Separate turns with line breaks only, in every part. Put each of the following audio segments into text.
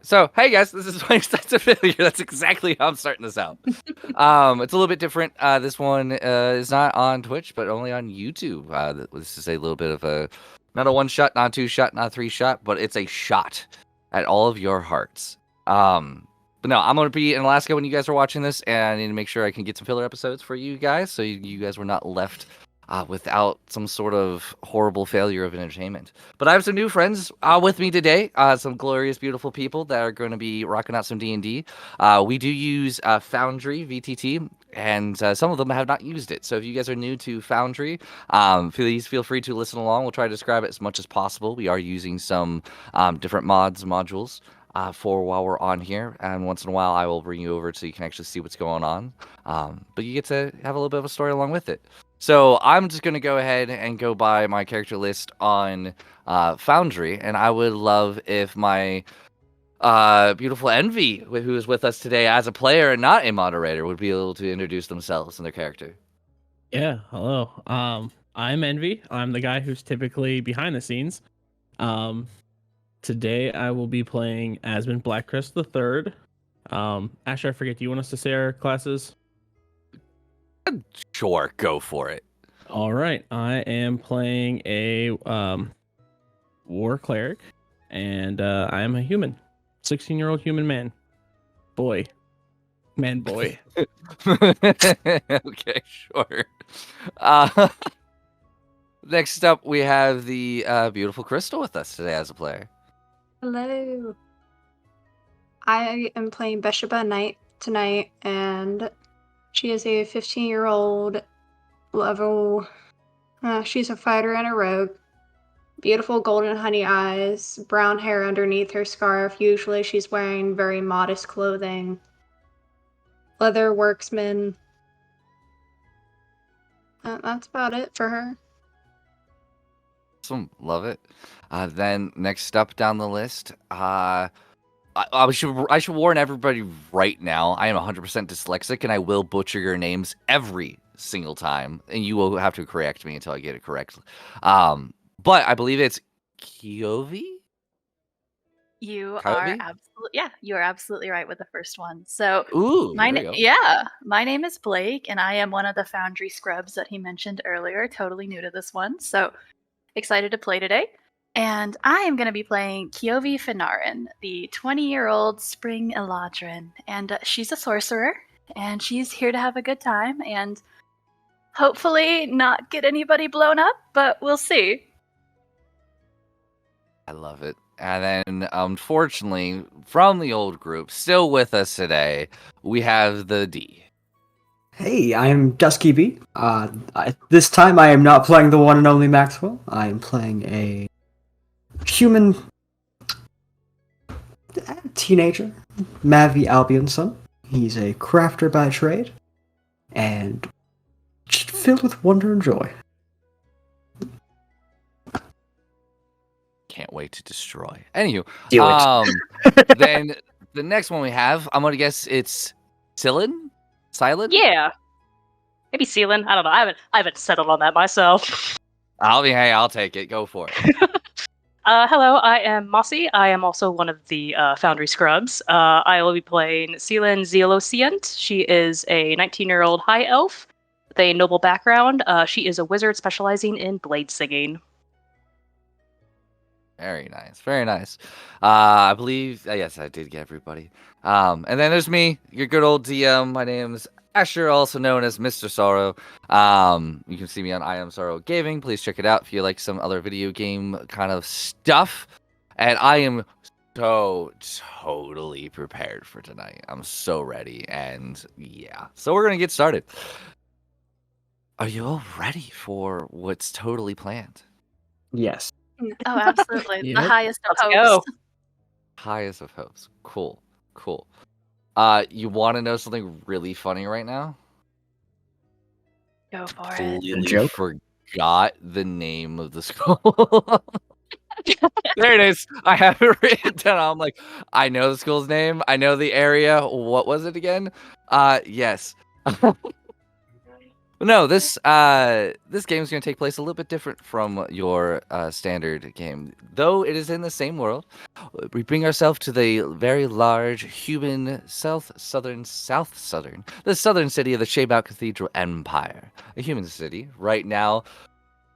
So, hey guys, this is 20 Stats of Failure. That's exactly how I'm starting this out. It's a little bit different. This one is not on Twitch, but only on YouTube. This is a little bit of a, not a one shot, not a two shot, not a three shot, but it's a shot at all of your hearts. But no, I'm going to be in Alaska when you guys are watching this, and I need to make sure I can get some filler episodes for you guys, so you guys were not left without some sort of horrible failure of entertainment. But I have some new friends with me today, some glorious, beautiful people that are going to be rocking out some D&D. We do use Foundry VTT, and some of them have not used it. So if you guys are new to Foundry, please feel free to listen along. We'll try to describe it as much as possible. We are using some different modules for while we're on here, and once in a while I will bring you over so you can actually see what's going on. But you get to have a little bit of a story along with it. So I'm just going to go ahead and go by my character list on Foundry, and I would love if my beautiful Envy, who is with us today as a player and not a moderator, would be able to introduce themselves and their character.
Yeah, hello. I'm Envy. I'm the guy who's typically behind the scenes. Today I will be playing Asmund Blackcrest III. Asher, I forget, do you want us to say our classes?
Sure, go for it.
All right, I am playing a war cleric, and I am a human, 16-year-old human man, boy. Okay,
sure. Next up, we have the beautiful Crystal with us today as a player.
Hello. I am playing Beshaba Knight tonight, and she is a 15-year-old level. She's a fighter and a rogue. Beautiful golden honey eyes, brown hair underneath her scarf. Usually she's wearing very modest clothing. Leather worksman. That's about it for her.
Awesome, love it. Then next up down the list, I should warn everybody right now. I am 100% dyslexic, and I will butcher your names every single time, and you will have to correct me until I get it correct. But I believe it's Kiovi.
You are absolutely right with the first one. So,
ooh,
my name is Blake, and I am one of the Foundry scrubs that he mentioned earlier. Totally new to this one, so excited to play today. And I am going to be playing Kiovi Finarin, the 20-year-old Spring Eladrin, and she's a sorcerer, and she's here to have a good time, and hopefully not get anybody blown up, but we'll see.
I love it. And then, unfortunately, from the old group, still with us today, we have the D.
Hey, I'm Dusky B. This time I am not playing the one and only Maxwell. I am playing a human teenager, Mavi Albionson. He's a crafter by trade, and just filled with wonder and joy.
Can't wait to destroy. Anywho,
Do it.
Then the next one we have, I'm gonna guess it's Silent?
Yeah, maybe Sealan. I don't know. I haven't settled on that myself.
I'll take it. Go for it.
Hello, I am Mossy. I am also one of the Foundry Scrubs. I will be playing Sealan Zealocient. She is a 19-year-old high elf with a noble background. She is a wizard specializing in blade singing.
Very nice. Very nice. I believe, yes, I did get everybody. And then there's me, your good old DM. My name's Asher, also known as Mr. Sorrow. You can see me on I Am Sorrow Gaming. Please check it out if you like some other video game kind of stuff. And I am so totally prepared for tonight. I'm so ready. And yeah, so we're going to get started. Are you all ready for what's totally planned?
Yes.
Oh, absolutely.
Yep.
The highest of
Let's
hopes.
go.
Highest of hopes. Cool. You want to know something really funny right now?
Go for it.
Completely
Joke?
forgot the name of the school. There it is. I have it written down. I'm like, I know the school's name. I know the area. What was it again? Yes. No, this game is going to take place a little bit different from your standard game. Though it is in the same world, we bring ourselves to the very large human the southern city of the Shabout Cathedral Empire. A human city, right now,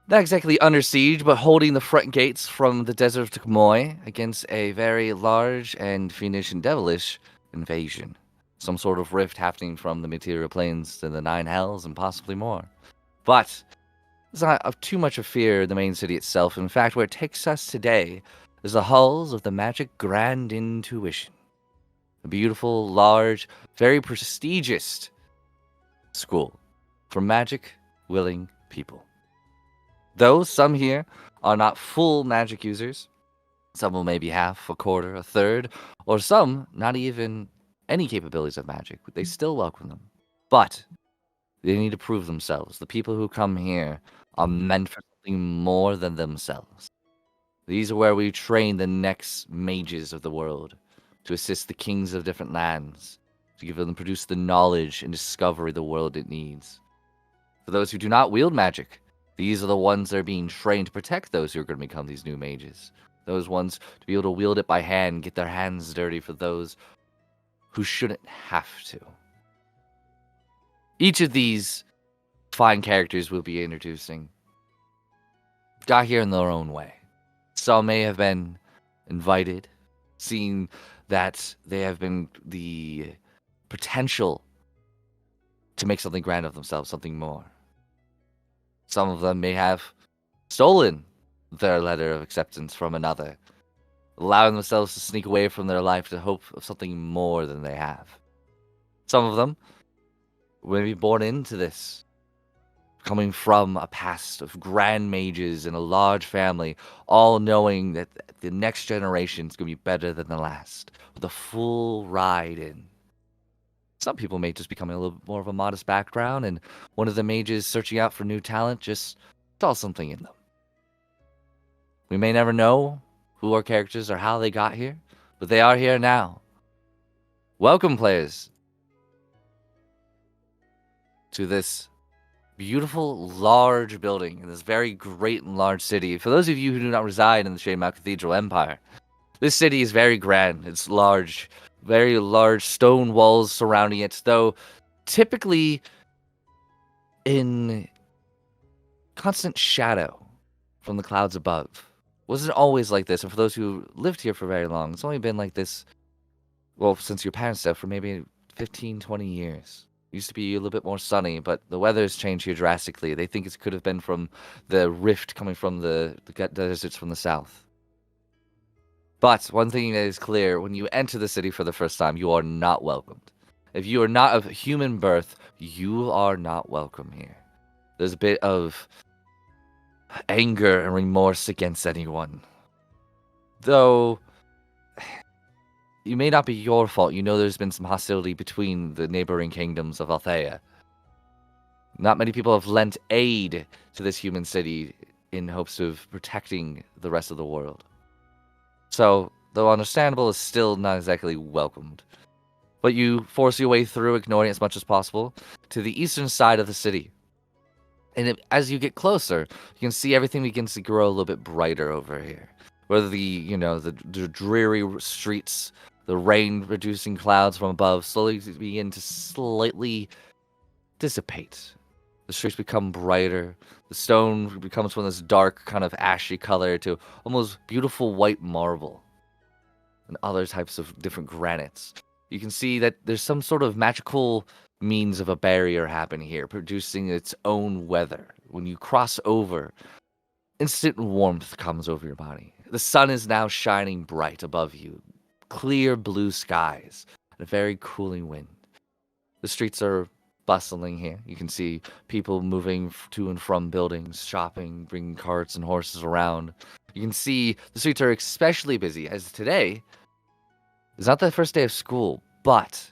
not exactly under siege, but holding the front gates from the desert of Tukmoy against a very large and fiendish and devilish invasion. Some sort of rift happening from the material planes to the Nine Hells and possibly more. But it's not of too much of fear in the main city itself. In fact, where it takes us today is the halls of the Magic Grand Intuition. A beautiful, large, very prestigious school for magic-willing people. Though some here are not full magic users, some will maybe half, a quarter, a third, or some not even any capabilities of magic. They still welcome them. But they need to prove themselves. The people who come here are meant for something more than themselves. These are where we train the next mages of the world to assist the kings of different lands, to give them produce the knowledge and discovery the world it needs. For those who do not wield magic, these are the ones that are being trained to protect those who are going to become these new mages. Those ones to be able to wield it by hand, get their hands dirty for those who shouldn't have to. Each of these fine characters we'll be introducing got here in their own way. Some may have been invited, seeing that they have been the potential to make something grand of themselves, something more. Some of them may have stolen their letter of acceptance from another, allowing themselves to sneak away from their life to hope of something more than they have. Some of them will be born into this, coming from a past of grand mages and a large family, all knowing that the next generation is going to be better than the last, with a full ride in. Some people may just become a little more of a modest background, and one of the mages searching out for new talent just saw something in them. We may never know who our characters or how they got here, but they are here now. Welcome, players, to this beautiful, large building in this very great and large city. For those of you who do not reside in the Shabout Cathedral Empire, this city is very grand. It's large, very large stone walls surrounding it, though typically in constant shadow from the clouds above. Wasn't always like this, and for those who lived here for very long, it's only been like this, well, since your parents' death, for maybe 15, 20 years. It used to be a little bit more sunny, but the weather's changed here drastically. They think it could have been from the rift coming from the deserts from the south. But one thing that is clear, when you enter the city for the first time, you are not welcomed. If you are not of human birth, you are not welcome here. There's a bit of anger and remorse against anyone. Though it may not be your fault. You know there's been some hostility between the neighboring kingdoms of Althea. Not many people have lent aid to this human city in hopes of protecting the rest of the world. So, though understandable, is still not exactly welcomed. But you force your way through, ignoring it as much as possible, to the eastern side of the city. And as you get closer, you can see everything begins to grow a little bit brighter over here. Whether the dreary streets, the rain-reducing clouds from above slowly begin to slightly dissipate. The streets become brighter. The stone becomes from this dark, kind of ashy color to almost beautiful white marble. And other types of different granites. You can see that there's some sort of magical means of a barrier happening here, producing its own weather. When you cross over, instant warmth comes over your body. The sun is now shining bright above you. Clear blue skies and a very cooling wind. The streets are bustling here. You can see people moving to and from buildings, shopping, bringing carts and horses around. You can see the streets are especially busy, as today is not the first day of school, but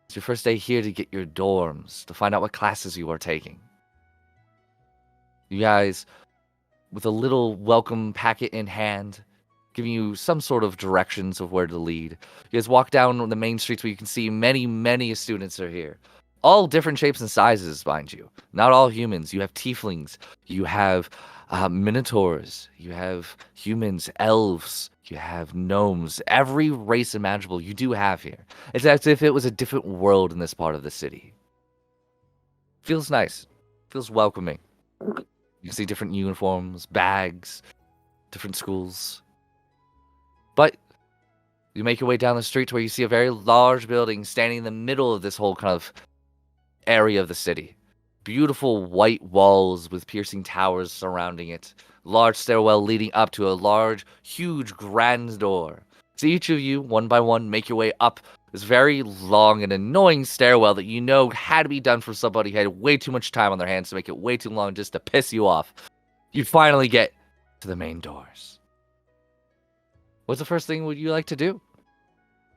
it's your first day here to get your dorms, to find out what classes you are taking. You guys, with a little welcome packet in hand, giving you some sort of directions of where to lead. You guys walk down the main streets where you can see many, many students are here. all different shapes and sizes, mind you. Not all humans. You have tieflings. You have minotaurs. You have humans, elves. You have gnomes. Every race imaginable you do have here. It's as if it was a different world in this part of the city. Feels nice. Feels welcoming. You can see different uniforms, bags, different schools. But you make your way down the street to where you see a very large building standing in the middle of this whole kind of area of the city. Beautiful white walls with piercing towers surrounding it. Large stairwell leading up to a large, huge, grand door. So each of you, one by one, make your way up this very long and annoying stairwell that you know had to be done for somebody who had way too much time on their hands to make it way too long just to piss you off. You finally get to the main doors. What's the first thing would you like to do?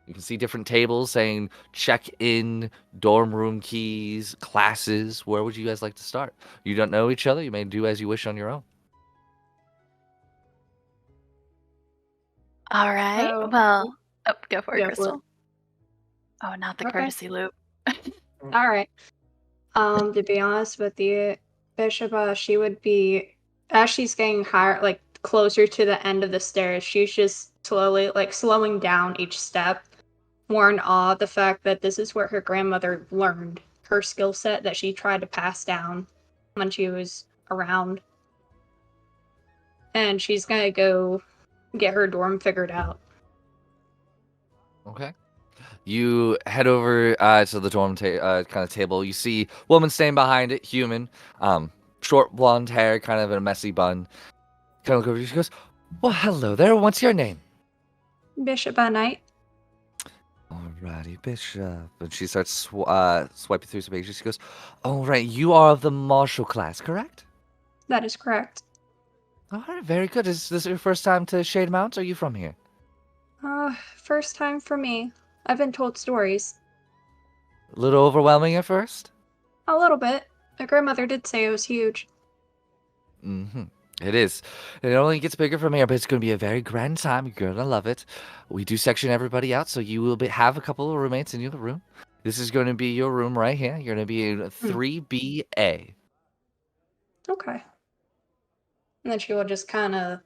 You can see different tables saying check in, dorm room keys, classes. Where would you guys like to start? You don't know each other. You may do as you wish on your own.
All right.
Oh.
Well, go for it,
Go for it.
Crystal. Oh, not the
Okay.
courtesy loop.
All right. To be honest with you, Bishop, she would be, as she's getting higher, like closer to the end of the stairs, she's just slowly, like slowing down each step, more in awe of the fact that this is where her grandmother learned her skill set that she tried to pass down when she was around. And she's gonna go get her dorm figured out.
Okay. You head over to the dorm kind of table. You see woman standing behind it, human, short blonde hair, kind of in a messy bun. Kind of look over to you. She goes, "Well, hello there. What's your name?"
Bishop by night.
Alrighty, Bishop. And she starts swiping through some pages. She goes, "All right, you are of the martial class, correct?"
That is correct.
All right, very good. Is this your first time to Shade Mount? Or are you from here?
First time for me. I've been told stories.
A little overwhelming at first?
A little bit. My grandmother did say it was huge.
Mm-hmm. It is. It only gets bigger from here, but it's going to be a very grand time. You're going to love it. We do section everybody out, so you will have a couple of roommates in your room. This is going to be your room right here. You're going to be in 3BA.
Okay. And then she will just kind of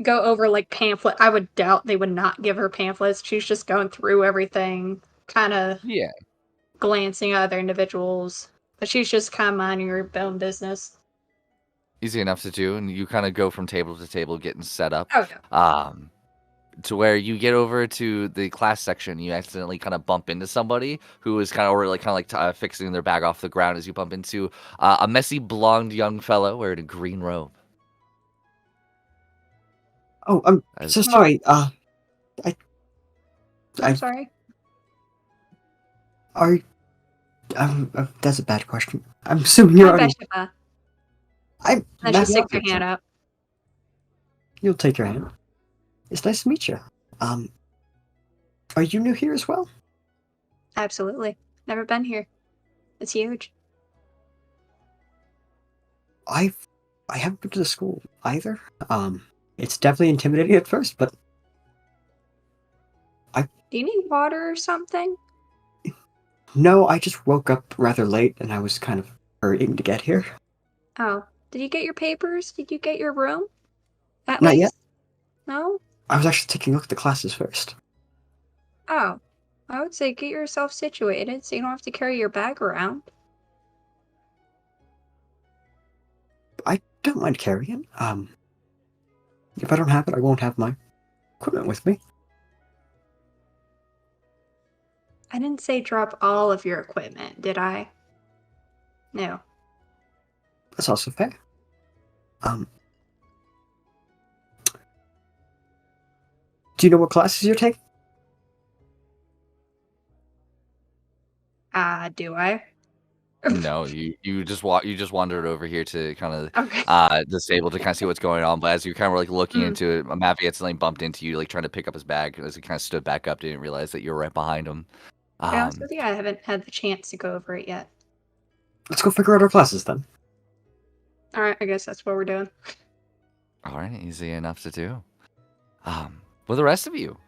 go over like pamphlet. I would doubt they would not give her pamphlets. She's just going through everything, kind of
Yeah.
glancing at other individuals. But she's just kind of minding her own business.
Easy enough to do, and you kind of go from table to table getting set up.
Oh, yeah.
To where you get over to the class section, you accidentally kind of bump into somebody who is kind of fixing their bag off the ground as you bump into a messy blonde young fellow wearing a green robe.
Oh, I'm so sorry.
I'm sorry.
Are that's a bad question. I'm assuming you're
I'm
already.
Bishop.
I'm.
Then she
Matt
sticks her
Robertson.
hand out.
You'll take your hand. It's nice to meet you. Are you new here as well?
Absolutely. Never been here. It's huge.
I haven't been to the school either. It's definitely intimidating at first, but
Do you need water or something?
no, I just woke up rather late and I was kind of hurrying to get here.
Oh. Did you get your papers? Did you get your room? At
Not
least?
yet.
No?
I was actually taking a look at the classes first.
Oh. I would say get yourself situated so you don't have to carry your bag around.
I don't mind carrying. If I don't have it, I won't have my equipment with me.
I didn't say drop all of your equipment, did I? No.
That's also fair. Do you know what classes you're taking?
Do I?
No, you just wandered over here to kind of
Okay.
this table to kind of see what's going on. But as you kind of like looking
Mm.
into it, Mavi accidentally bumped into you, like trying to pick up his bag as he kind of stood back up, didn't realize that you were right behind him.
To be honest with you, I haven't had the chance to go over it yet.
Let's go figure out our classes then.
Alright, I guess that's what we're doing.
All right, easy enough to do. Well, the rest of you.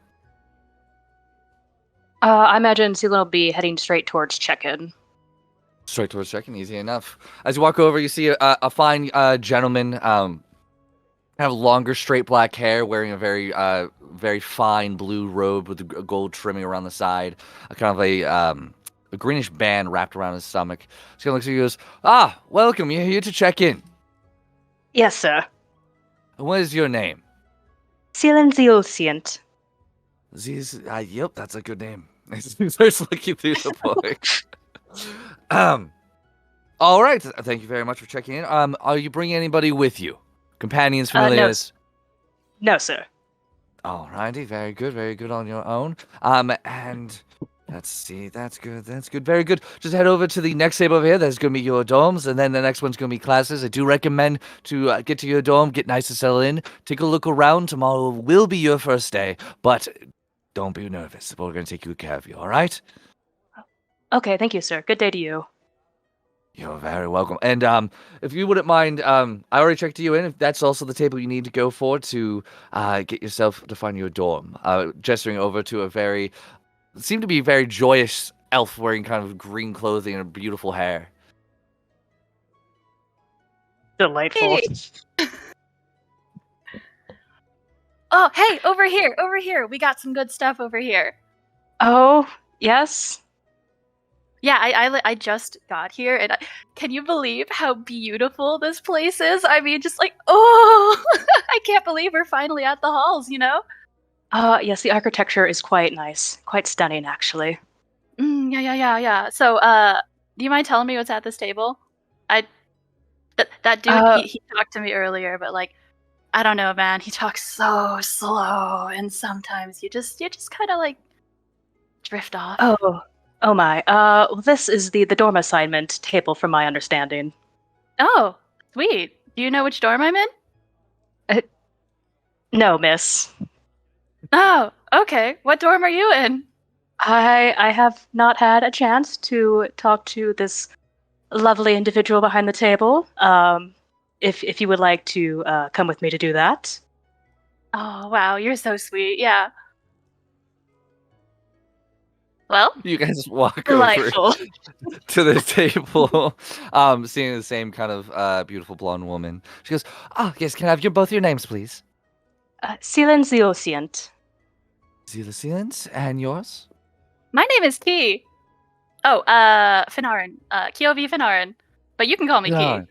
I imagine Celine will be heading straight towards check-in.
Straight towards check-in, easy enough. As you walk over, you see a fine gentleman, kind of longer, straight black hair, wearing a very fine blue robe with a gold trimming around the side, kind of a greenish band wrapped around his stomach. So he looks at you and goes, "Ah, welcome. You're here to check in.
Yes, sir.
What is your name?"
Sealan the Oceant.
Yep, that's a good name. He starts looking through the book. All right. Thank you very much for checking in. Are you bringing anybody with you? Companions, familiars?
No, sir.
Alrighty, very good on your own. And let's see, that's good, very good. Just head over to the next table over here. That's gonna be your dorms, and then the next one's gonna be classes. I do recommend to get to your dorm, get nice to settle in, take a look around. Tomorrow will be your first day, but don't be nervous. We're gonna take good care of you. All right?
Okay, thank you, sir. Good day to you.
You're very welcome. And if you wouldn't mind, I already checked you in. If that's also the table you need to go for to get yourself to find your dorm. Gesturing over to a seemed to be very joyous elf wearing kind of green clothing and beautiful hair.
Delightful.
Hey. Oh, hey, over here. We got some good stuff over here.
Oh, yes?
Yeah, I just got here, and can you believe how beautiful this place is? I mean, just like, oh, I can't believe we're finally at the halls, you know?
Yes, the architecture is quite nice. Quite stunning, actually.
Yeah. So, do you mind telling me what's at this table? That dude, he talked to me earlier, but like, I don't know, man. He talks so slow, and sometimes you just kind of like drift off.
Oh my. Well, this is the dorm assignment table, from my understanding.
Oh, sweet. Do you know which dorm I'm in?
No, miss.
Oh, okay. What dorm are you in?
I have not had a chance to talk to this lovely individual behind the table. If you would like to come with me to do that.
Oh, wow. You're so sweet. Yeah. Well,
You guys walk
Delightful.
over to the table, seeing the same kind of beautiful blonde woman. She goes, "Oh, yes, can I have both your names, please?"
Sealan the Oceant.
Zealous, and yours?
my name is Key. Oh, Finarin. Kiovi Finarin. But you can call me
Yeah.
Key.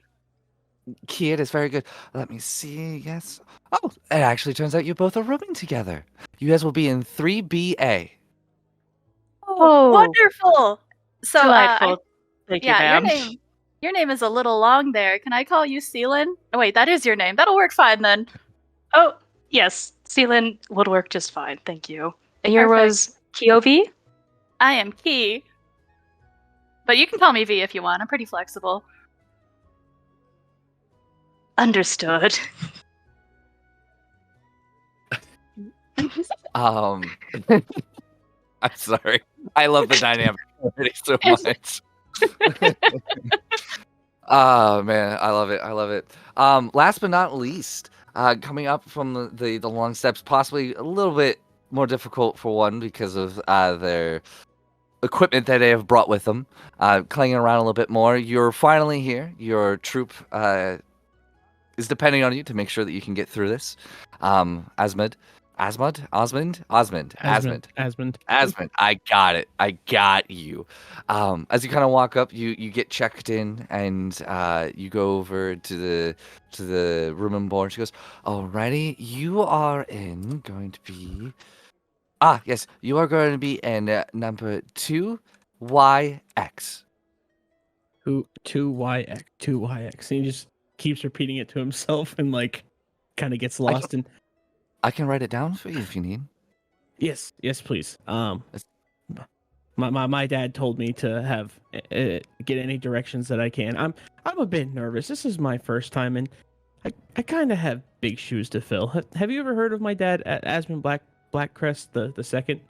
Key, it is very good. Let me see, yes. Oh, it actually turns out you both are rooming together. You guys will be in 3BA.
Oh,
Wonderful. So,
Delightful. Thank you,
yeah,
ma'am.
your name is a little long there. Can I call you Sealan? Oh, wait, that is your name. That'll work fine then.
Oh, yes. Sealan would work just fine. Thank you. And your
Perfect.
was Kiovi?
I am Key. But you can call me V if you want. I'm pretty flexible.
Understood.
I'm sorry. I love the dynamic already so much. Oh man, I love it. Last but not least, coming up from the long steps, possibly a little bit more difficult for one because of their equipment that they have brought with them, clanging around a little bit more. You're finally here. Your troop is depending on you to make sure that you can get through this. Osmond. I got it. I got you. As you kind of walk up, you get checked in, and you go over to the room and board. She goes, "Alrighty, you are going to be yes, you are going to be in number 2YX."
2YX. And he just keeps repeating it to himself and like kind of gets lost in.
I can write it down for you if you need.
Yes, please. My dad told me to have get any directions that I can. I'm a bit nervous. This is my first time, and I kind of have big shoes to fill. Have you ever heard of my dad, Asmund Blackcrest the second?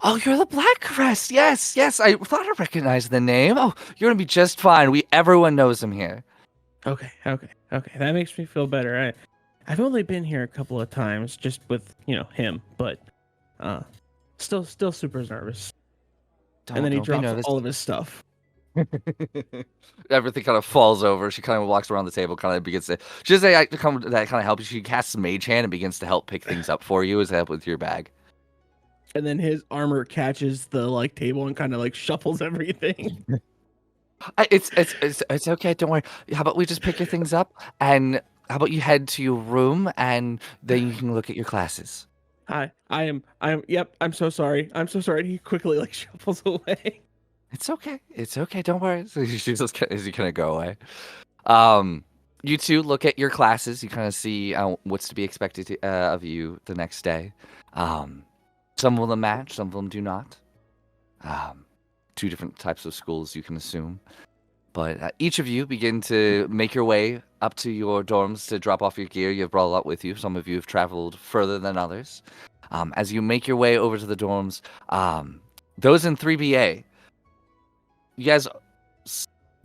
Oh, you're the Blackcrest. Yes. I thought I recognized the name. Oh, you're gonna be just fine. Everyone knows him here.
Okay. That makes me feel better. I've only been here a couple of times, just with him, but still super nervous. And then he drops all of his stuff.
Everything kind of falls over. She kind of walks around the table, kind of begins to. She doesn't that kind of help you. She casts Mage Hand and begins to help pick things up for you as help with your bag.
And then his armor catches the like table and kind of like shuffles everything.
It's okay. Don't worry. How about we just pick your things up, and how about you head to your room, and then you can look at your classes.
Hi, yep, I'm so sorry. I'm so sorry. He quickly like shuffles away.
It's okay. It's okay. Don't worry. So she's just as you kind of go away. You two look at your classes. You kind of see what's to be expected of you the next day. Some of them match. Some of them do not. Two different types of schools you can assume. But each of you begin to make your way up to your dorms to drop off your gear. You've brought a lot with you. Some of you have traveled further than others. As you make your way over to the dorms, those in 3BA, you guys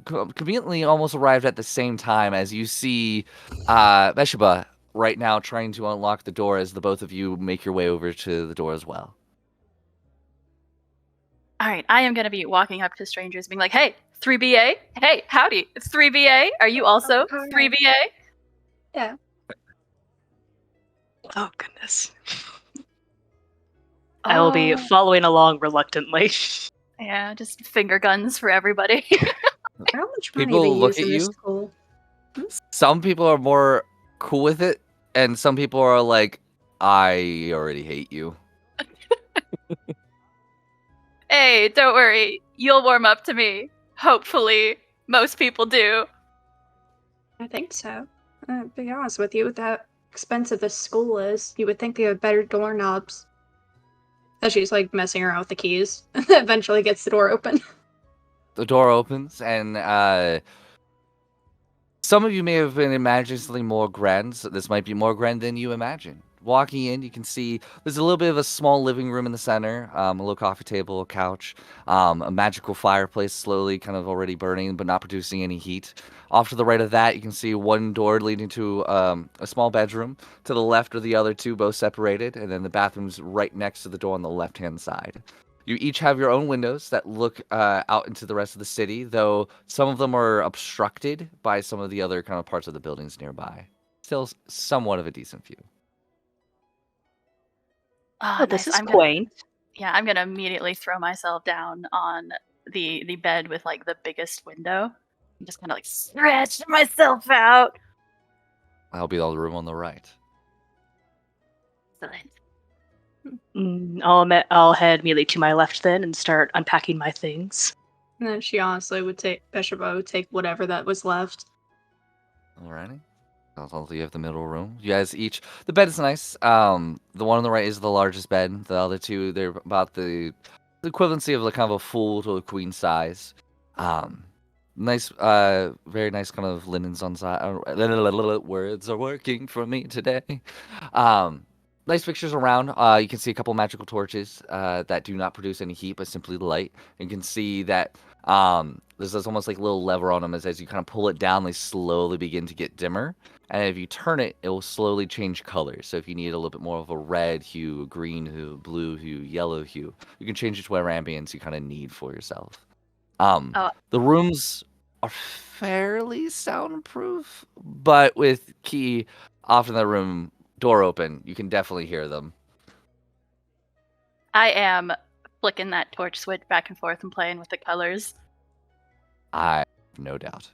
conveniently almost arrived at the same time as you see Besheba right now trying to unlock the door as the both of you make your way over to the door as well.
All right, I am going to be walking up to strangers being like, hey, 3BA? Hey, howdy, it's 3BA. Are you also 3BA?
Yeah.
Oh, goodness. I will be following along reluctantly.
Yeah, just finger guns for everybody.
How much money
People
they
look
use
at
in this
you.
school?
Some people are more cool with it, and some people are like, I already hate you.
Hey, don't worry. You'll warm up to me. Hopefully. Most people do.
I think so. To be honest with you, with how expensive this school is, you would think they have better doorknobs. As she's like messing around with the keys, eventually gets the door open.
The door opens, and some of you may have been imagining something more grand. So this might be more grand than you imagine. Walking in, you can see there's a little bit of a small living room in the center, a little coffee table, a couch, a magical fireplace slowly kind of already burning but not producing any heat. Off to the right of that, you can see one door leading to a small bedroom. To the left are the other two, both separated, and then the bathroom's right next to the door on the left-hand side. You each have your own windows that look out into the rest of the city, though some of them are obstructed by some of the other kind of parts of the buildings nearby. Still somewhat of a decent view.
Oh, this
nice.
is quaint.
I'm gonna immediately throw myself down on the bed with like the biggest window. And just kind of like stretch myself out.
That'll be all the room on the right.
Excellent.
I'll head immediately to my left then and start unpacking my things.
And then she honestly would take Besheba would take whatever that was left.
Alrighty. Also, you have the middle room. You guys each. The bed is nice. The one on the right is the largest bed. The other two, they're about the equivalency of like kind of a full to a queen size. Nice, very nice kind of linens on side. Words are working for me today. Nice pictures around. You can see a couple magical torches that do not produce any heat, but simply light. You can see that there's almost like a little lever on them as you kind of pull it down, they slowly begin to get dimmer. And if you turn it, it will slowly change colors. So if you need a little bit more of a red hue, a green hue, blue hue, yellow hue, you can change it to whatever ambience you kind of need for yourself. The rooms are fairly soundproof, but with key off in the room door open, you can definitely hear them.
I am flicking that torch switch back and forth and playing with the colors.
I have no doubt.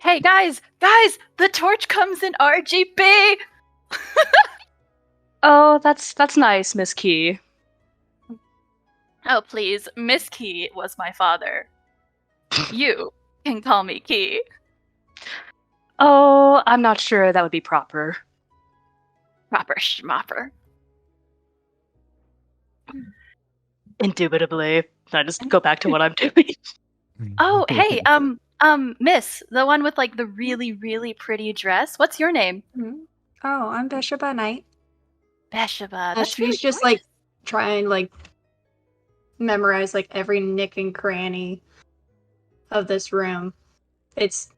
Hey, guys! The torch comes in RGB!
Oh, that's nice, Miss Key.
Oh, please. Miss Key was my father. You can call me Key.
Oh, I'm not sure that would be proper.
Proper schmopper.
Indubitably. I just go back to what I'm doing.
Oh, hey, Miss, the one with like the really, really pretty dress. What's your name?
Oh, I'm Besheba Knight.
Besheba.
And
That's
she's
really
just
gorgeous.
like trying like memorize like every nick and cranny of this room. It's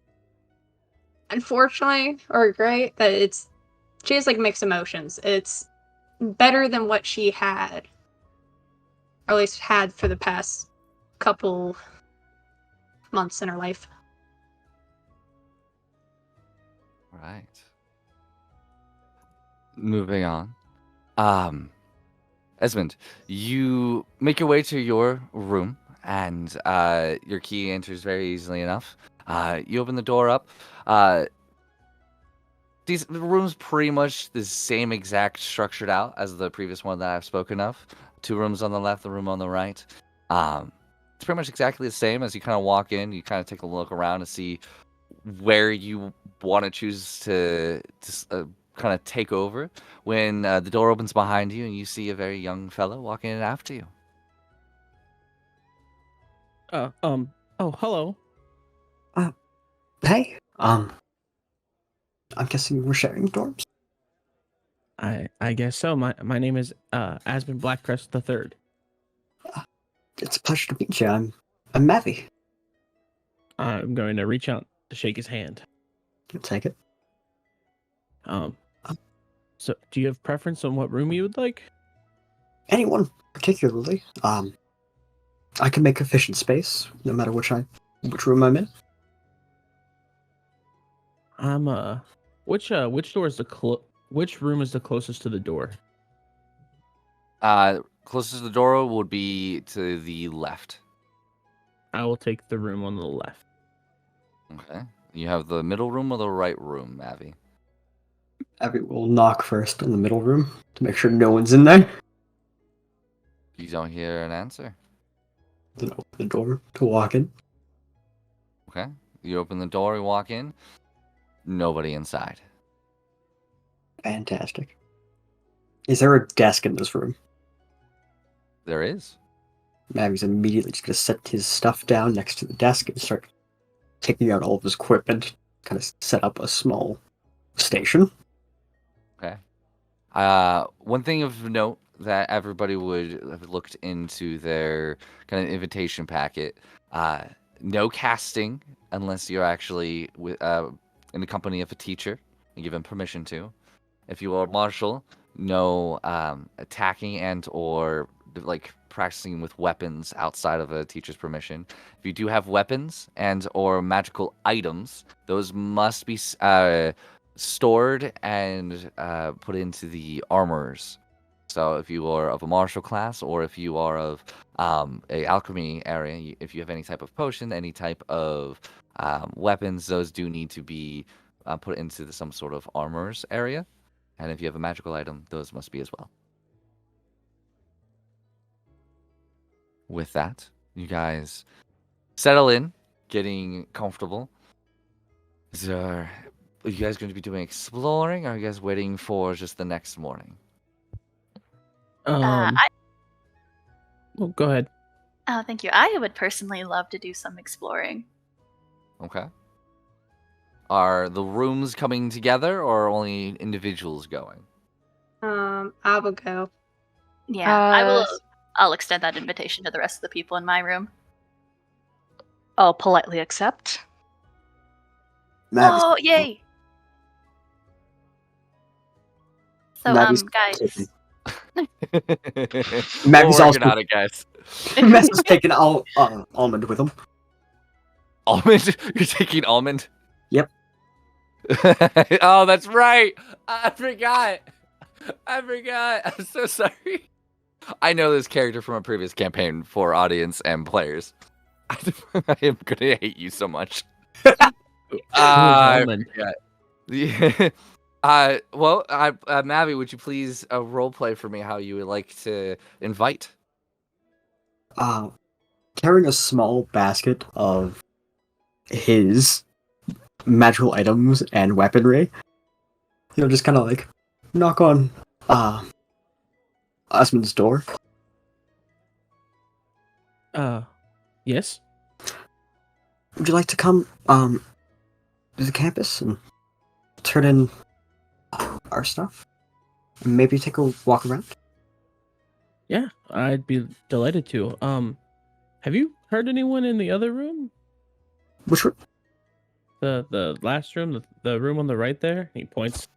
unfortunately or great that she has like mixed emotions. It's better than what she had, or at least had for the past couple months in her life.
Right. Moving on. Esmond, you make your way to your room, and your key enters very easily enough. You open the door up. The room's pretty much the same exact structured out as the previous one that I've spoken of. 2 rooms on the left, the room on the right. It's pretty much exactly the same. As you kind of walk in, you kind of take a look around to see where you want to choose to kind of take over. When the door opens behind you and you see a very young fellow walking in after you.
Oh, hello.
Hey, I'm guessing we're sharing dorms?
I guess so. My name is Asmund Blackcrest III.
It's a pleasure to meet you. I'm Mavi.
I'm going to reach out to shake his hand.
You'll take it.
So do you have preference on what room you would like?
Anyone particularly. I can make efficient space, no matter which room I'm in.
Which door is which room is the closest to the door?
Closest to the door would be to the left.
I will take the room on the left.
Okay. You have the middle room or the right room, Mavi?
Abby will knock first in the middle room to make sure no one's in there.
You don't hear an answer.
Then open the door to walk in.
Okay. You open the door, you walk in. Nobody inside.
Fantastic. Is there a desk in this room?
There is.
Mavi's immediately just going to set his stuff down next to the desk and start taking out all of his equipment. Kind of set up a small station.
Okay. One thing of note that everybody would have looked into their kind of invitation packet. No casting unless you're actually in the company of a teacher and given permission to. If you are martial, no attacking and or like practicing with weapons outside of a teacher's permission. If you do have weapons and or magical items, those must be stored and put into the armors. So if you are of a martial class or if you are of a alchemy area, if you have any type of potion, any type of weapons, those do need to be put into some sort of armors area. And if you have a magical item, those must be as well. With that, you guys settle in, getting comfortable. Are you guys going to be doing exploring, or are you guys waiting for just the next morning?
Well, go ahead.
Oh, thank you. I would personally love to do some exploring.
Okay. Are the rooms coming together, or only individuals going?
I will go.
Yeah, I will. I'll extend that invitation to the rest of the people in my room.
I'll politely accept.
Mavi's
Oh, yay! So,
Mavi's
guys.
Mavi's
We're
also
working on it, guys.
Mavi's taking almond with him.
Almond? You're taking almond?
Yep.
Oh, that's right. I forgot. I'm so sorry. I know this character from a previous campaign for audience and players. I am gonna hate you so much.
Almond?
Yeah. Mavi, would you please role play for me how you would like to invite?
Carrying a small basket of his magical items and weaponry. Just kind of like knock on Osmond's door.
Yes.
Would you like to come to the campus and turn in our stuff? Maybe take a walk around?
Yeah, I'd be delighted to. Have you heard anyone in the other room?
Which room?
The last room, the room on the right there? He points.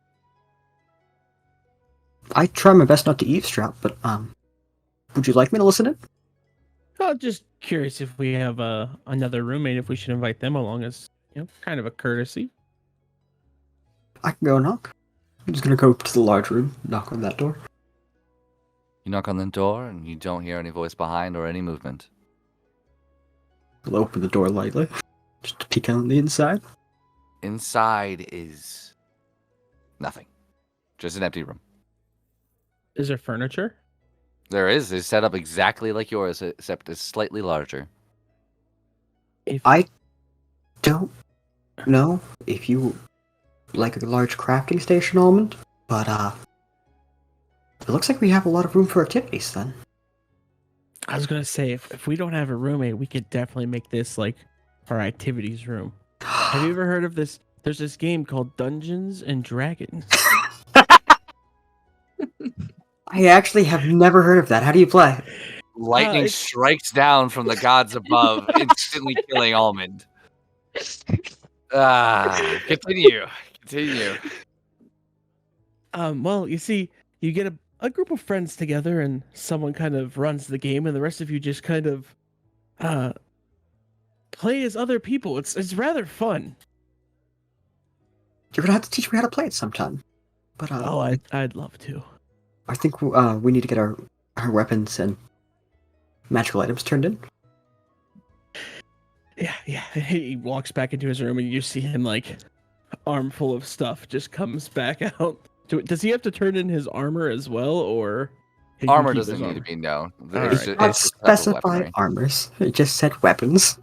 I try my best not to eavesdrop, but would you like me to listen in?
I'm just curious if we have another roommate, if we should invite them along as, kind of a courtesy.
I can go knock. I'm just gonna go to the large room, knock on that door.
You knock on the door, and you don't hear any voice behind or any movement.
I'll open the door lightly, just to peek on the inside.
Inside is nothing. Just an empty room.
Is there furniture?
There is. It's set up exactly like yours, except it's slightly larger.
I don't know if you like a large crafting station, Almond, but it looks like we have a lot of room for activities then.
I was gonna say, if we don't have a roommate, we could definitely make this like our activities room. Have you ever heard of this? There's this game called Dungeons and Dragons.
I actually have never heard of that. How do you play?
Lightning strikes down from the gods above, instantly killing Almond. Continue.
Well, you see, you get a group of friends together, and someone kind of runs the game, and the rest of you just kind of play as other people. It's rather fun.
You're gonna have to teach me how to play it sometime. But
I'd love to.
I think we need to get our weapons and magical items turned in.
Yeah. He walks back into his room, and you see him like armful of stuff just comes back out. Does he have to turn in his armor as well, or he can
Armor
keep
doesn't
his
need
armor?
to be known.
Alright.
Not specify armors. It just said weapons.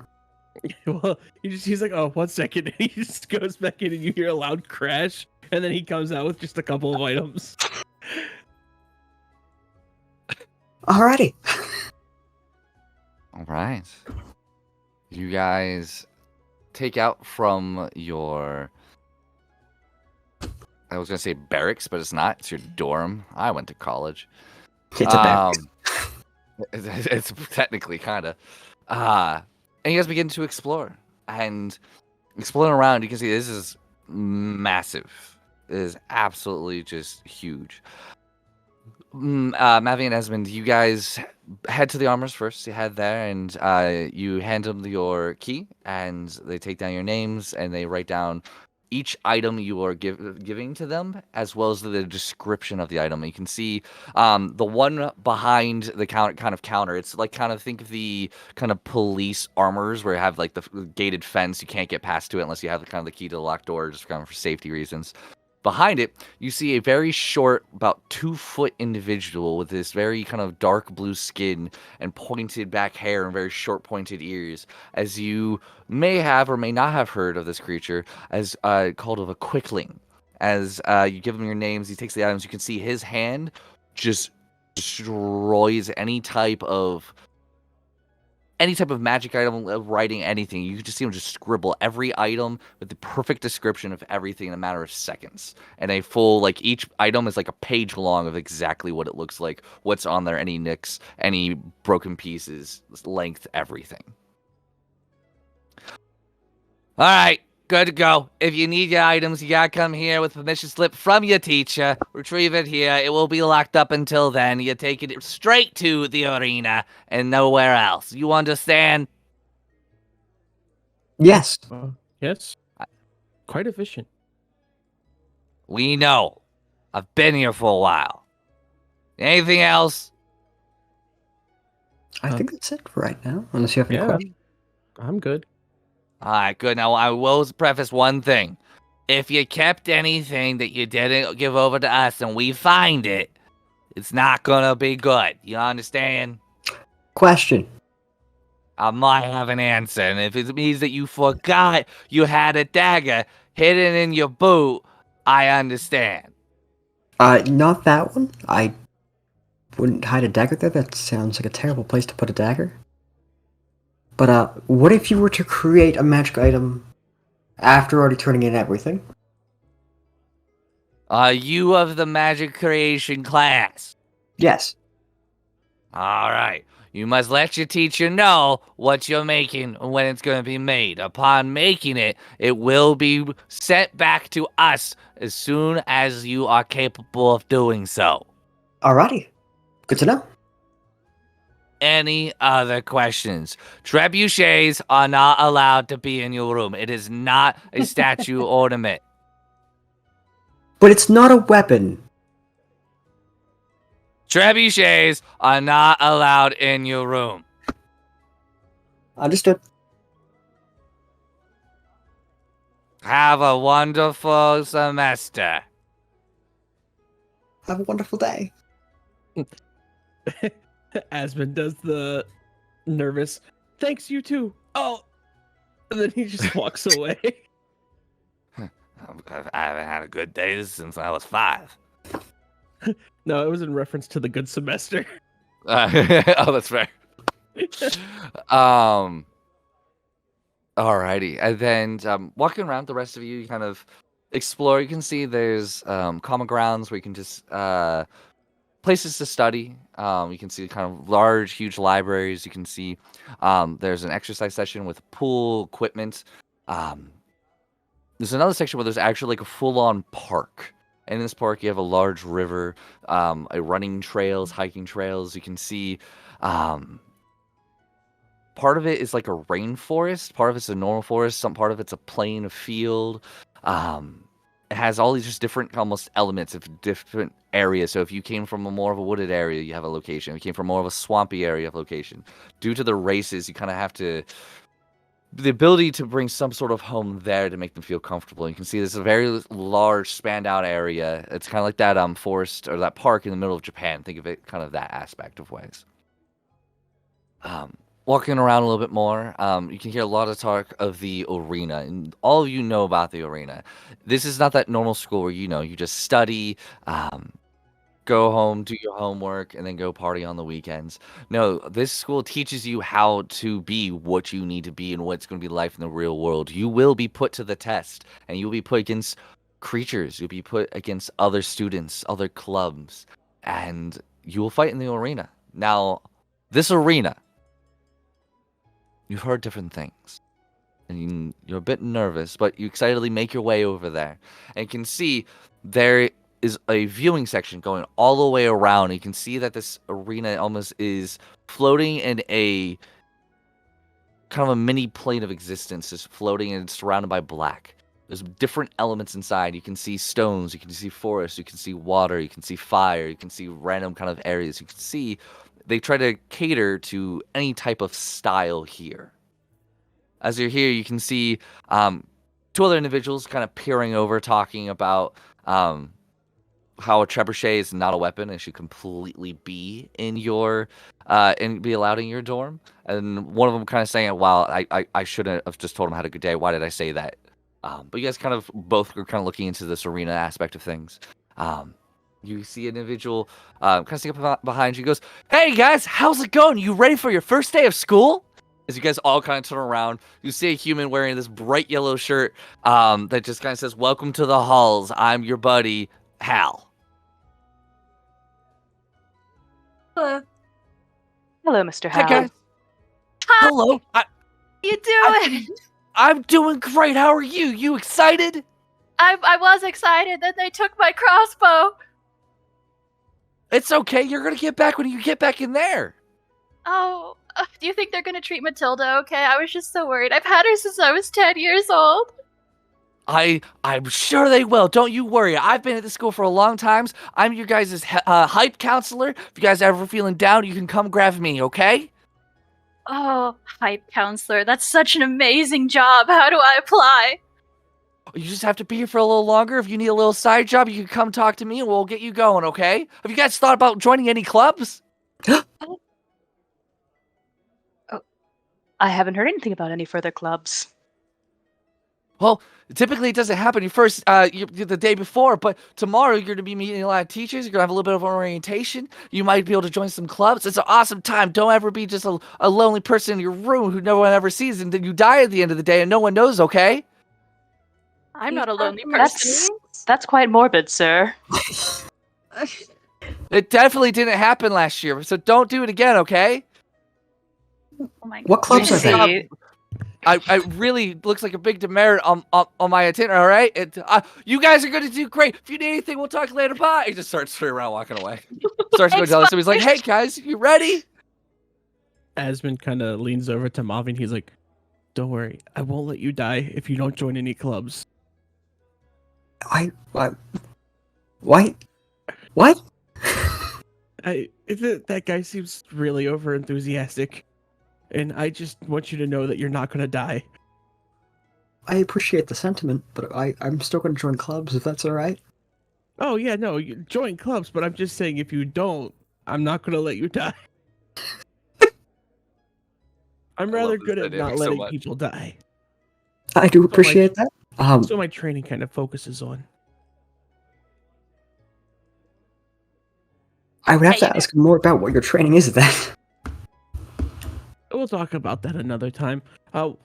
Well, he's like, oh, 1 second. And he just goes back in, and you hear a loud crash, and then he comes out with just a couple of items.
Alrighty.
All right. You guys take out from your... I was going to say barracks, but it's not. It's your dorm. I went to college.
It's a barracks.
It's technically kind of. And you guys begin to explore. And exploring around, you can see this is massive. It is absolutely just huge. Mavi and Esmond, you guys head to the armors first. You head there, and you hand them your key, and they take down your names, and they write down each item you are giving to them, as well as the description of the item. You can see the one behind the counter. It's like kind of think of the kind of police armors where you have like the gated fence. You can't get past to it unless you have the key to the locked door, just kind of for safety reasons. Behind it, you see a very short, about 2-foot individual with this very kind of dark blue skin and pointed back hair and very short pointed ears, as you may have or may not have heard of this creature as called of a quickling. As you give him your names, he takes the items. You can see his hand just destroys any type of magic item, writing anything. You can just see him just scribble every item with the perfect description of everything in a matter of seconds. And a full, each item is like a page long of exactly what it looks like, what's on there, any nicks, any broken pieces, length, everything. All right, good to go. If you need your items, you gotta come here with permission slip from your teacher. Retrieve it here. It will be locked up until then. You take it straight to the arena and nowhere else. You understand?
Yes.
Yes. Quite efficient.
We know. I've been here for a while. Anything else?
I think that's it for right now, unless you have any questions.
I'm good.
All right, good. Now, I will preface one thing. If you kept anything that you didn't give over to us and we find it, it's not going to be good. You understand?
Question.
I might have an answer. And if it means that you forgot you had a dagger hidden in your boot, I understand.
Not that one. I wouldn't hide a dagger there. That sounds like a terrible place to put a dagger. But, what if you were to create a magic item after already turning in everything?
Are you of the magic creation class?
Yes.
All right. You must let your teacher know what you're making and when it's going to be made. Upon making it, it will be sent back to us as soon as you are capable of doing so.
Alrighty. Good to know.
any other questions. Trebuchets are not allowed to be in your room. It is not a statue ornament.
But it's not a weapon.
Trebuchets are not allowed in your room.
Understood.
Have a wonderful semester.
Have a wonderful day.
Asmund does the nervous, thanks, you too. Oh, and then he just walks away.
I haven't had a good day since I was 5.
No, it was in reference to the good semester.
Oh, that's fair. Alrighty, and then walking around, the rest of you kind of explore. You can see there's common grounds where you can just places to study. You can see kind of large, huge libraries. You can see there's an exercise session with pool equipment. There's another section where there's actually like a full-on park. And in this park, you have a large river, a running trails, hiking trails. You can see part of it is like a rainforest. Part of it's a normal forest. Some part of it's a plain, a field. It has all these just different almost elements of different areas. So if you came from a more of a wooded area, you have a location. If you came from more of a swampy area, you have a location. Due to the races, you kind of have to... the ability to bring some sort of home there to make them feel comfortable. You can see there's a very large spanned out area. It's kind of like that forest or that park in the middle of Japan. Think of it kind of that aspect of ways. Walking around a little bit more, you can hear a lot of talk of the arena, and all of you know about the arena. This is not that normal school where you just study, go home, do your homework, and then go party on the weekends. No, this school teaches you how to be what you need to be and what's going to be life in the real world. You will be put to the test, and you'll be put against creatures. You'll be put against other students, other clubs, and you will fight in the arena. Now, this arena, you've heard different things, and you're a bit nervous, but you excitedly make your way over there, and you can see there is a viewing section going all the way around. You can see that this arena almost is floating in a kind of a mini plane of existence, just floating and surrounded by black. There's different elements inside. You can see stones, you can see forests, you can see water, you can see fire, you can see random kind of areas. You can see they try to cater to any type of style here. As you're here, you can see 2 other individuals kind of peering over, talking about how a trebuchet is not a weapon and should completely be in your and be allowed in your dorm. And one of them kind of saying, "Wow, I shouldn't have just told him I had a good day. Why did I say that?" But you guys kind of both are kind of looking into this arena aspect of things. You see an individual kind of sneak up behind you. He goes, "Hey guys, how's it going? You ready for your first day of school?" As you guys all kind of turn around, you see a human wearing this bright yellow shirt that just kind of says, "Welcome to the halls. I'm your buddy, Hal."
Hello.
Hello, Mr.
Hi
Hal.
guys. Hello.
How you doing?
I'm doing great. How are you? You excited?
I was excited. Then they took my crossbow.
It's okay. You're gonna get back when you get back in there.
Oh, do you think they're gonna treat Matilda okay? I was just so worried. I've had her since I was 10 years old.
I'm sure they will. Don't you worry. I've been at this school for a long time. I'm your guys' hype counselor. If you guys are ever feeling down, you can come grab me, okay?
Oh, hype counselor. That's such an amazing job. How do I apply?
You just have to be here for a little longer. If you need a little side job, you can come talk to me and we'll get you going, okay? Have you guys thought about joining any clubs?
I haven't heard anything about any further clubs.
Well, typically it doesn't happen the day before, but tomorrow you're going to be meeting a lot of teachers. You're going to have a little bit of orientation. You might be able to join some clubs. It's an awesome time. Don't ever be just a lonely person in your room who no one ever sees, and then you die at the end of the day and no one knows, okay?
I'm not a lonely person.
That's quite morbid, sir.
It definitely didn't happen last year, so don't do it again, okay?
Oh my
What clubs are they?
I really looks like a big demerit on my itinerary, all right? You guys are going to do great. If you need anything, we'll talk later. Bye. He just starts turning around, walking away. Starts going to tell us. So he's like, "Hey, guys, you ready?"
Asmund kind of leans over to Mavi and he's like, "Don't worry, I won't let you die if you don't join any clubs."
Why? What?
That guy seems really over enthusiastic, and I just want you to know that you're not gonna die.
I appreciate the sentiment, but I'm still going to join clubs if that's all right.
Oh yeah, no, you join clubs, but I'm just saying if you don't, I'm not gonna let you die. I'm
I love
rather
this
good at
dynamic
not
so
letting
much.
people die.
I do appreciate that.
That's what my training kind of focuses on.
I would have
Hey,
to ask more about what your training is then.
We'll talk about that another time. Well,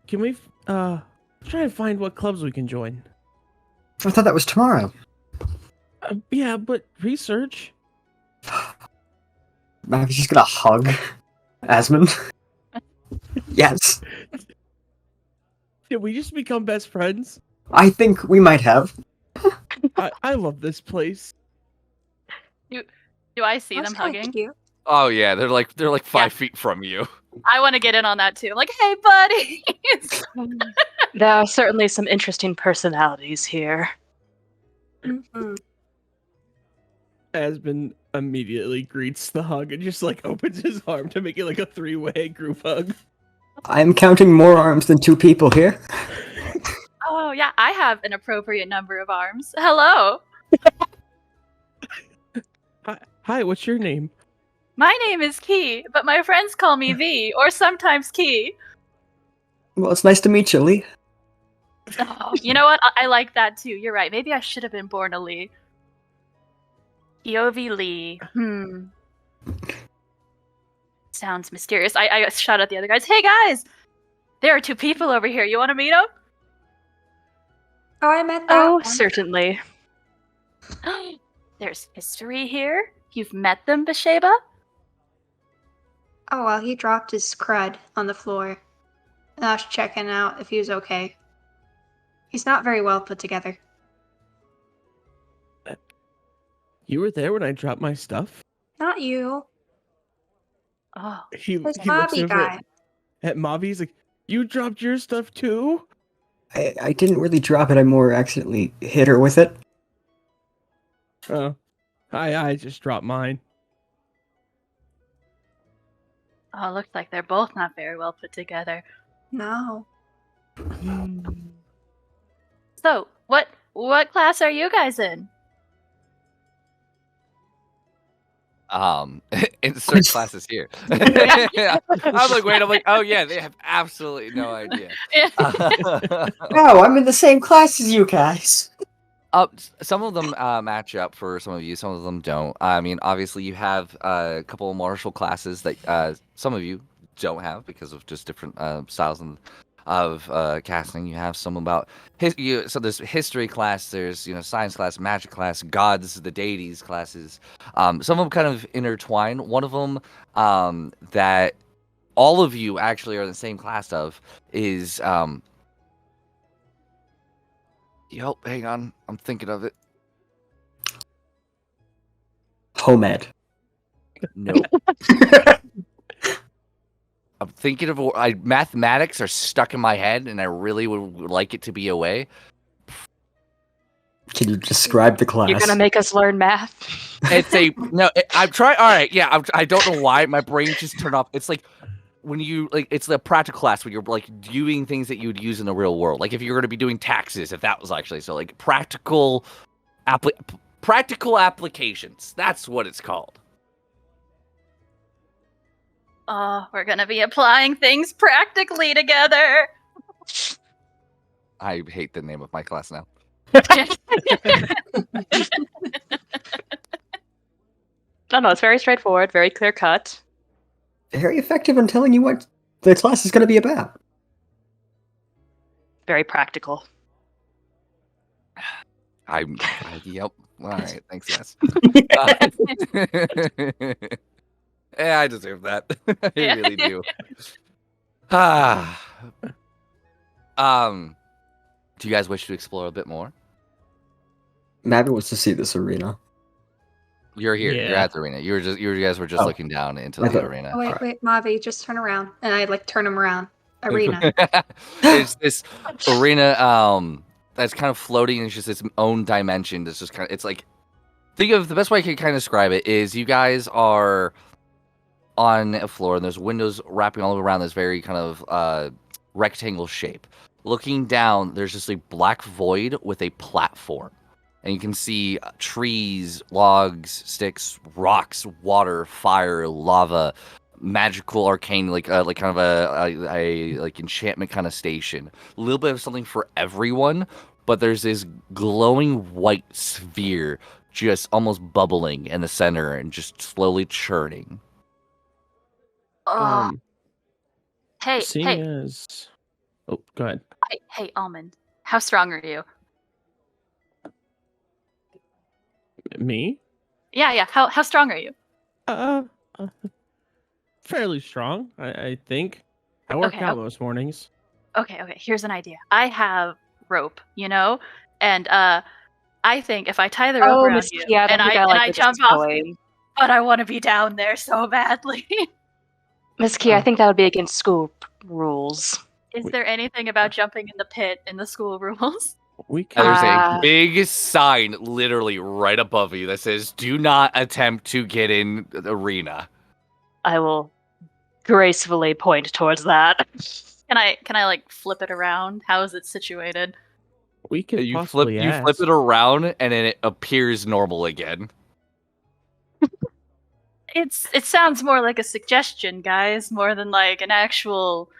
can we try and find what clubs we can join?
I thought that was tomorrow.
Yeah, but research.
Mavi's just gonna hug Asmund. Yes.
Did we just become best friends?
I think we might have.
I love this place.
Do I see
That's
them
kinda
hugging?
cute.
Oh yeah, they're like 5 feet from you.
I want to get in on that too. I'm like, hey, buddies.
There are certainly some interesting personalities here.
Mhm.
Asmund immediately greets the hug and just like opens his arm to make it like a three-way group hug.
I'm counting more arms than 2 people here.
Oh yeah, I have an appropriate number of arms. Hello.
Hi, what's your name?
My name is Key, but my friends call me V, or sometimes Key.
Well, it's nice to meet you, Lee.
Oh, you know what? I like that too. You're right. Maybe I should have been born a Lee. POV Lee. Sounds mysterious. I shout at the other guys. Hey guys, there are 2 people over here. You want to meet them?
Oh, I met that
Oh,
one.
certainly.
There's history here. You've met them, Basheba?
Oh, well, he dropped his crud on the floor. And I was checking out if he was okay. He's not very well put together.
You were there when I dropped my stuff?
Not you.
Oh,
He
This
looks
Bobby
over
guy.
at Mavi. He's like, "You dropped your stuff too?"
I didn't really drop it, I more accidentally hit her with it.
Oh, I just dropped mine.
oh, looks like they're both not very well put together.
No.
So, what class are you guys in?
Insert classes here. Yeah. I'm like, wait. I'm like, oh yeah, they have absolutely no idea.
No, I'm in the same class as you guys.
Some of them match up for some of you. Some of them don't. I mean, obviously, you have a couple of martial classes that some of you don't have because of just different styles of casting. You have some about so there's history class, there's science class, magic class, gods, the deities classes. Some of them kind of intertwine. One of them that all of you actually are in the same class of is Yep, hang on. I'm thinking of it.
Home ed.
Nope. I'm thinking of mathematics are stuck in my head, and I really would like it to be a way.
Can you describe the class?
You're gonna make us learn math?
It's I'm trying. All right, yeah. I don't know why my brain just turned off. It's like when you it's the practical class when you're like doing things that you would use in the real world. Like if you're going to be doing taxes, if that was actually so, like practical applications. That's what it's called.
Oh, we're gonna be applying things practically together.
I hate the name of my class now.
No, it's very straightforward, very clear cut.
Very effective in telling you what the class is going to be about.
Very practical.
Yep. All right. Thanks, yes. Yeah, I deserve that. I really do. Do you guys wish to explore a bit more?
Mavi wants to see this arena.
You're here. You're
Yeah.
at the arena. You guys were just
Oh.
looking down into
I
the
thought-
arena.
Oh, wait, Mavi, just turn around. And I like turn him around. Arena.
It's this arena that's kind of floating. It's just its own dimension. It's just kind of, it's like, think of the best way I can kind of describe it is you guys are on a floor and there's windows wrapping all around this very kind of rectangle shape. Looking down, there's just a black void with a platform. And you can see trees, logs, sticks, rocks, water, fire, lava, magical, arcane, like kind of a like enchantment kind of station. A little bit of something for everyone, but there's this glowing white sphere just almost bubbling in the center and just slowly churning.
Oh, hey,
Seeing
hey,
as, oh, go ahead.
hey, Almond. How strong are you?
Me?
Yeah. How strong are you?
Uh, uh, fairly strong, I think. I work
Okay,
out most mornings.
Okay. Here's an idea. I have rope, and I think if I tie the rope
Oh,
around
Miss
you
Key, I don't
and
think I
I
like where this
jump
is
off,
going.
but I want to be down there so badly.
Miss Key, I think that would be against school rules.
Is there anything about jumping in the pit in the school rules?
We can.
There's a
Ah.
big sign literally right above you that says, "Do not attempt to get in the arena."
I will gracefully point towards that.
Can I like flip it around? How is it situated?
We could
You
possibly
flip
ask.
it around, and then it appears normal again.
It sounds more like a suggestion, guys, more than like an actual.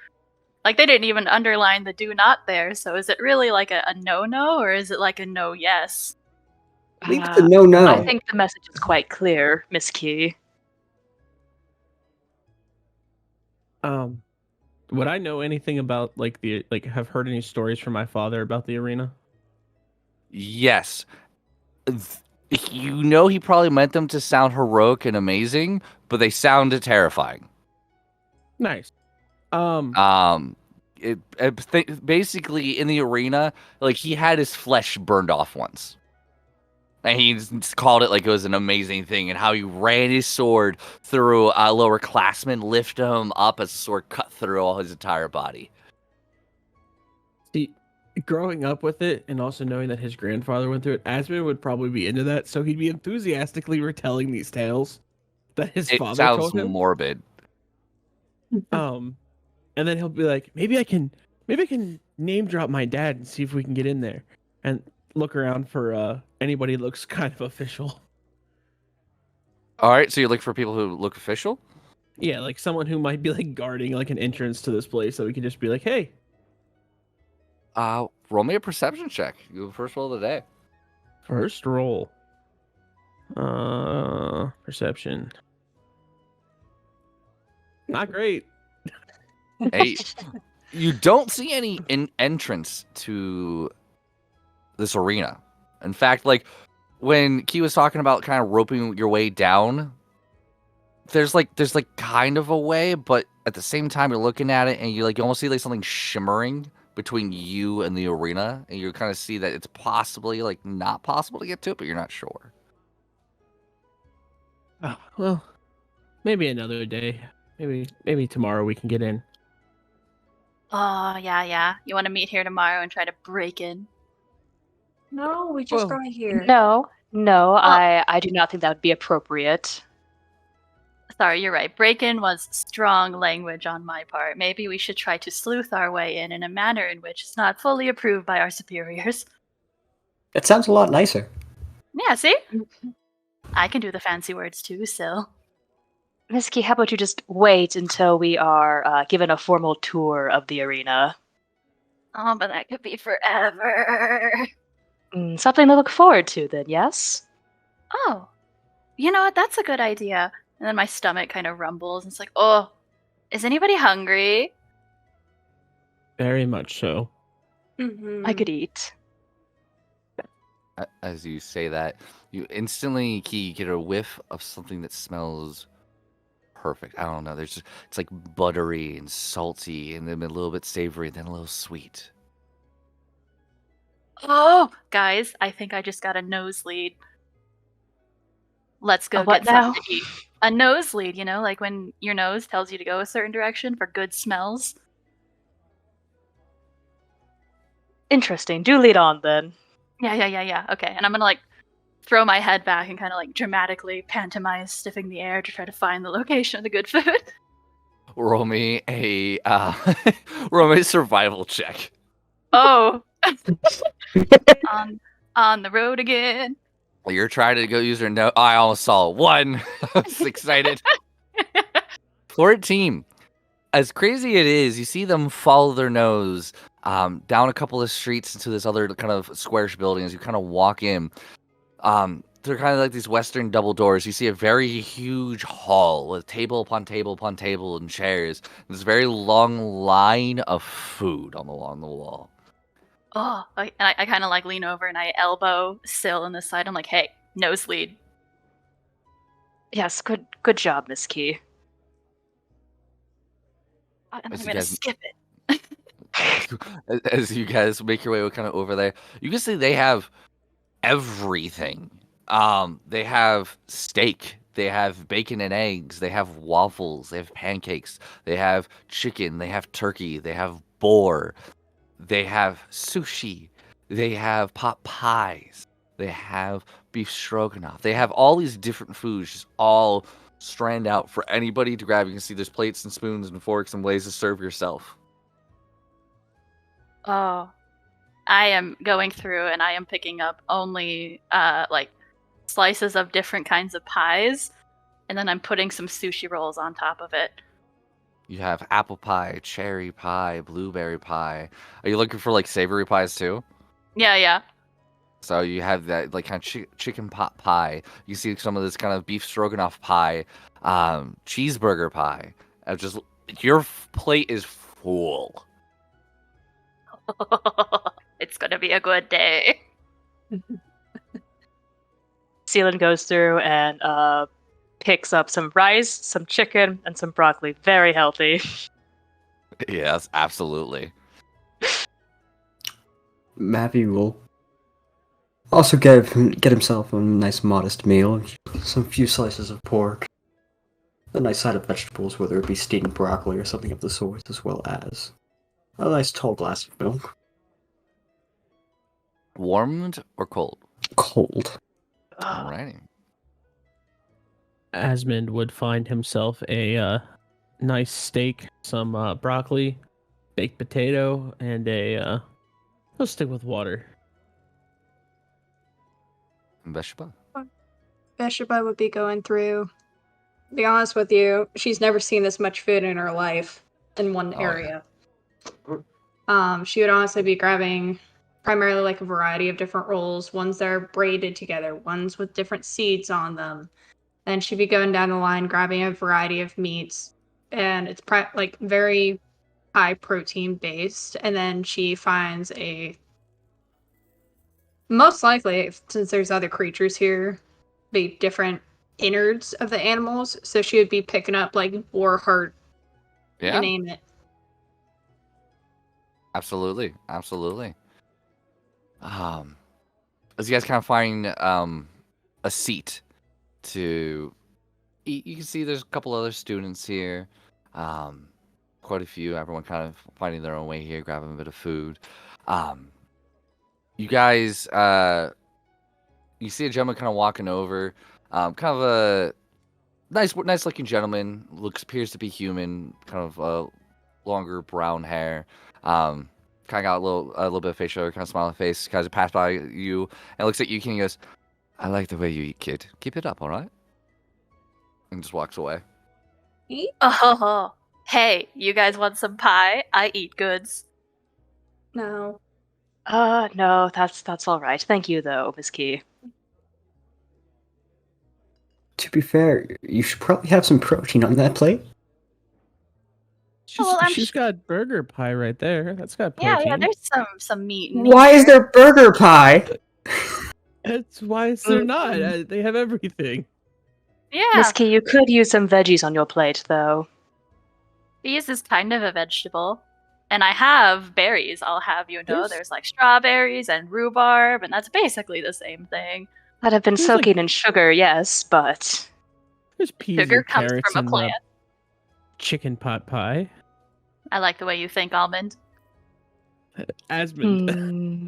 Like they didn't even underline the do not there. So is it really like a no, or is it like a no yes?
I think it's a no.
I think the message is quite clear, Miss Key.
Would I know anything about have heard any stories from my father about the arena?
Yes. You know he probably meant them to sound heroic and amazing, but they sounded terrifying.
Nice.
Basically in the arena, like he had his flesh burned off once. And he just called it like it was an amazing thing, and how he ran his sword through a lower classman, lifted him up as the sword cut through all his entire body.
See, growing up with it and also knowing that his grandfather went through it, Asmund would probably be into that, so he'd be enthusiastically retelling these tales that his
It
father
sounds
told him.
morbid.
And then he'll be like, maybe I can name drop my dad and see if we can get in there, and look around for anybody who looks kind of official.
All right, so you look for people who look official?
Yeah, like someone who might be like guarding like an entrance to this place, so we can just be like, hey.
Roll me a perception check. You have the first roll of the day.
First roll. Perception. Not great.
Hey, you don't see any entrance to this arena. In fact, like when Key was talking about kind of roping your way down, there's kind of a way, but at the same time you're looking at it and you almost see like something shimmering between you and the arena, and you kind of see that it's possibly like not possible to get to it, but you're not sure.
Oh, well, maybe another day. Maybe tomorrow we can get in.
Oh yeah. You want to meet here tomorrow and try to break in?
No, we just
Whoa.
got here.
No, I do not think that would be appropriate.
Sorry, you're right. Break-in was strong language on my part. Maybe we should try to sleuth our way in a manner in which is not fully approved by our superiors.
It sounds a lot nicer.
Yeah, see? I can do the fancy words too, Sil.
Miss Key, how about you just wait until we are given a formal tour of the arena?
Oh, but that could be forever.
Something to look forward to, then, yes?
Oh, you know what? That's a good idea. And then my stomach kind of rumbles. And it's like, oh, is anybody hungry?
Very much so.
Mm-hmm.
I could eat.
As you say that, you instantly get a whiff of something that smells perfect. I don't know. It's like buttery and salty, and then a little bit savory, and then a little sweet.
Oh, guys, I think I just got a nosebleed. let's go
what
get
now?
something to eat. A noselead, you know, like when your nose tells you to go a certain direction for good smells.
Interesting. Do lead on then.
Yeah. Okay, and I'm gonna like throw my head back and kind of like dramatically pantomime sniffing the air to try to find the location of the good food.
Roll me a roll me a survival check.
Oh, on the road again.
You're trying to go use your no. I almost saw a 1. I was excited. 14. As crazy it is, you see them follow their nose down a couple of streets into this other kind of squarish building. As you kind of walk in, they're kind of like these western double doors. You see a very huge hall with table upon table upon table and chairs. This very long line of food along the wall.
Oh, and I kind of like lean over and I elbow Syl in the side. I'm like, hey, noselead.
Yes, good job, Miss Key.
And
As
I'm
you
gonna
guys-
skip it.
As you guys make your way kind of over there, you can see they have everything. They have steak, they have bacon and eggs, they have waffles, they have pancakes, they have chicken, they have turkey, they have boar, they have sushi, they have pot pies, they have beef stroganoff. They have all these different foods just all strand out for anybody to grab. You can see there's plates and spoons and forks and ways to serve yourself.
Oh, I am going through and I am picking up only like slices of different kinds of pies, and then I'm putting some sushi rolls on top of it.
You have apple pie, cherry pie, blueberry pie. Are you looking for like savory pies too?
Yeah.
So you have that like kind of chicken pot pie. You see some of this kind of beef stroganoff pie, cheeseburger pie. Just your plate is full.
It's gonna be a good day.
Seelan goes through and picks up some rice, some chicken, and some broccoli. Very healthy.
Yes, absolutely.
Mavi will also get himself a nice modest meal, some few slices of pork, a nice side of vegetables, whether it be steamed broccoli or something of the sort, as well as a nice tall glass of milk.
Warmed or cold?
Cold.
Alrighty.
Asmund would find himself a nice steak, some broccoli, baked potato, and he'll stick with water.
Vegetable.
Bathsheba would be going through. To be honest with you, she's never seen this much food in her life in one
Oh,
area. She would honestly be grabbing primarily like a variety of different rolls, ones that are braided together, ones with different seeds on them. Then she'd be going down the line, grabbing a variety of meats, and it's like very high protein based. And then she finds most likely, since there's other creatures here, be different innards of the animals. So she would be picking up like boar heart,
Yeah,
you name it.
absolutely. As you guys kind of find a seat to eat, you can see there's a couple other students here. Quite a few. Everyone kind of finding their own way here, grabbing a bit of food. You guys, you see a gentleman kind of walking over. Kind of a nice looking gentleman. Appears to be human. Kind of longer brown hair. Kind of got a little bit of facial, kind of smiling face. Kind of passed by you and looks at you, and he goes, "I like the way you eat, kid. Keep it up, all right?" And just walks away.
Oh, hey, you guys want some pie? I eat goods.
No.
No, that's all right. Thank you, though, Miss Key.
To be fair, you should probably have some protein on that plate.
She's got burger pie right there. That's got protein.
Yeah, there's some meat in
Why is
here.
there burger pie?
That's why they're not. They have everything.
Yeah,
Miss Key, you could use some veggies on your plate, though.
these is kind of a vegetable. And I have berries, I'll have you know.
There's-
There's like strawberries and rhubarb, and that's basically the same thing.
That have been
There's, like-
soaking in sugar, yes, but
There's peas
Sugar
and
comes
carrots
from a
and
plant.
chicken pot pie.
I like the way you think, Almond.
Asmund.
hmm.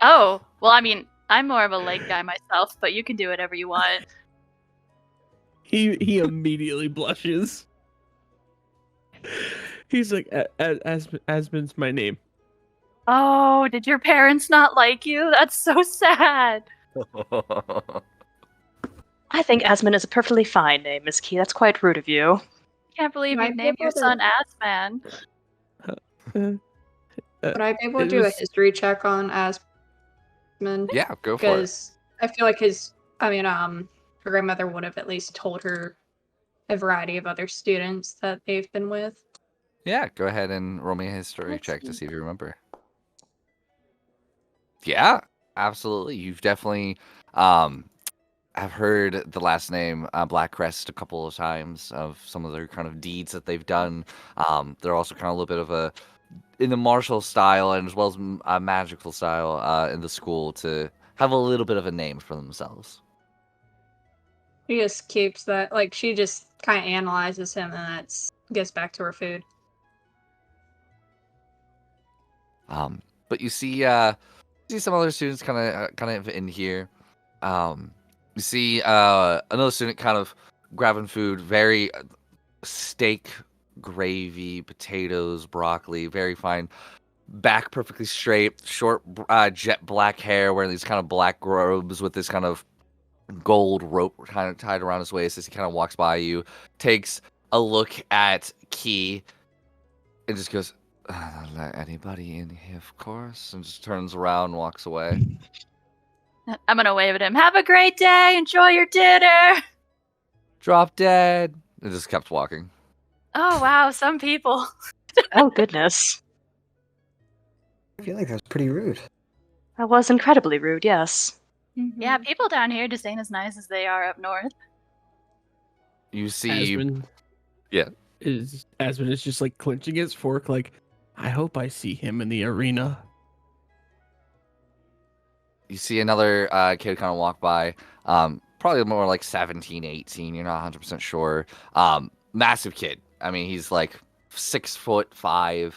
Oh, well, I mean, I'm more of a lake guy myself, but you can do whatever you want.
He immediately blushes. He's like, Asmund's my name.
Oh, did your parents not like you? That's so sad.
I think Asmund is a perfectly fine name, Miss Key. That's quite rude of you.
Can't believe
Might
you
be
named your
able to-
son Asman.
Would I be able
It
to do a
was-
history check on Asmund?
Yeah, go for it.
Because I feel like her grandmother would have at least told her a variety of other students that they've been with.
Yeah, go ahead and roll me a history
Let's
check to
see.
see if you remember. Yeah, absolutely. You've definitely have heard the last name Blackcrest a couple of times of some of their kind of deeds that they've done. They're also kind of a little bit of a in the martial style and as well as a magical style in the school to have a little bit of a name for themselves.
She just keeps that, like, she just kind of analyzes him and that's gets back to her food.
But you see some other students kind of in here. You see another student kind of grabbing food, very steak, gravy, potatoes, broccoli, very fine. Back perfectly straight, short jet black hair, wearing these kind of black robes with this kind of gold rope kind of tied around his waist as he kind of walks by you, takes a look at Key, and just goes, "Let anybody in here, of course," and just turns around and walks away.
I'm gonna wave at him. Have a great day. Enjoy your dinner.
Drop dead, and just kept walking.
Oh wow, some people.
Oh, goodness.
I feel like that's pretty rude.
That was incredibly rude, yes.
Yeah, people down here just ain't as nice as they are up north.
You see,
Asmund.
Yeah.
Asmund is just like clenching his fork, like, I hope I see him in the arena.
you see another kid kind of walk by, probably more like 17, 18, you're not 100% sure. Massive kid. I mean, he's like 6'5",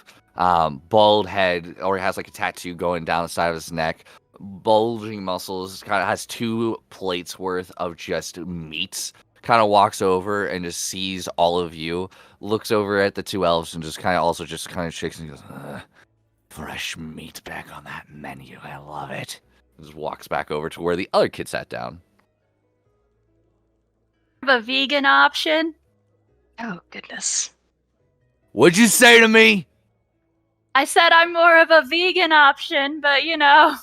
bald head, or he has like a tattoo going down the side of his neck, bulging muscles, kind of has 2 plates worth of just meats. Kind of walks over and just sees all of you, looks over at the 2 elves and just kind of shakes and goes, "Fresh meat back on that menu. I love it." Just walks back over to where the other kid sat down.
Have a vegan option?
Oh, goodness.
What'd you say to me?
I said I'm more of a vegan option, but you know.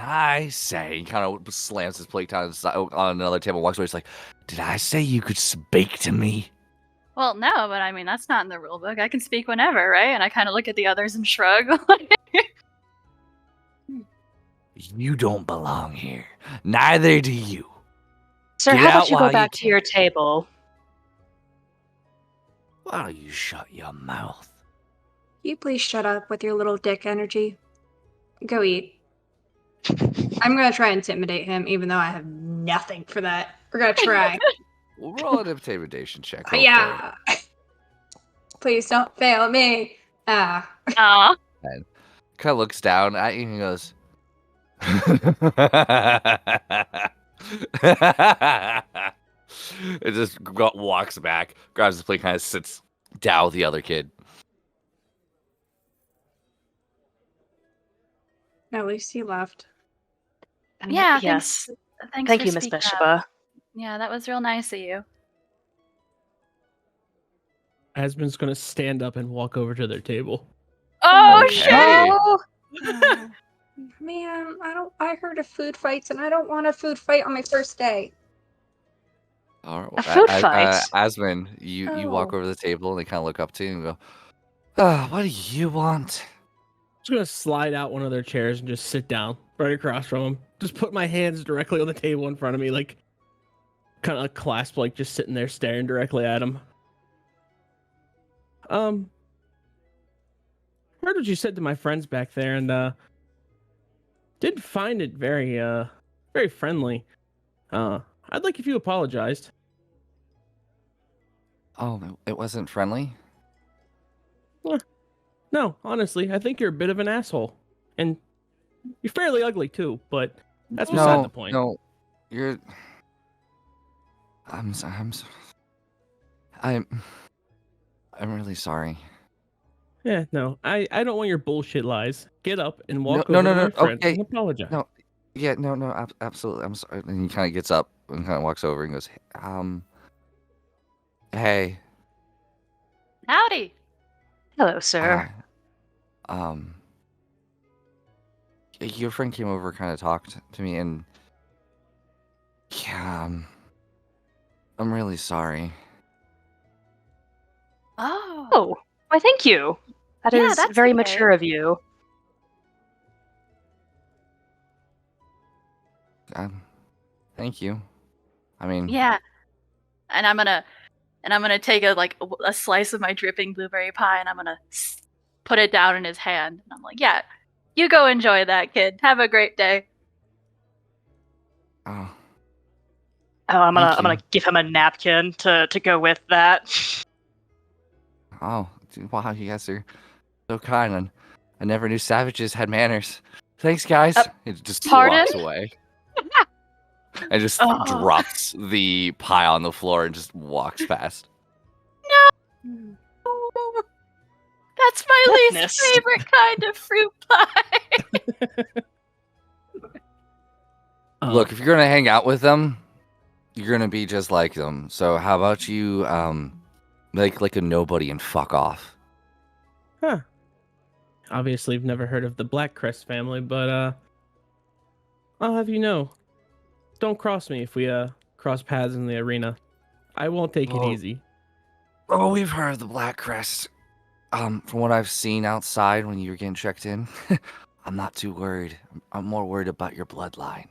I say, he kind of slams his plate down on another table, walks away. He's like, "Did I say you could speak to me?"
Well, no, but I mean that's not in the rule book. I can speak whenever, right? And I kind of look at the others and shrug.
You don't belong here. Neither do you.
Sir,
Get
how
out
about you
while
go
you
back to
can.
your table?
Why don't you shut your mouth?
Can you please shut up with your little dick energy? Go eat. I'm gonna try and intimidate him, even though I have nothing for that. We're gonna try.
We'll roll an intimidation check. Go for it.
Yeah. Please don't fail me. Ah.
Aw.
Kind of looks down at you and he goes, it just walks back, grabs his plate, kind of sits down with the other kid.
At least he left.
Yeah,
Yes.
Thanks
Thank
for
you, Miss
speaking up.
Bishaba.
Yeah, that was real nice of you.
Asmund's gonna stand up and walk over to their table.
Oh
Okay.
shit!
Man, I heard of food fights and I don't want a food fight on my first day.
All right,
A food fight?
Asmund, you walk
Oh.
over to the table and they kind of look up to you and go, "What do you want?"
Just gonna slide out one of their chairs and just sit down right across from them. Just put my hands directly on the table in front of me, like kind of clasped, like just sitting there staring directly at him. Heard what you said to my friends back there, and didn't find it very very friendly. I'd like if you apologized.
Oh, it wasn't friendly?
No, honestly, I think you're a bit of an asshole. And you're fairly ugly too, but that's beside the point.
No, you're. I'm really sorry.
Yeah, no, I don't want your bullshit lies. Get up and walk
No,
over to
no,
my friend
okay.
and apologize.
No, yeah, no, absolutely. I'm sorry. And he kind of gets up and kind of walks over and goes, hey,
Howdy.
Hello, sir.
um, your friend came over, kind of talked to me, and yeah, I'm really sorry.
Oh.
Oh, why, thank you. That
Yeah,
is
that's
very
okay.
mature of you.
Thank you. I mean,
Yeah. And I'm gonna take a slice of my dripping blueberry pie and I'm gonna put it down in his hand. And I'm like, yeah, you go enjoy that, kid. Have a great day.
oh,
Oh, I'm
Thank
gonna
you.
give him a napkin to go with that.
oh, dude, wow, you guys are so kind. And I never knew savages had manners. Thanks, guys. It just
pardon?
walks away. And just
Oh.
drops the pie on the floor and just walks past.
That's my
Goodness.
least favorite kind of fruit pie.
Look, if you're gonna hang out with them, you're gonna be just like them. So how about you make like a nobody and fuck off?
Huh. Obviously, I've never heard of the Black Crest family, but I'll have you know, don't cross me if we cross paths in the arena. I won't take it
Oh.
easy.
Oh, we've heard of the Black Crest. From what I've seen outside when you were getting checked in, I'm not too worried. I'm more worried about your bloodline.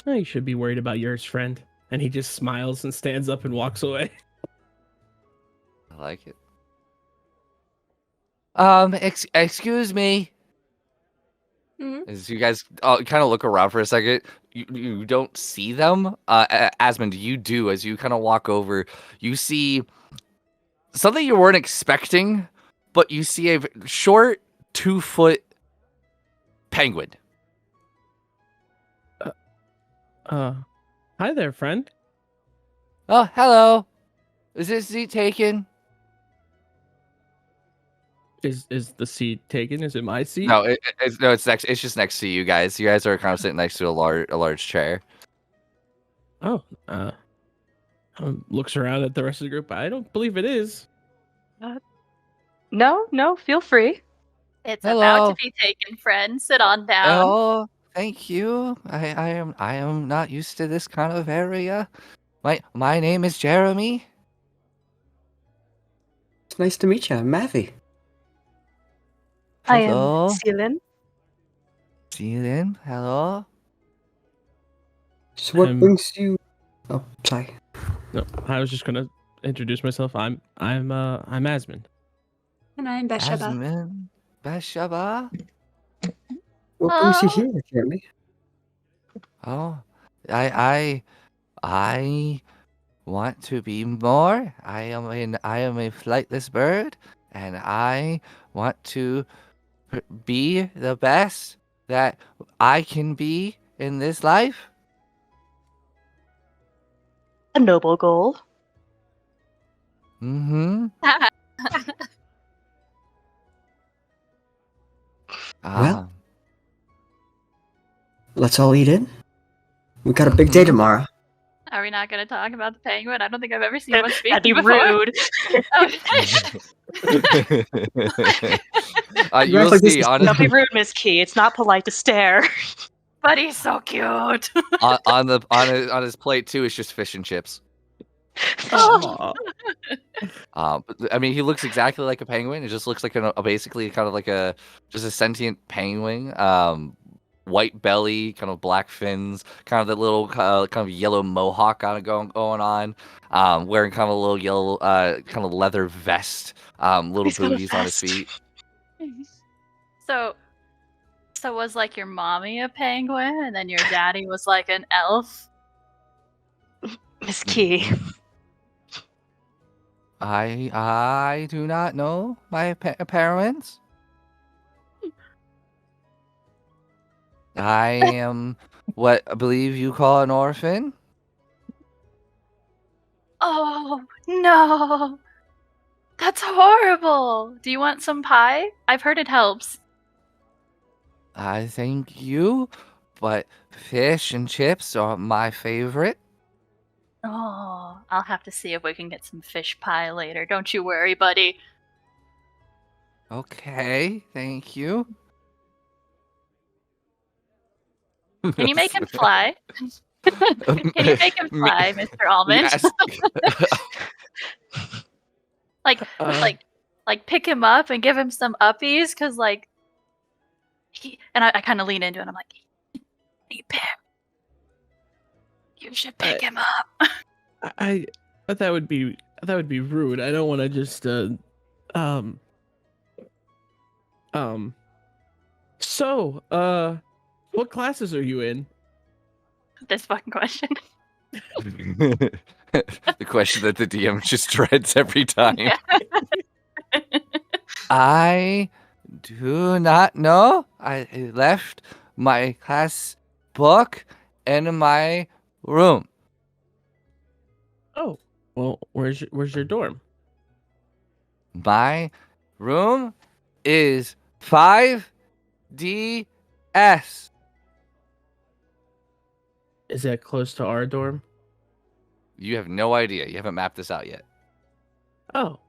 You should be worried about yours, friend. And he just smiles and stands up and walks away.
I like it. Excuse me.
Mhm.
As you guys kind of look around for a second, you don't see them. Asmund, you do. As you kind of walk over, you see something you weren't expecting, but you see a short 2-foot penguin.
Hi there, friend.
Oh, hello. Is this seat taken?
Is the seat taken? Is it my seat?
No, it's next. It's just next to you guys. You guys are kind of sitting next to a large chair.
Oh, looks around at the rest of the group. I don't believe it is.
No, feel free.
It's
Hello.
about to be taken, friend. Sit on down.
Oh, thank you. I am not used to this kind of area. My name is Jeremy.
It's nice to meet you. I'm Mavi.
I am
Hello.
Seelin.
See you then. Hello.
So what
I'm-
brings you... Oh, sorry.
No, I was just gonna introduce myself. I'm Asmund.
And I'm Beshaba.
Asmund. Beshaba.
What brings you
Oh.
here, Jeremy?
Oh, I want to be more. I am a flightless bird, and I want to be the best that I can be in this life.
A noble goal.
Mm-hmm.
Well. Let's all eat in. We got a big day tomorrow.
Are we not going to talk about the penguin? I don't think I've ever seen one speak
That'd be
before.
rude.
You'll
like this
see,
is-
Don't be
honestly,
rude, Miss Key. It's not polite to stare.
But he's so cute.
on his plate too. It's just fish and chips.
Aw.
But, I mean, he looks exactly like a penguin. It just looks like basically kind of like just a sentient penguin. White belly, kind of black fins, kind of that little kind of yellow mohawk kind of going on. Wearing kind of a little yellow kind of leather vest. Little
He's got a
booties on his
vest.
feet.
So So was like your mommy a penguin, and then your daddy was like an elf?
Miss Key.
I do not know my parents. I am what I believe you call an orphan.
Oh no, that's horrible. Do you want some pie? I've heard it helps.
I thank you, but fish and chips are my favorite.
Oh, I'll have to see if we can get some fish pie later. Don't you worry, buddy.
Okay, thank you.
Can you make him fly? Can you make him fly, Mr. Almond?
Yes.
Like pick him up and give him some uppies, because like I kind of lean into it and I'm like, hey Pam, you should pick him up.
I that would be rude. I don't want to just So, what classes are you in?
This fucking question.
The question that the DM just dreads every time.
Yeah.
I do not know. I left my class book in my room.
Oh, well, where's your dorm?
My room is 5DS.
Is that close to our dorm?
You have no idea. You haven't mapped this out yet.
Oh,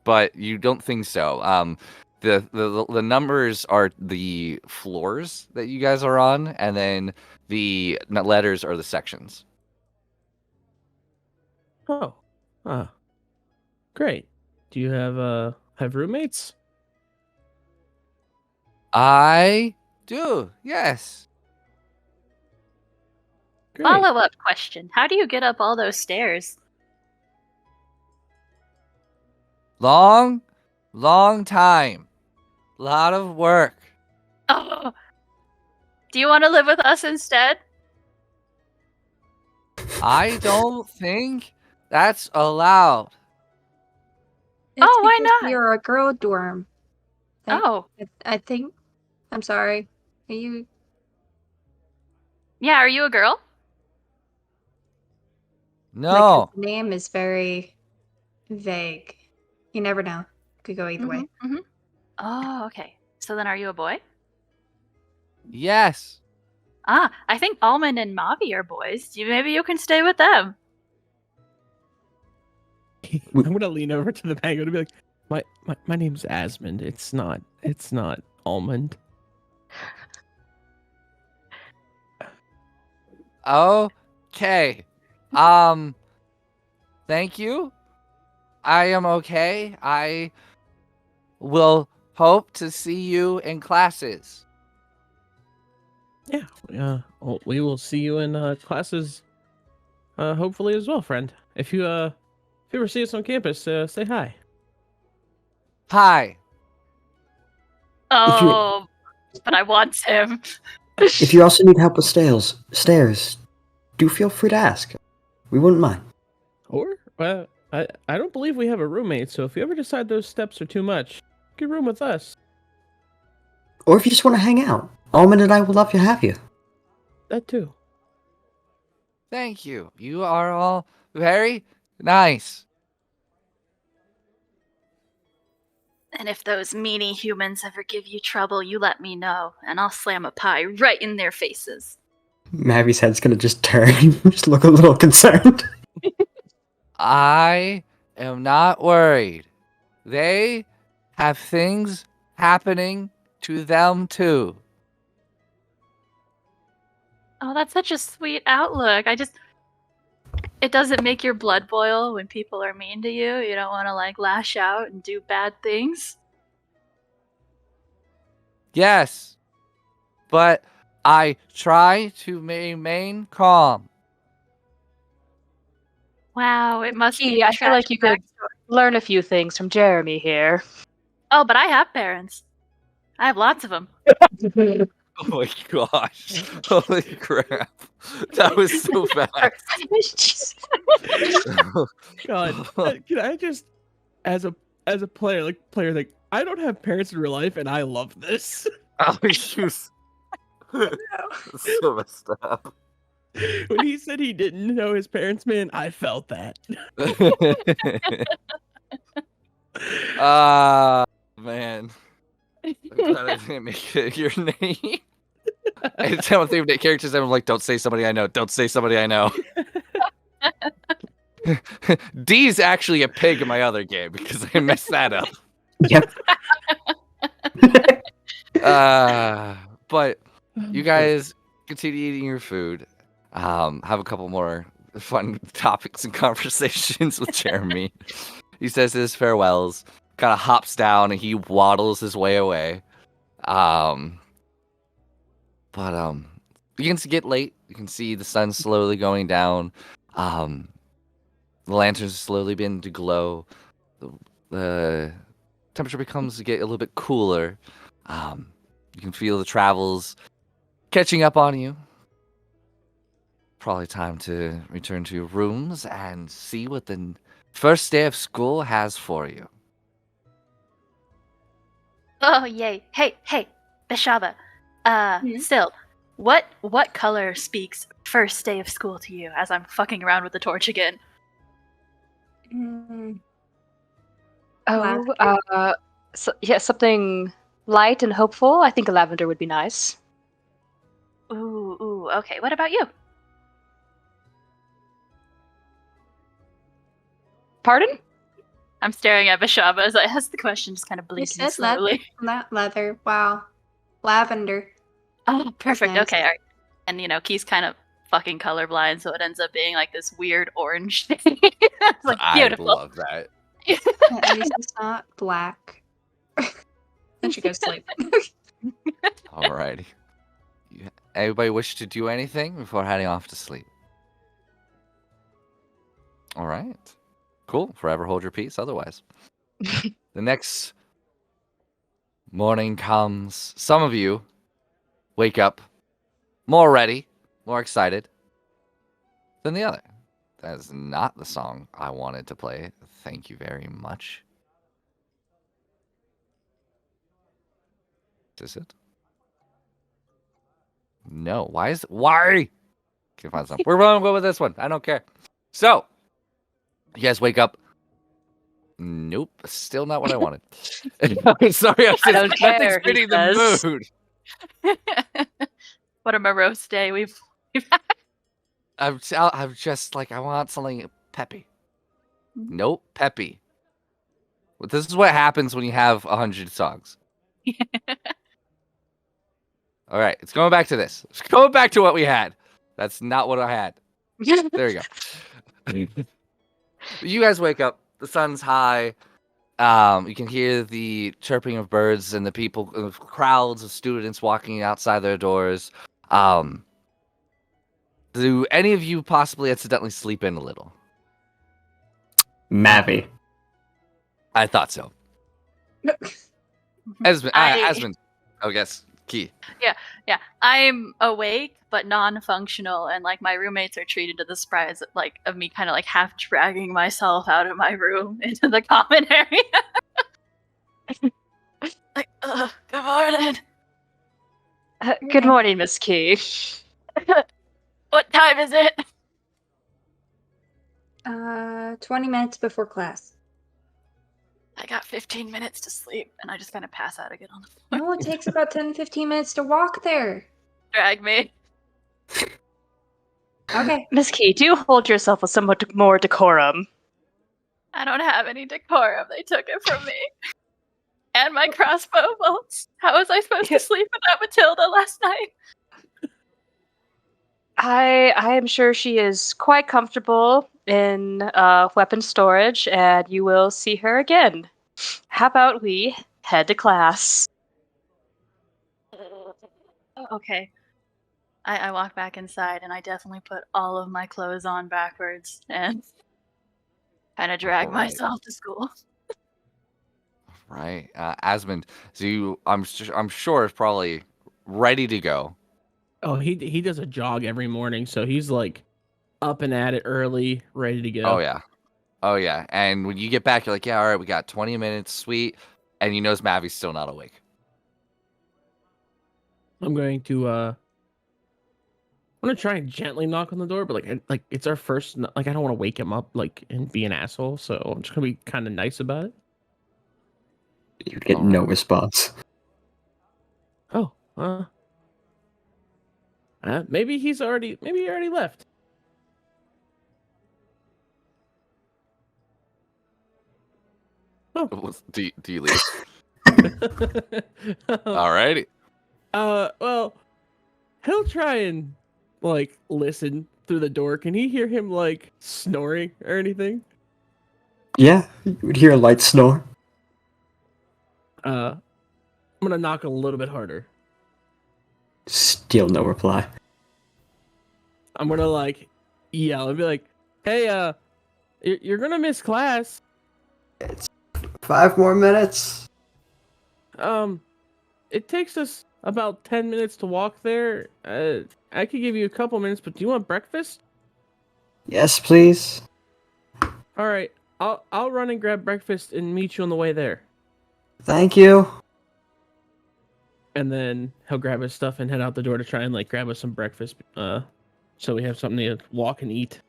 But you don't think so. The numbers are the floors that you guys are on, and then the letters are the sections.
oh, great. Do you have roommates?
I do, yes.
Great.
Follow-up question. How do you get up all those stairs?
Long time. Lot of work.
Oh. Do you want to live with us instead?
I don't think that's allowed.
It's
why
because
not?
You're a girl dorm.
Oh,
I think. I'm sorry. Are you?
yeah. Are you a girl?
No.
The name is very vague. You never know. Could go either way.
Mhm. Oh, okay. So then, are you a boy?
Yes.
Ah, I think Almond and Mavi are boys. Maybe you can stay with them.
I'm gonna lean over to the penguin and be like, my name's Asmund. It's not Almond.
Okay. Thank you. I am okay. I will hope to see you in classes.
Yeah. Well, we will see you in classes. Hopefully as well, friend. If you ever see us on campus, say hi.
Hi.
Oh, but I want him.
If you also need help with stairs, do feel free to ask. We wouldn't mind.
Or I don't believe we have a roommate, so if you ever decide those steps are too much, get room with us.
Or if you just want to hang out, Almond and I would love to have you.
That too.
Thank you. You are all very nice.
And if those meanie humans ever give you trouble, you let me know, and I'll slam a pie right in their faces.
Mavi's head's gonna just turn, just look a little concerned.
I am not worried. They have things happening to them too.
Oh, that's such a sweet outlook. It doesn't make your blood boil when people are mean to you. You don't want to like lash out and do bad things.
Yes, but I try to remain calm.
Wow, it must be.
Key, I feel like you could learn a few things from Jeremy here.
Oh, but I have parents. I have lots of them.
Oh my gosh! Holy crap! That was so fast.
God, can I just, as a player, like I don't have parents in real life, and I love this.
Oh, shoes. So messed up.
When he said he didn't know his parents, man, I felt that.
Man. I'm glad I didn't make it your name. Anytime I'm thinking of characters, I'm like, don't say somebody I know. Don't say somebody I know. D's actually a pig in my other game because I messed that up.
Yep.
But you guys continue eating your food. Have a couple more fun topics and conversations with Jeremy. He says his farewells, kind of hops down, and he waddles his way away. But begins to get late. You can see the sun slowly going down. The lanterns slowly begin to glow. The temperature becomes to get a little bit cooler. You can feel the travels catching up on you. Probably time to return to your rooms and see what the first day of school has for you.
Oh, yay. Hey, Beshaba. Still, what color speaks first day of school to you as I'm fucking around with the torch again?
Something light and hopeful. I think a lavender would be nice.
Ooh, okay. What about you?
Pardon?
I'm staring at Beshaba as I ask the question, just kind of
You
blinking
said
slowly.
leather. Wow. Lavender.
Oh, perfect.
Nice.
Okay, all right. And Key's kind of fucking colorblind, so it ends up being like this weird orange thing. It's like beautiful.
I love that.
At least it's not black. Then she goes to sleep.
Alrighty. Anybody wish to do anything before heading off to sleep? All right. Cool. Forever hold your peace otherwise. The next morning comes. Some of you wake up more ready, more excited than the other. That is not the song I wanted to play. Thank you very much. Is it? No. Why? Can't find something. We're going to go with this one. I don't care. So, you guys wake up. Nope. Still not what I wanted. Sorry,
I don't care, he
fitting the mood.
What a morose day we've had.
I'm just like, I want something peppy. Nope, peppy. Well, this is what happens when you have 100 songs. All right, it's going back to this. It's going back to what we had. That's not what I had. There you go. You guys wake up. The sun's high. You can hear the chirping of birds and the people, crowds of students walking outside their doors. Do any of you possibly accidentally sleep in a little?
Mavi.
I thought so. Asmund. Oh, yes. Key.
Yeah, I'm awake but non-functional, and like my roommates are treated to the surprise of me kind of like half dragging myself out of my room into the common area. Like, good morning.
Good morning, Miss Key.
What time is it?
20 minutes before class.
I got 15 minutes to sleep, and I just kind of pass out again on the floor.
No, it takes about 10-15 minutes to walk there.
Drag me.
Okay.
Miss Key, do hold yourself with somewhat more decorum.
I don't have any decorum. They took it from me. And my crossbow bolts. How was I supposed to sleep without Matilda last night?
I am sure she is quite comfortable in weapon storage, and you will see her again. How about we head to class?
Okay. I walk back inside, and I definitely put all of my clothes on backwards and kind of drag
Alright.
myself to school.
right. Asmund, so I'm sure is probably ready to go.
Oh, he does a jog every morning, so he's like up and at it early, ready to go.
Oh yeah. Oh yeah. And when you get back, you're like, yeah, all right, we got 20 minutes, sweet. And you notice Mavi's still not awake.
I'm going to try and gently knock on the door, but like it's our first. Like I don't want to wake him up like and be an asshole, so I'm just gonna be kind of nice about it.
You get
All
no
right.
response.
Oh, maybe he already left. Oh.
Do you leave? All righty.
Well, he'll try and like listen through the door. Can he hear him like snoring or anything?
Yeah, you would hear a light snore.
I'm gonna knock a little bit harder.
Still no reply.
I'm gonna like yell and be like, "Hey, you're gonna miss class.
It's 5 more minutes.
It takes us about 10 minutes to walk there. I could give you a couple minutes, but do you want breakfast?
Yes, please.
All right, I'll run and grab breakfast and meet you on the way there."
Thank you.
And then he'll grab his stuff and head out the door to try and like grab us some breakfast. So we have something to walk and eat.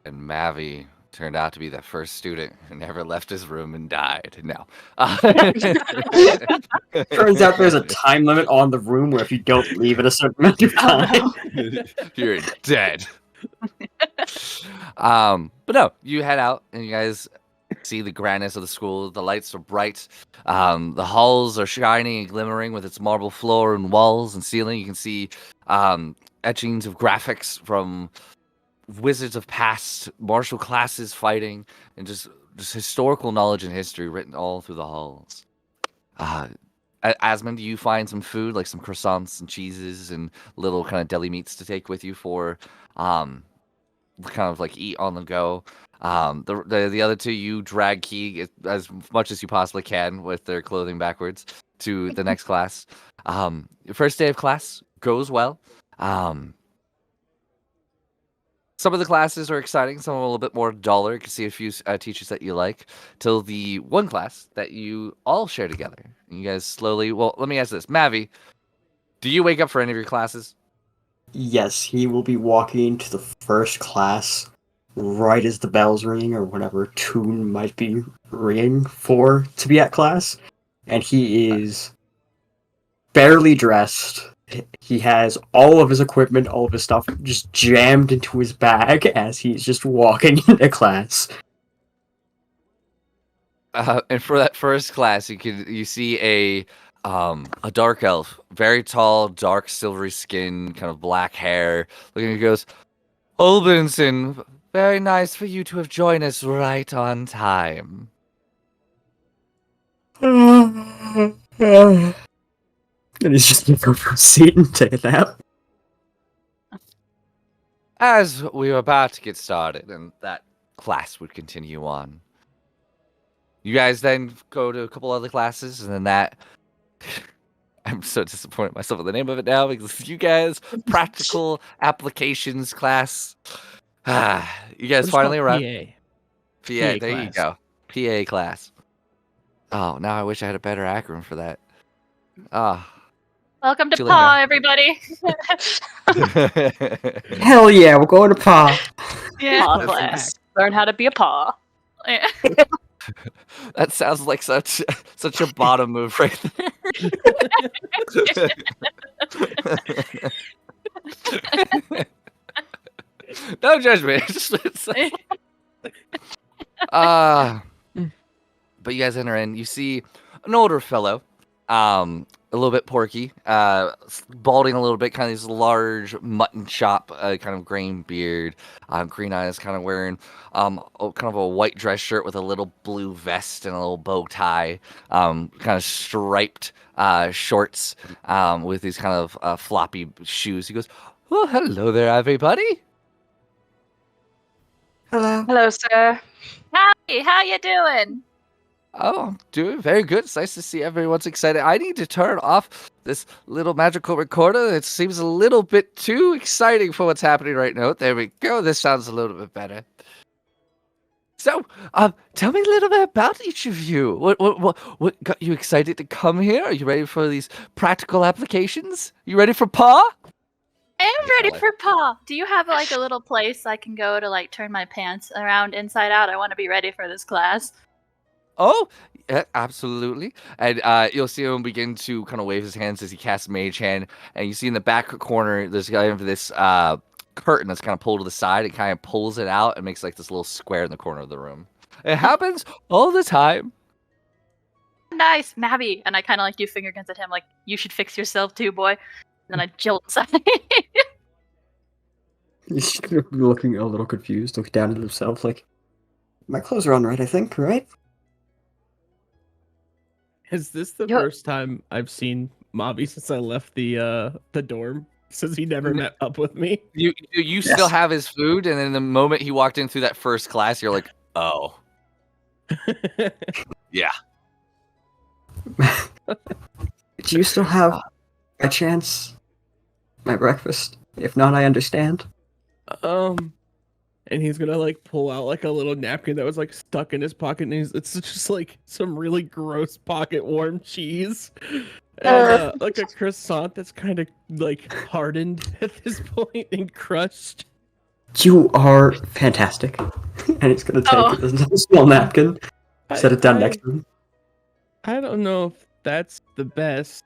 And Mavi turned out to be the first student who never left his room and died. No.
Turns out there's a time limit on the room where if you don't leave at a certain amount of time.
You're dead. But no, you head out and you guys see the grandness of the school. The lights are bright. The halls are shining and glimmering with its marble floor and walls and ceiling. You can see etchings of graphics from wizards of past, martial classes fighting, and just historical knowledge and history written all through the halls. Asmund, you find some food like some croissants and cheeses and little kind of deli meats to take with you for kind of like eat on the go. The other two, you drag Key as much as you possibly can with their clothing backwards to the next class. Your first day of class goes well. Some of the classes are exciting, some are a little bit more duller. You can see a few teachers that you like, till the one class that you all share together. You guys slowly, well, let me ask this. Mavi, do you wake up for any of your classes?
Yes, he will be walking to the first class right as the bell's ringing or whatever tune might be ringing for to be at class. And he is barely dressed. He has all of his equipment, all of his stuff just jammed into his bag as he's just walking into class.
And for that first class, you see a dark elf, very tall, dark silvery skin, kind of black hair. Looking, he goes, "Olbinson, very nice for you to have joined us right on time."
And he's just gonna go for a seat and take a nap.
As we were about to get started, and that class would continue on. You guys then go to a couple other classes, and then that... I'm so disappointed in myself with the name of it now, because you guys, practical applications class. You guys finally arrived. PA, there
class.
you go. PA class. Oh, now I wish I had a better acronym for that.
Welcome to
Too
PAW,
late
everybody.
Hell yeah, we're going to PA.
Yeah.
Paw class. Learn how to be a paw.
Yeah.
That sounds like such a bottom move right there. No judgment. But you guys enter in. You see an older fellow, a little bit porky, balding a little bit, kind of this large mutton chop, kind of grain beard, green eyes, kind of wearing kind of a white dress shirt with a little blue vest and a little bow tie, kind of striped shorts, with these kind of floppy shoes. He goes, "Oh, hello there, everybody."
Hello.
Hello, sir.
Howdy, how you doing?
Oh, I'm doing very good. It's nice to see everyone's excited. I need to turn off this little magical recorder. It seems a little bit too exciting for what's happening right now. There we go. This sounds a little bit better. So, tell me a little bit about each of you. What got you excited to come here? Are you ready for these practical applications? You ready for Pa?
I am ready
Like-
for Pa. Do you have like a little place I can go to like turn my pants around inside out? I want to be ready for this class.
Oh, yeah, absolutely. And you'll see him begin to kind of wave his hands as he casts Mage Hand. And you see in the back corner, there's kind of this curtain that's kind of pulled to the side. It kind of pulls it out and makes like this little square in the corner of the room. It happens all the time.
Nice, Mabby. And I kind of like do finger guns at him, like, you should fix yourself too, boy. And then I jolt inside.
He's looking a little confused, looking down at himself like, my clothes are on right, I think, right?
Is this the
Yo-
first time I've seen Mobby since I left the dorm? Since he never met up with me.
You still have his food, and then the moment he walked in through that first class, you're like, oh, yeah.
Do you still have, by chance, my breakfast? If not, I understand.
And he's gonna like pull out like a little napkin that was like stuck in his pocket, and it's just like some really gross pocket warm cheese. And like a croissant that's kind of like hardened at this point and crushed.
You are fantastic. And he's gonna take a small napkin, set it down next to him.
I don't know if that's the best.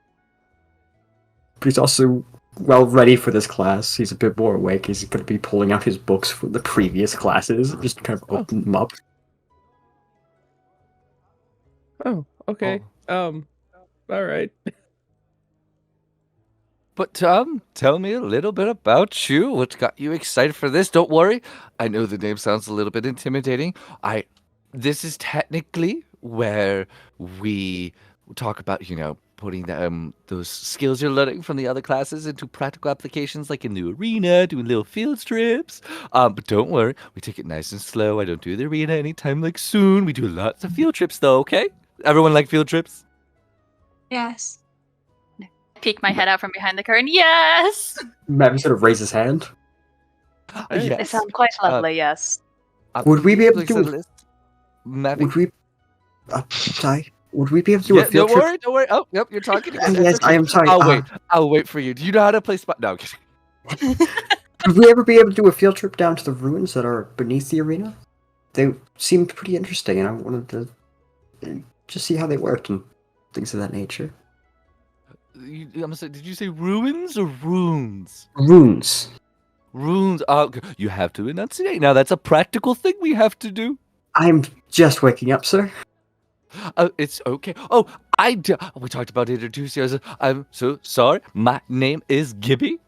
But he's also well ready for this class. He's a bit more awake. He's gonna be pulling out his books from the previous classes, just kind of open them up.
Oh, okay. All right.
But tell me a little bit about you. What got you excited for this? Don't worry. I know the name sounds a little bit intimidating. This is technically where we talk about, putting those skills you're learning from the other classes into practical applications, like in the arena, doing little field trips. But don't worry, we take it nice and slow. I don't do the arena anytime like soon. We do lots of field trips though, okay? Everyone like field trips?
Yes.
Peek my head out from behind the curtain. Yes!
Maybe sort of raise his hand.
They
Yes.
sound quite lovely, yes.
Would we be able to
Please
do
send a list. Mavi?
Would we? Sorry. Would we be able to do a
Yeah,
field
don't
trip?
worry, don't worry. Oh, yep, you're talking.
Yes, I am sorry.
I'll wait for you. Do you know how to play spot? No, I'm kidding.
Would we ever be able to do a field trip down to the ruins that are beneath the arena? They seemed pretty interesting, and I wanted to just see how they worked and things of that nature.
I'm gonna say, did you say ruins or runes?
Runes.
Runes. You have to enunciate. Now that's a practical thing we have to do.
I'm just waking up, sir.
It's okay. Oh, we talked about introducing ourselves. I'm so sorry. My name is Gibby.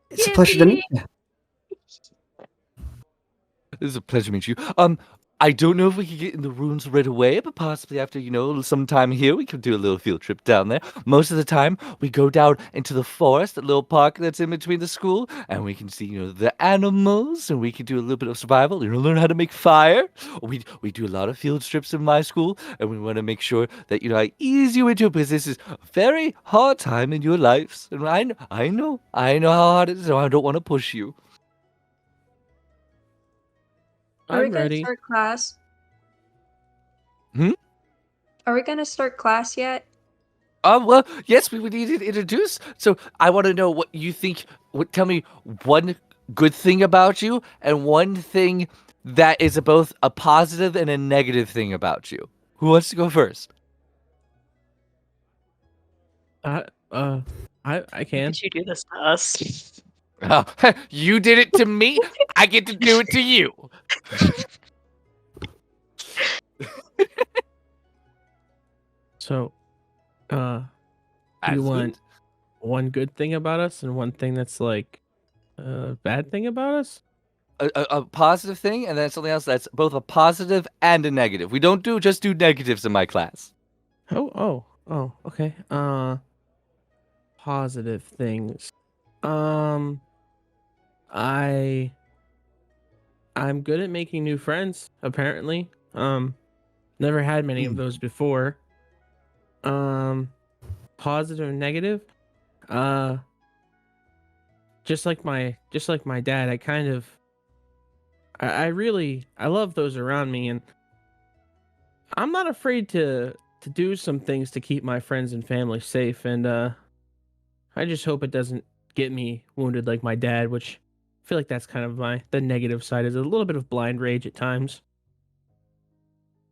It's a pleasure to meet you.
It's a pleasure to meet you. I don't know if we could get in the ruins right away, but possibly after, some time here, we could do a little field trip down there. Most of the time, we go down into the forest, that little park that's in between the school, and we can see, the animals, and we can do a little bit of survival, learn how to make fire. We do a lot of field trips in my school, and we want to make sure that, I ease you into it, because this is a very hard time in your lives. And I know how hard it is, so I don't want to push you.
Are we
I'm
gonna
ready.
start class?
Hmm?
Are we gonna start class yet?
Well, yes, we would need to introduce. So I want to know what you think. Tell me one good thing about you and one thing that is both a positive and a negative thing about you. Who wants to go first?
I can.
Did you do this to us?
Oh, you did it to me. I get to do it to you.
So, you
As
want one good thing about us and one thing that's like a bad thing about us?
a positive thing, and then something else that's both a positive and a negative. We don't just do negatives in my class.
Oh, okay. Positive things. I'm good at making new friends, apparently. Never had many of those before. Positive and negative. Just like my dad, I kind of I love those around me, and I'm not afraid to do some things to keep my friends and family safe, and I just hope it doesn't get me wounded like my dad, which I feel like that's kind of the negative side, is a little bit of blind rage at times.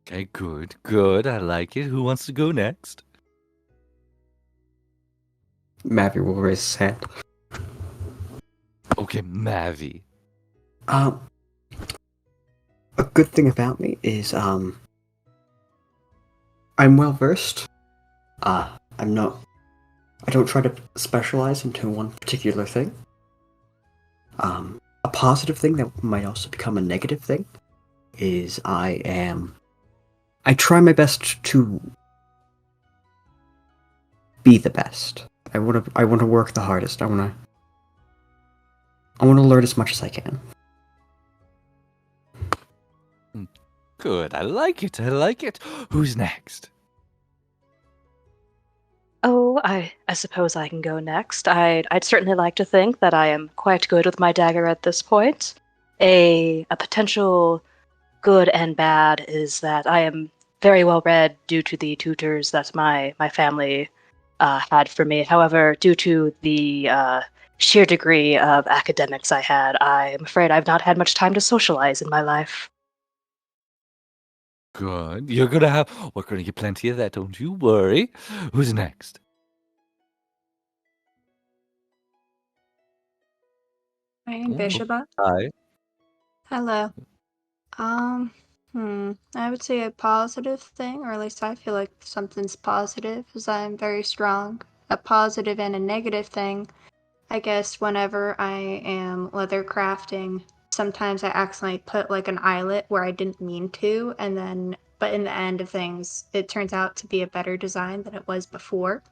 Okay, good. I like it. Who wants to go next?
Mavi will raise his hand.
Okay, Mavi.
A good thing about me is I'm well versed. I don't try to specialize into one particular thing. A positive thing that might also become a negative thing is I try my best to be the best. I want to work the hardest. I want to learn as much as I can.
Good. I like it. Who's next?
Oh, I suppose I can go next. I'd certainly like to think that I am quite good with my dagger at this point. A potential good and bad is that I am very well read due to the tutors that my family had for me. However, due to the sheer degree of academics I had, I'm afraid I've not had much time to socialize in my life.
Good. We're gonna get plenty of that, don't you worry. Who's next?
I am Bishaba.
Hi.
Hello. I would say a positive thing, or at least I feel like something's positive, is I'm very strong. A positive and a negative thing, I guess whenever I am leather crafting, sometimes I accidentally put like an eyelet where I didn't mean to, but in the end of things, it turns out to be a better design than it was before.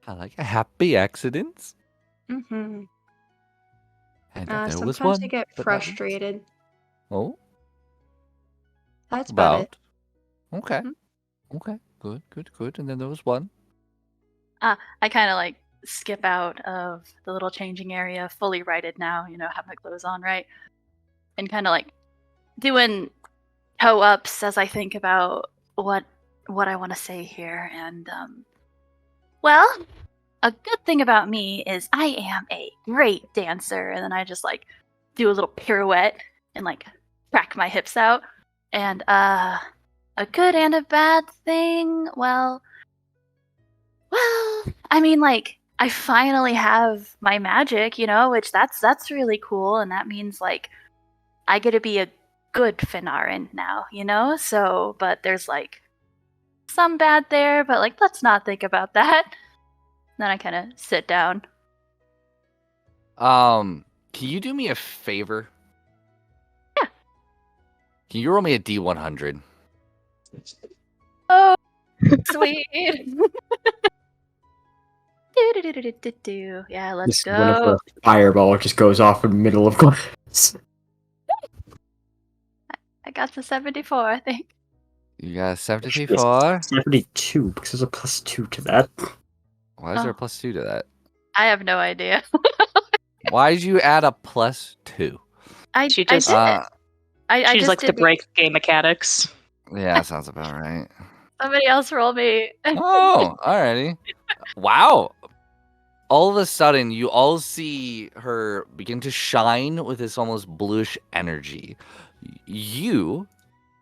I like a happy accidents.
Mm-hmm.
And there was
Sometimes
one.
I get
but not-
frustrated.
Oh,
That's about it.
Okay.
Mhm.
Okay. Good. And then there was one.
I kind of like skip out of the little changing area, fully righted now, have my clothes on, right? And kind of like doing toe ups as I think about what I want to say here. And well, a good thing about me is I am a great dancer, and then I just like do a little pirouette and like crack my hips out. And a good and a bad thing, well, I mean, like, I finally have my magic, which that's really cool, and that means like I get to be a good Finarin now, So, but there's like some bad there, but like let's not think about that. Then I kind of sit down.
Can you do me a favor?
Yeah.
Can you roll me a D100?
Oh, sweet. Do. Yeah, let's
Just whenever
go.
a fireball just goes off in the middle of class.
I got the 74, I think.
You got a 74.
72, because there's a +2 to that.
Why is there a
Oh.
+2 to that?
I have no idea.
Why did you add a +2?
She
I
just-
did it. I
She
just
just likes to
did
break game mechanics.
Yeah, sounds about right.
Somebody else roll me.
Oh, alrighty. Wow. All of a sudden, you all see her begin to shine with this almost bluish energy. You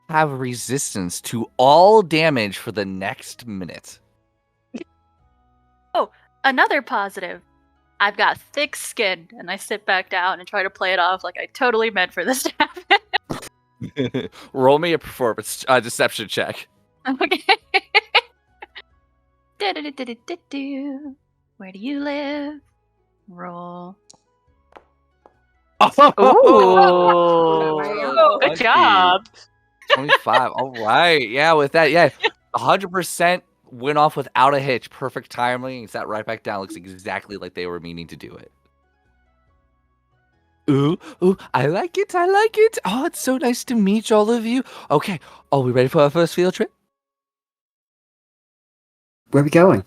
have resistance to all damage for the next minute.
Another positive. I've got thick skin, and I sit back down and try to play it off like I totally meant for this to happen.
Roll me a performance deception check.
Okay. Do-do-do-do-do-do. Where do you live? Roll.
Ooh. Good job.
25. All right. Yeah, with that, 100% went off without a hitch. Perfect timing. Sat right back down. Looks exactly like they were meaning to do it. Ooh, ooh, I like it. I like it. Oh, it's so nice to meet all of you. Okay, are we ready for our first field trip?
Where are we going?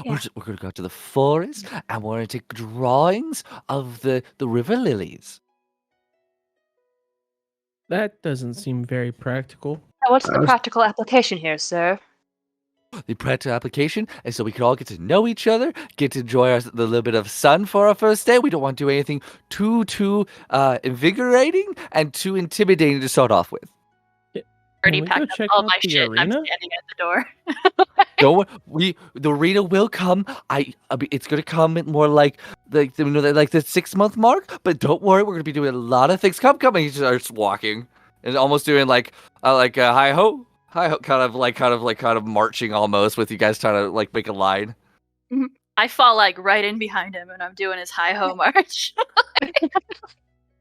Yeah.
We're going to go to the forest and we're going to take drawings of the river lilies.
That doesn't seem very practical.
Now, what's the
I was-
practical application here, sir?
The practical application is so we can all get to know each other, get to enjoy the little bit of sun for our first day. We don't want to do anything too invigorating and too intimidating to start off with.
Already
we go
packed up
check
all
out
my
the
shit. And I'm
arena?
standing at the door.
Don't the arena will come. It's gonna come more like the 6-month mark. But don't worry, we're gonna be doing a lot of things. Come, and he starts walking and almost doing like a hi ho, kind of marching almost with you guys trying to like make a line.
I fall like right in behind him, and I'm doing his hi ho march.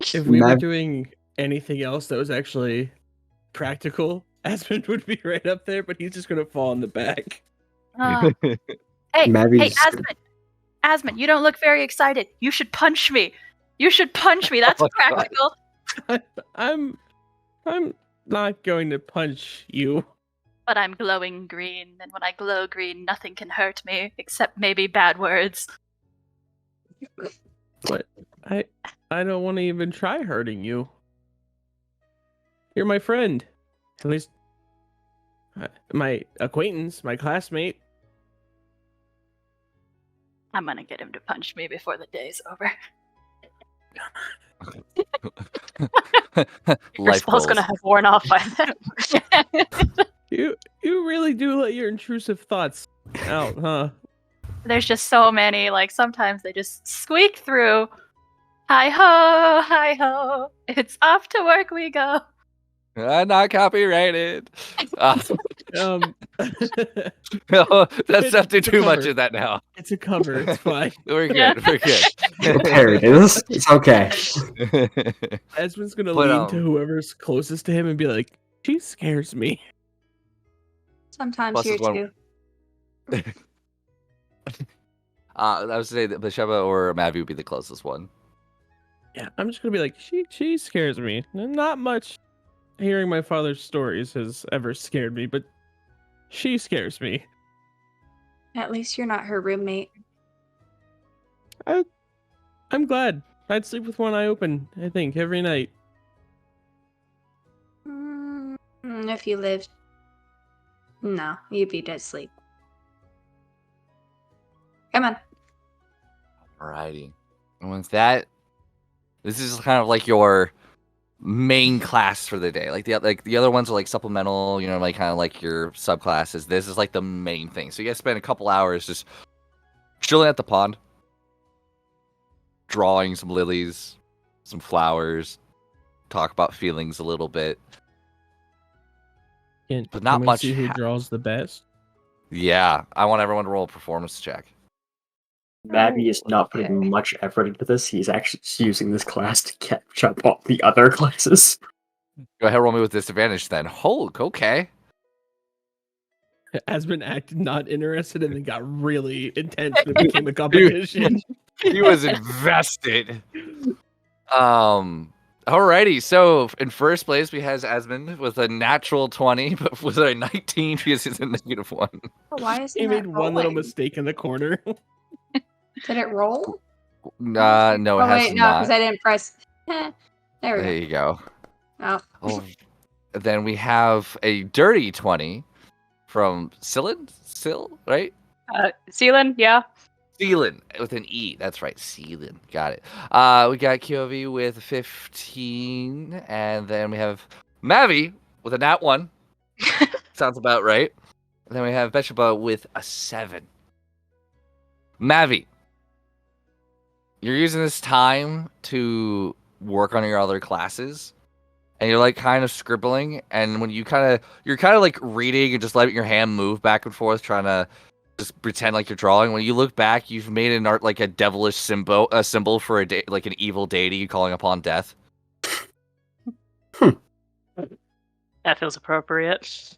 If we were
Mav-
doing anything else that was actually practical, Asmund would be right up there, but he's just gonna fall in the back.
Ah. Hey,
Mavi's-
Asmund, you don't look very excited. You should punch me. That's
Oh my God.
practical.
I'm not going to punch you.
But I'm glowing green, and when I glow green, nothing can hurt me except maybe bad words.
But I don't want to even try hurting you. You're my friend. At least my acquaintance, my classmate.
I'm gonna get him to punch me before the day's over.
Your
Life
spell's
goals.
gonna have worn off by then.
You really do let your intrusive thoughts out, huh?
There's just so many, like sometimes they just squeak through. Hi ho, it's off to work we go.
Not copyrighted.
Um,
No, that's not
It's a
too much
cover.
of that now.
it's a cover. It's fine.
We're good.
Yeah.
We're
There it is. It's okay.
good.
Asmund's gonna
But,
lean to whoever's closest to him and be like, "She scares me."
Sometimes
Plus
here
is one-
too.
I would say that Basheba or Mavi would be the closest one.
Yeah, I'm just gonna be like, she scares me. Not much hearing my father's stories has ever scared me, but she scares me.
At least you're not her roommate.
I'm glad. I'd sleep with one eye open, I think, every night.
If you lived. No, you'd be dead asleep. Come on.
Alrighty. And with that, this is kind of like your main class for the day. Like the other ones are like supplemental, like kind of like your subclasses. This is like the main thing. So you guys spend a couple hours just chilling at the pond, drawing some lilies, some flowers, talk about feelings a little bit. But not
can we
much
see who
hap-
draws the best.
Yeah, I want everyone to roll a performance check.
Mavi is not putting
Okay.
much effort into this. He's actually just using this class to catch up all the other classes.
Go ahead, roll me with disadvantage then. Hulk, okay.
Asmund acted not interested and then got really intense and it became a competition.
He was invested. Alrighty, so in first place we have Asmund with a natural 20, but with a 19 because he's a -1.
Why isn't
He
it
made one little
rolling?
mistake in the corner.
Did it roll?
No, it
Oh
has
wait, no, because
not.
I didn't press. There we
There
go.
you go.
Oh.
Oh, then we have a dirty 20 from Sil, right?
Sealan, yeah.
Sealan with an E. That's right, Sealan. Got it. We got QOV with 15, and then we have Mavi with a nat 1. Sounds about right. And then we have Beshaba with a 7. Mavi, you're using this time to work on your other classes, and you're like kind of scribbling, and when you're kind of like reading and just letting your hand move back and forth, trying to just pretend like you're drawing. When you look back, you've made an art like a devilish symbol for like an evil deity calling upon death.
That feels appropriate.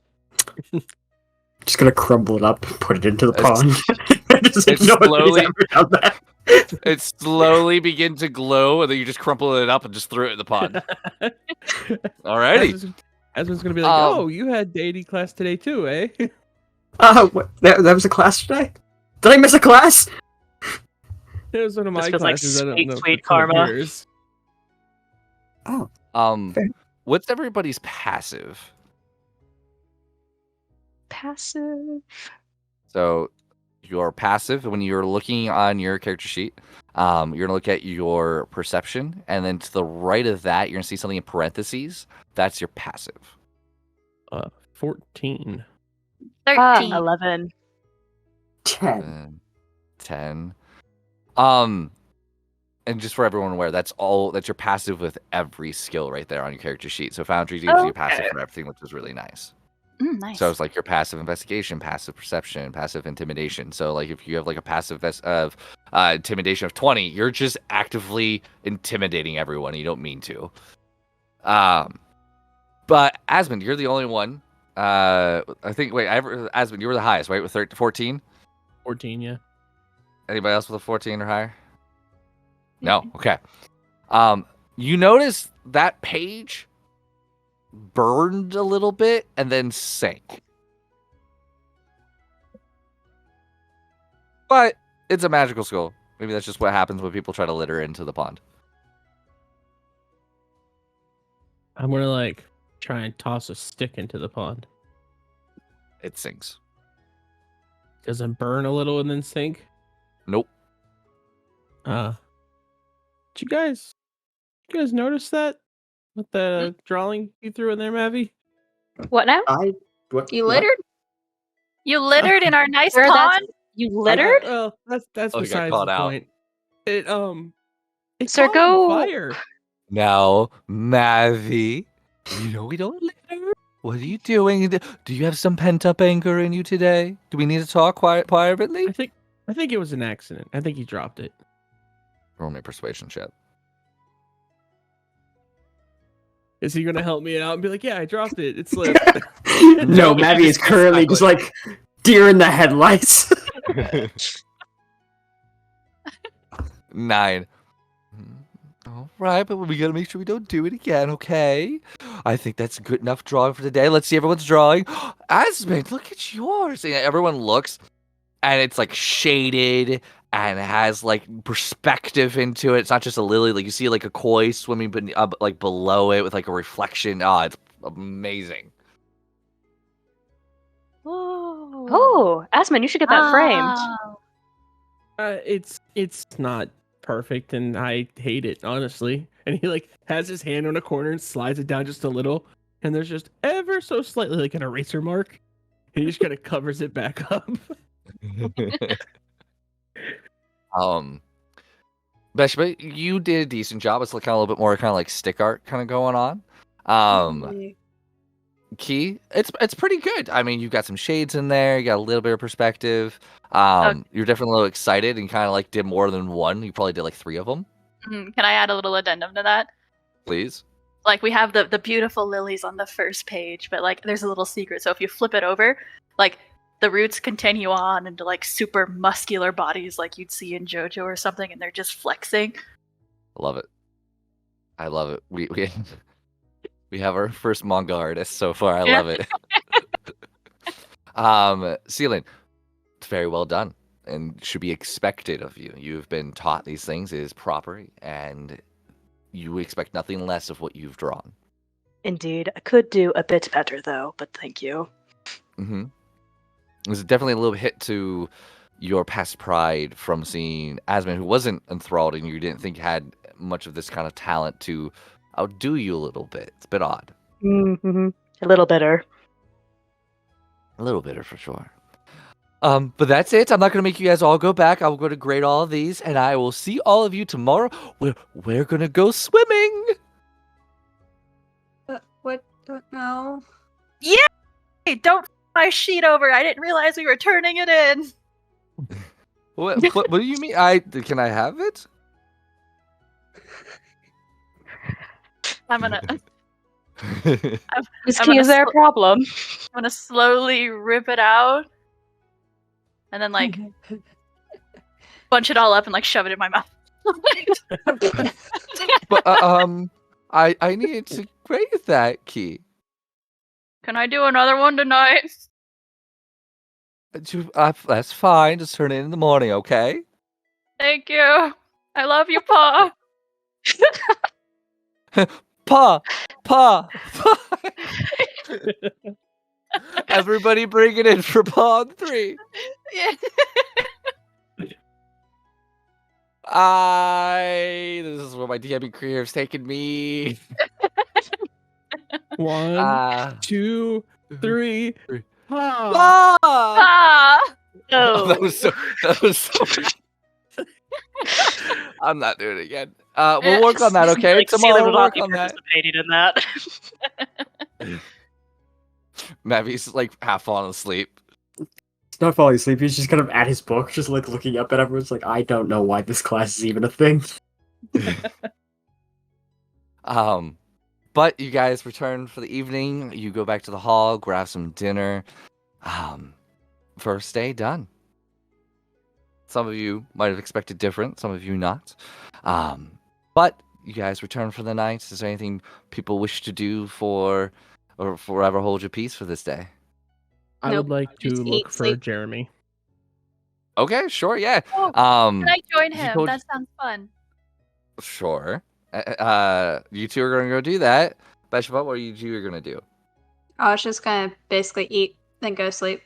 Just gonna crumble it up and put it into the
It's-
pond. Just
it's
like, nobody's
slowly-
ever done that.
It slowly begin to glow, and then you just crumple it up and just throw it in the pond. Alrighty.
Asmon's gonna be like,
Um,
"Oh, you had deity class today too, eh?"
What? That was a class today? Did I miss a class?
It was one of my
This was, like,
classes. I don't
sweet,
know if
sweet
it's one of
karma.
yours.
Oh, Fair.
What's everybody's passive?
Passive.
So your passive, when you're looking on your character sheet, you're gonna look at your perception, and then to the right of that, you're gonna see something in parentheses. That's your passive.
14.
13.
11.
10.
10. And just for everyone aware, that's your passive with every skill right there on your character sheet. So Foundry gives you passive for everything, which is really nice.
Nice.
So it's like your passive investigation, passive perception, passive intimidation. So like if you have like a passive of intimidation of 20, you're just actively intimidating everyone. You don't mean to. But Asmund, you're the only one. I think. Wait, Asmund, you were the highest, right? With 14.
14, yeah.
Anybody else with a 14 or higher? No. Okay. You notice that page burned a little bit and then sank. But it's a magical skull. Maybe that's just what happens when people try to litter into the pond.
I'm gonna like try and toss a stick into the pond.
It sinks.
Does it burn a little and then sink?
Nope.
Did you guys notice that with the drawing you threw in there, Mavi?
What now?
What?
You
what?
littered?
You littered in our nice
Where that's-
pond?
You littered?
Well, that's
Oh, you got
besides
caught
the
out.
point. It
Sir,
caught on
go-
fire.
Now, Mavi, you know we don't litter. What are you doing? Do you have some pent-up anger in you today? Do we need to talk privately?
I think it was an accident. I think he dropped it.
Roll me a persuasion check.
Is he gonna help me out and be like, "Yeah, I dropped it. It slipped."
No, Mavi is currently just like deer in the headlights.
9. All right, but we gotta make sure we don't do it again, okay? I think that's a good enough drawing for today. Let's see everyone's drawing. Asmund, look at yours. And everyone looks, and it's like shaded and it has like perspective into it. It's not just a lily. Like you see like a koi swimming like below it with like a reflection. Oh, it's amazing.
Oh, Asmund, you should get that framed.
It's not perfect, and I hate it honestly. And he like has his hand on a corner and slides it down just a little, and there's just ever so slightly like an eraser mark, and he just kind of covers it back up.
Beshba, you did a decent job. It's looking a little bit more kind of like stick art kind of going on. Key, it's pretty good. I mean, you've got some shades in there. You got a little bit of perspective. You're definitely a little excited and kind of like did more than one. You probably did like 3 of them.
Can I add a little addendum to that?
Please.
Like we have the beautiful lilies on the first page, but like there's a little secret. So if you flip it over, like the roots continue on into like super muscular bodies like you'd see in JoJo or something, and they're just flexing.
I love it. I love it. We have our first manga artist so far. I love it. Celine, it's very well done and should be expected of you. You've been taught these things. It is proper, and you expect nothing less of what you've drawn.
Indeed. I could do a bit better, though, but thank you.
Mm-hmm. It was definitely a little hit to your past pride from seeing Asmund, who wasn't enthralled and you didn't think had much of this kind of talent, to outdo you a little bit. It's a bit odd.
Mm-hmm. A little bitter.
A little bitter for sure. But that's it. I'm not going to make you guys all go back. I will go to grade all of these, and I will see all of you tomorrow. We're going to go swimming.
What? No.
Hey, don't flip my sheet over. I didn't realize we were turning it in.
What do you mean? Can I have it?
I'm gonna.
Is
I'm gonna
there a problem?
I'm I'm gonna slowly rip it out, and then like bunch it all up and like shove it in my mouth.
But I need to raise that key.
Can I do another one tonight?
That's fine. Just turn it in the morning, okay?
Thank you. I love you, Pa.
Pa, pa, pa. Everybody bring it in for Pa on 3.
Yeah.
This is where my DMing career has taken me.
1, 2, 3.
Pa!
Pa.
Oh,
No.
that was so I'm not doing it again. We'll work on that, okay?
Like,
Tomorrow
Sealand
we'll
will not
work
be
on that.
participating in that.
Mavi's like half falling asleep.
He's not falling asleep. He's just kind of at his book, just like looking up at everyone's like, I don't know why this class is even a thing.
But you guys return for the evening. You go back to the hall, grab some dinner. First day done. Some of you might have expected different, some of you not. But you guys return for the night. Is there anything people wish to do or forever hold your peace for this day?
I
Nope,
would like to
just
look
eat,
for
sleep.
Jeremy.
Okay, sure, yeah.
Oh, Can I join
he
him?
told-
That sounds fun.
Sure. You two are gonna go do that. Beshva, what are you two are gonna do?
I was just gonna basically eat, then go sleep.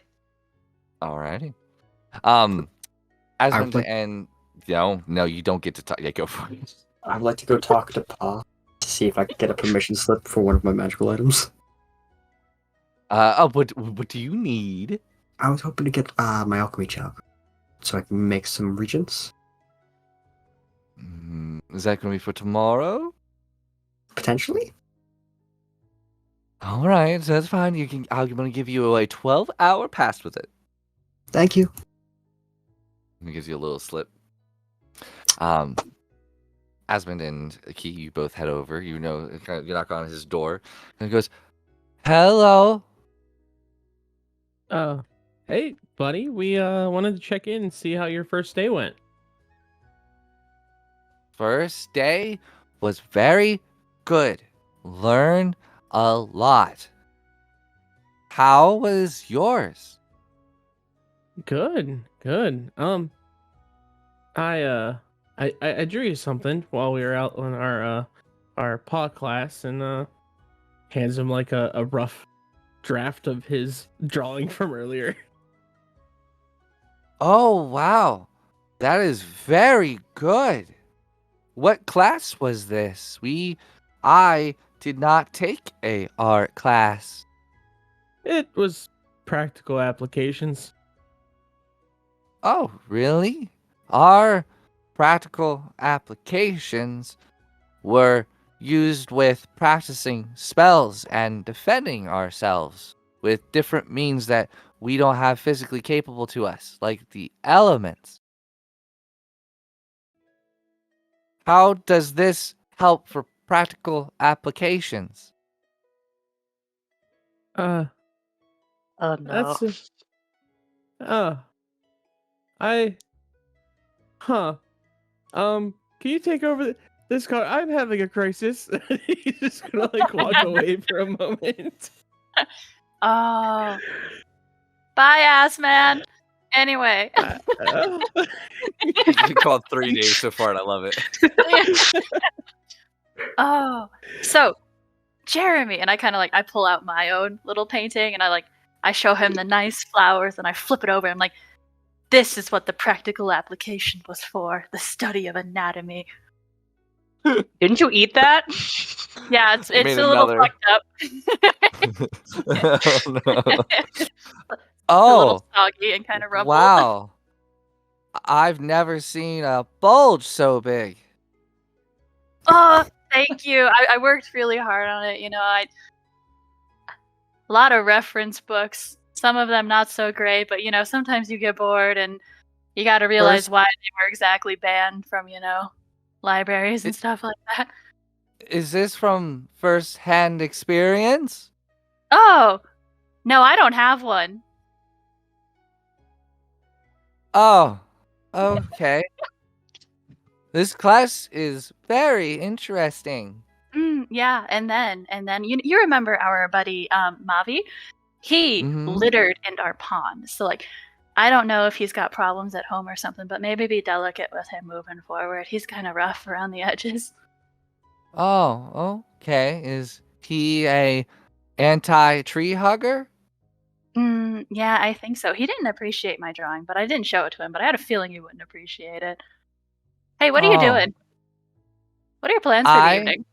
Alrighty.
would
Asmund
like-
and no, you don't get to talk. Yeah, go for it.
I'd like to go talk to Pa to see if I can get a permission slip for one of my magical items.
What do you need?
I was hoping to get my alchemy job so I can make some regents.
Is that gonna be for tomorrow?
Potentially?
All right, so that's fine. I'm gonna give you a 12-hour pass with it.
Thank you.
He gives you a little slip. Asmund and Aki, you both head over. You knock on his door, and he goes, "Hello."
Hey, buddy. We wanted to check in and see how your first day went.
First day was very good. Learn a lot. How was yours?
Good. I drew you something while we were out on our pod class, and hands him like a rough draft of his drawing from earlier.
Oh, wow. That is very good. What class was this? I did not take a art class.
It was practical applications.
Oh, really? Our practical applications were used with practicing spells and defending ourselves with different means that we don't have physically capable to us, like the elements. How does this help for practical applications?
Oh no.
That's can you take over this car? I'm having a crisis. He's just gonna like walk away for a moment.
Oh. Bye, ass man. Anyway.
You've been called 3 days so far, and I love it.
Oh. So, Jeremy, and I kind of like, I pull out my own little painting and I show him the nice flowers and I flip it over. I'm like, this is what the practical application was for, the study of anatomy.
Didn't you eat that?
Yeah, it's
made
a little
another.
fucked up.
Oh, no.
It's a
Oh,
little soggy and kind of rumpled.
wow. I've never seen a bulge so big.
Oh, thank you. I worked really hard on it. A lot of reference books. Some of them not so great, but sometimes you get bored and you got to realize why they were exactly banned from libraries and stuff like that.
Is this from first-hand experience?
Oh, No, I don't have one.
Oh, okay. This class is very interesting.
Yeah, and then you remember our buddy Mavi? He
Mm-hmm.
littered in our pond. So like I don't know if he's got problems at home or something, but maybe be delicate with him moving forward. He's kind of rough around the edges.
Oh, okay. Is he a anti-tree hugger?
Yeah, I think so. He didn't appreciate my drawing, but I didn't show it to him, but I had a feeling he wouldn't appreciate it. Hey, what are you
Oh,
doing? What are your plans for the
I
evening?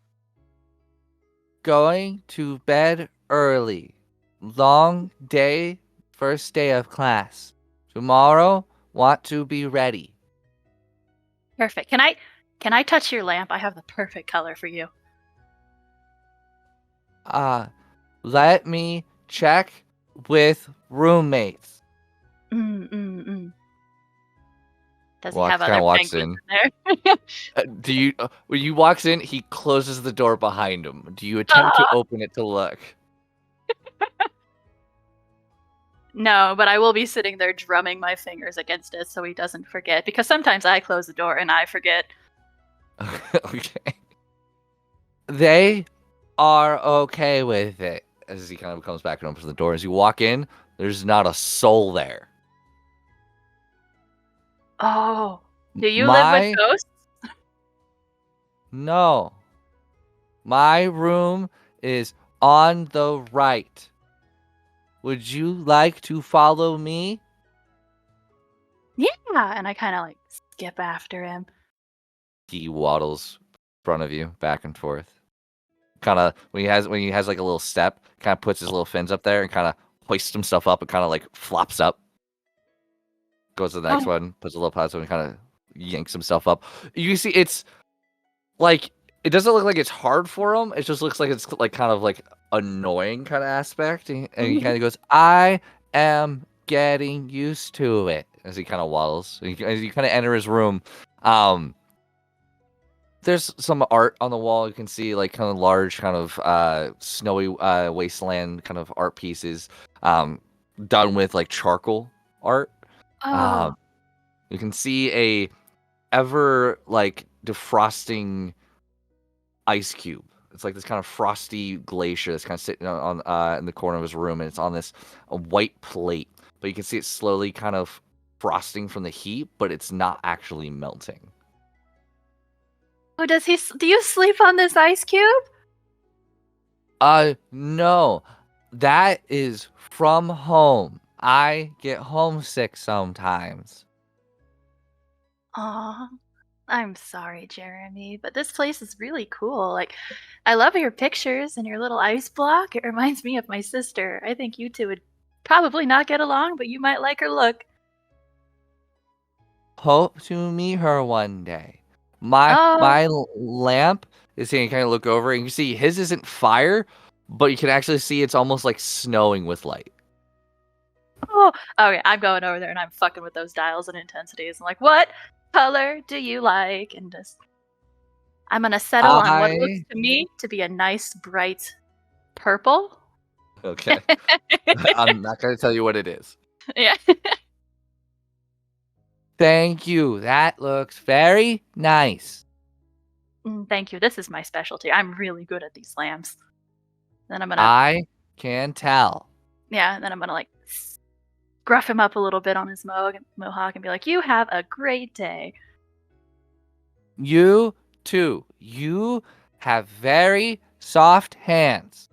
going to bed early. Long day, first day of class. Tomorrow, want to be ready.
Perfect. Can I touch your lamp? I have the perfect color for you.
Let me check with roommates.
Does he have
Kind
other
of walks
penguins
in.
in there?
When he walks in, he closes the door behind him. Do you attempt to open it to look?
No, but I will be sitting there drumming my fingers against it so he doesn't forget. Because sometimes I close the door and I forget.
Okay. They are okay with it. As he kind of comes back and opens the door. As you walk in, there's not a soul there.
Oh, do you live with ghosts?
No. My room is on the right. Would you like to follow me?
Yeah, and I kind of like skip after him.
He waddles in front of you, back and forth. Kind of when he has like a little step, kind of puts his little fins up there and kind of hoists himself up and kind of like flops up. Goes to the next one, puts a little platform and kind of yanks himself up. You see, it's like it doesn't look like it's hard for him. It just looks like it's like kind of like annoying kind of aspect, and he kind of goes, "I am getting used to it." As he kind of waddles, as you kind of enter his room, there's some art on the wall. You can see like kind of large, kind of snowy wasteland kind of art pieces, done with like charcoal art.
Oh,
You can see a ever like defrosting ice cube. It's like this kind of frosty glacier that's kind of sitting on in the corner of his room, and it's on this a white plate. But you can see it slowly kind of frosting from the heat, but it's not actually melting.
oh, do you sleep on this ice cube?
No. That is from home. I get homesick sometimes.
Aw, I'm sorry, Jeremy, but this place is really cool. Like, I love your pictures and your little ice block. It reminds me of my sister. I think you two would probably not get along, but you might like her look.
Hope to meet her one day. My
Oh,
lamp is here. You kind of look over and you see his isn't fire, but you can actually see it's almost like snowing with light.
oh, okay. I'm going over there and I'm fucking with those dials and intensities. I'm like, what color do you like? And just, I'm gonna settle on what looks to me to be a nice, bright purple.
Okay. I'm not going to tell you what it is.
Yeah.
Thank you. That looks very nice.
Thank you. This is my specialty. I'm really good at these lamps. Then I'm gonna,
I can tell.
yeah. Then I'm gonna like gruff him up a little bit on his mohawk and be like, "You have a great day."
You too. You have very soft hands.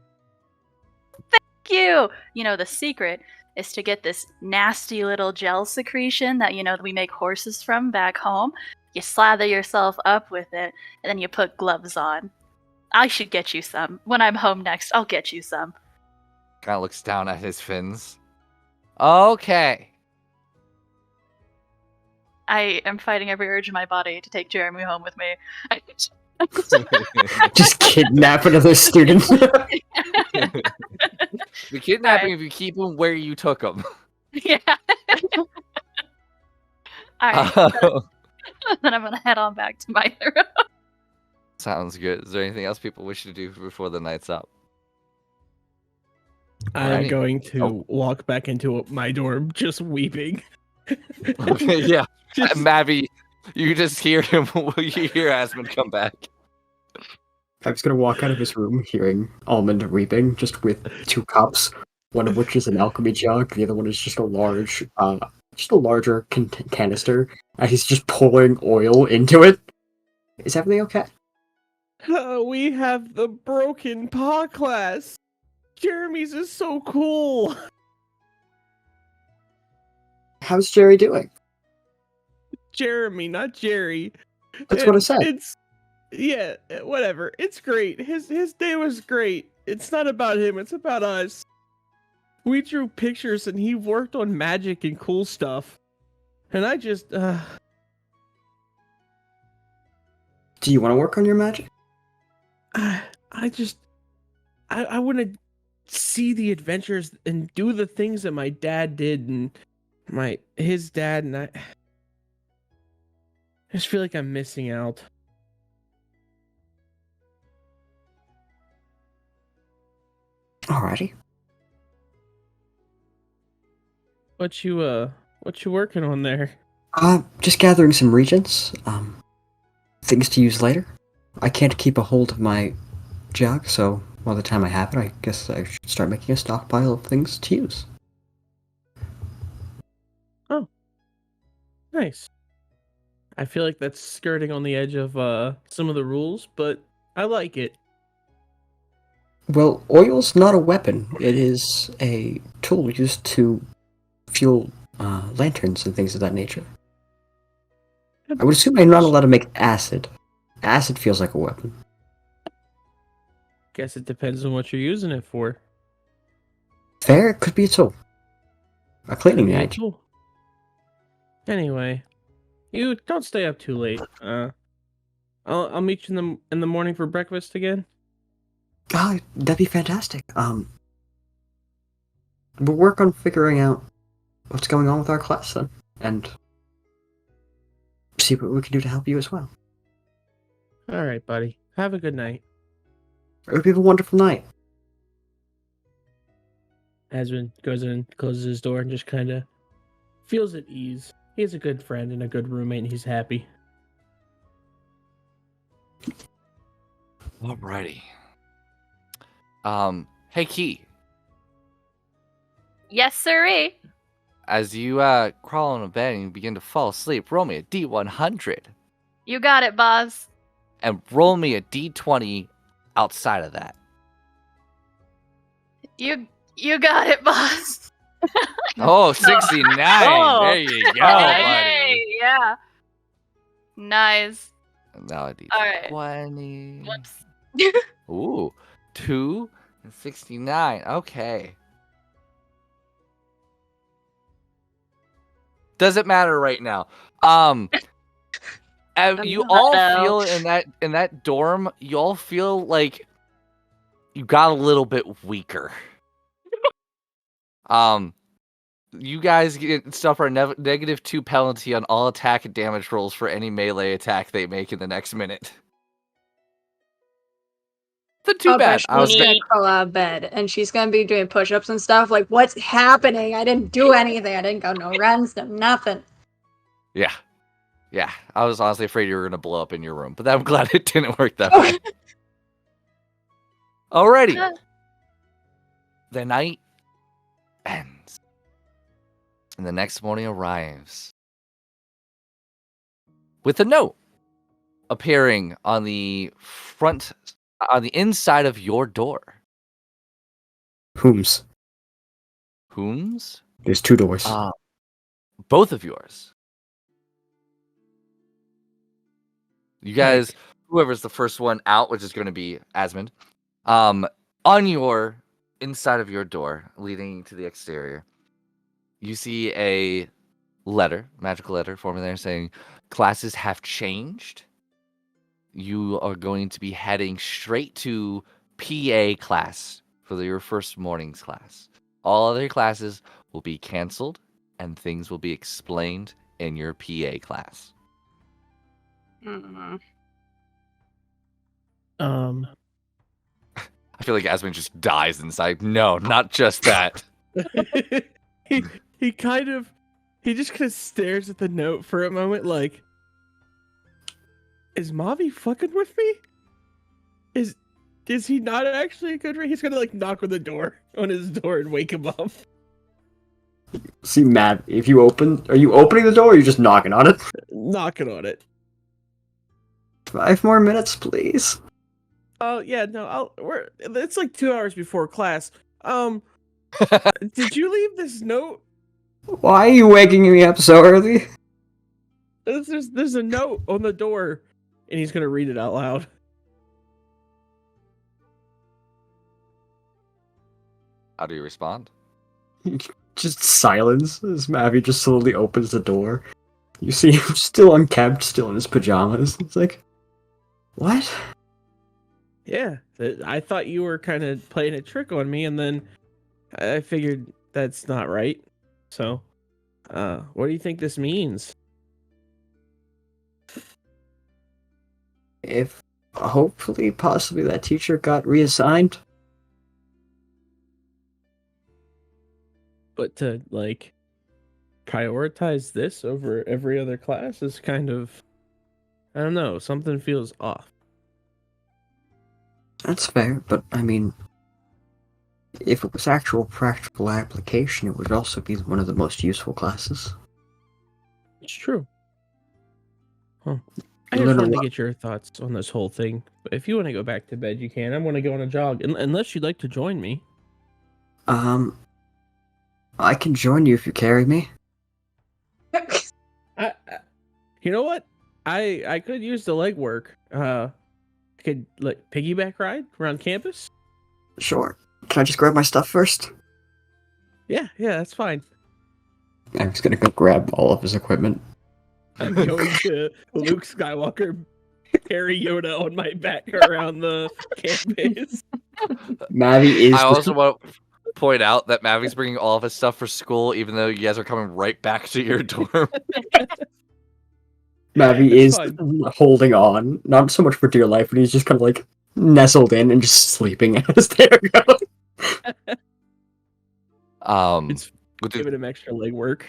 Thank you. You know, the secret is to get this nasty little gel secretion that we make horses from back home. You slather yourself up with it, and then you put gloves on. I should get you some. When I'm home next, I'll get you some.
Kind of looks down at his fins. Okay.
I am fighting every urge in my body to take Jeremy home with me.
Just kidnap another student.
The kidnapping if you keep him where you took him.
Yeah. Alright. Then I'm gonna head on back to my room.
Sounds good. Is there anything else people wish to do before the night's up?
I'm
Alrighty.
going to walk back into my dorm, just weeping.
Okay, yeah.
Just-
Mavi, you just hear him. You hear Asmund come back.
I'm just gonna walk out of his room hearing Almond weeping, just with 2 cups, one of which is an alchemy jug, the other one is just a larger canister, and he's just pouring oil into it. Is everything okay?
we have the broken paw class. Jeremy's is so cool.
How's Jerry doing?
Jeremy, not Jerry.
That's what I said.
Yeah, whatever. It's great. His day was great. It's not about him, it's about us. We drew pictures and he worked on magic and cool stuff. And I just
Do you want to work on your magic?
I want to see the adventures and do the things that my dad did and his dad, and I just feel like I'm missing out.
Alrighty.
What you working on there?
Just gathering some regents. Things to use later. I can't keep a hold of my jug, so by the time I have it, I guess I should start making a stockpile of things to use.
Oh, nice. I feel like that's skirting on the edge of some of the rules, but I like it.
Well, oil's not a weapon. It is a tool used to fuel lanterns and things of that nature. I would assume I'm not allowed to make acid. Acid feels like a weapon.
Guess it depends on what you're using it for.
Fair, it could be a tool. A cleaning
Could be a
agent.
tool. Anyway, you don't stay up too late. I'll meet you in the morning for breakfast again.
That'd be fantastic. We'll work on figuring out what's going on with our class then, and see what we can do to help you as well.
All right, buddy. Have a good night.
It would be a wonderful night.
Asmund goes in, closes his door, and just kind of feels at ease. He has a good friend and a good roommate, and he's happy.
Alrighty. Hey Key,
Yes, sirree.
as you crawl on a bed and you begin to fall asleep, roll me a D100
You got it, boss.
and roll me a D20 outside of that.
You got it, boss.
Oh, 69.
Oh.
There you go,
Hey,
buddy.
yeah. Nice.
Now a
All right.
D20.
Whoops.
Ooh, 2 and 69. Okay. Doesn't matter right now. You all feel in that dorm, you all feel like you got a little bit weaker. You guys suffer a -2 penalty on all attack and damage rolls for any melee attack they make in the next minute. Not too bad.
But she's gonna crawl out of bed and she's gonna be doing push-ups and stuff. Like, what's happening? I didn't do anything. I didn't go no runs, no nothing.
Yeah. I was honestly afraid you were gonna blow up in your room, but I'm glad it didn't work that way. Alrighty. The night ends, and the next morning arrives with a note appearing on the inside of your door.
Whom's?
Whom's?
There's 2 doors.
Both of yours. You guys, whoever's the first one out, which is going to be Asmund, on your inside of your door leading to the exterior, you see a magical letter forming there saying, classes have changed. You are going to be heading straight to PA class for your first morning's class. All other classes will be canceled and things will be explained in your PA class.
Mm-hmm.
I feel like Asmund just dies inside. No, not just that.
he he just kind of stares at the note for a moment, like, is Mavi fucking with me? Is he not actually a good? He's gonna like knock on his door and wake him up.
See, Matt, are you opening the door or are you just knocking on it?
Knocking on it.
5 more minutes, please.
Oh yeah, no, it's like 2 hours before class. Did you leave this note?
Why are you waking me up so early?
There's a note on the door, and he's gonna read it out loud.
How do you respond?
Just silence as Mavi just slowly opens the door. You see him still unkempt, still in his pajamas. It's like, what?
Yeah, I thought you were kind of playing a trick on me, and then I figured that's not right. So, what do you think this means?
If hopefully, possibly that teacher got reassigned.
But to like prioritize this over every other class is kind of, I don't know, something feels off.
That's fair, but I mean, if it was actual practical application, it would also be one of the most useful classes.
It's true. Huh. I
You
just
learn a
wanted to
lot.
get your thoughts on this whole thing. But if you want to go back to bed, you can. I'm going to go on a jog, unless you'd like to join me.
I can join you if you carry me.
You know what? I could use the legwork. I could like piggyback ride around campus.
Sure. Can I just grab my stuff first?
Yeah, that's fine.
I'm just gonna go grab all of his equipment.
I'm going to Luke Skywalker carry Yoda on my back around the campus.
Mavi is.
I also want to point out that Mavi's bringing all of his stuff for school, even though you guys are coming right back to your dorm.
Mavi
It's
is
fine.
holding on, not so much for dear life, but he's just kind of like nestled in and just sleeping as they go.
It's
with the-
giving him extra legwork.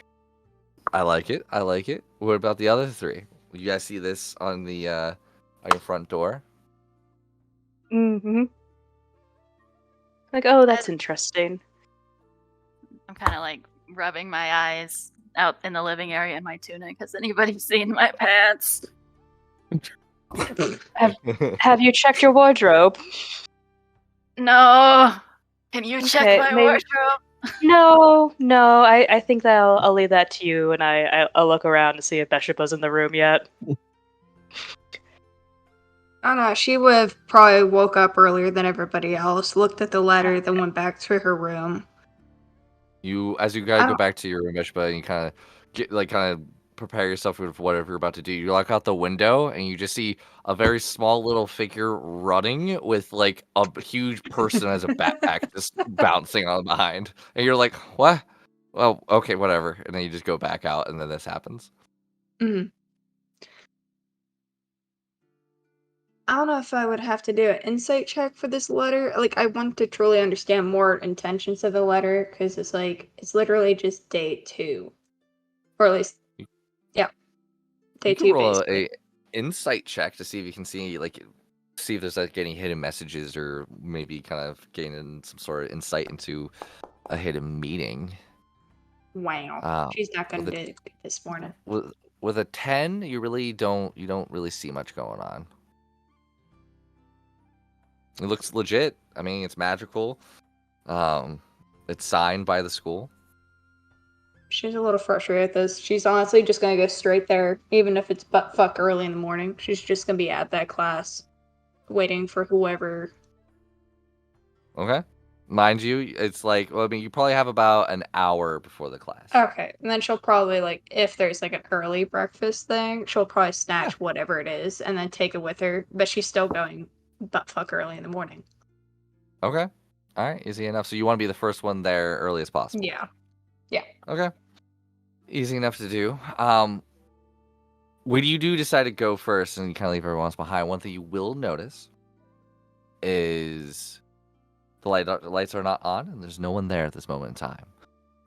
I like it. I like it. What about the other three? You guys see this on the on your front door?
Mm-hmm. Like, oh, that's interesting.
I'm kind of like rubbing my eyes out in the living area in my tunic. Has anybody seen my pants?
Have you checked your wardrobe?
No. Can you check
Okay,
my
maybe-
wardrobe?
No. I think that I'll leave that to you, and I'll look around to see if Beshipa's in the room yet.
I don't know. She would have probably woke up earlier than everybody else, looked at the letter, then went back to her room.
As you guys
I
go
don't-
back to your room, Ishba, and you kind of prepare yourself with whatever you're about to do. You look out the window and you just see a very small little figure running with like a huge person as a backpack just bouncing on behind. And you're like, what? Well, okay, whatever. And then you just go back out and then this happens.
Mhm. I don't know if I would have to do an insight check for this letter. Like, I want to truly understand more intentions of the letter, because it's like, it's literally just day 2. Or at least, yeah. Day
You
2,
can roll
basically.
a insight check to see if you can see if there's like any hidden messages or maybe kind of gaining some sort of insight into a hidden meaning.
Wow. She's not going to
with
do it this morning.
With a 10, you don't really see much going on. It looks legit. I mean, it's magical. It's signed by the school.
She's a little frustrated with this. She's honestly just going to go straight there, even if it's butt fuck early in the morning. She's just going to be at that class, waiting for whoever.
Okay. Mind you, it's like, well, I mean, you probably have about an hour before the class.
Okay, and then she'll probably, like, if there's, like, an early breakfast thing, she'll probably snatch whatever it is and then take it with her, but she's still going butt fuck early in the morning.
Okay. All right. Easy enough. So you want to be the first one there early as possible.
Yeah.
Okay. Easy enough to do. When you do decide to go first and you kind of leave everyone else behind, one thing you will notice is The lights are not on, and there's no one there at this moment in time.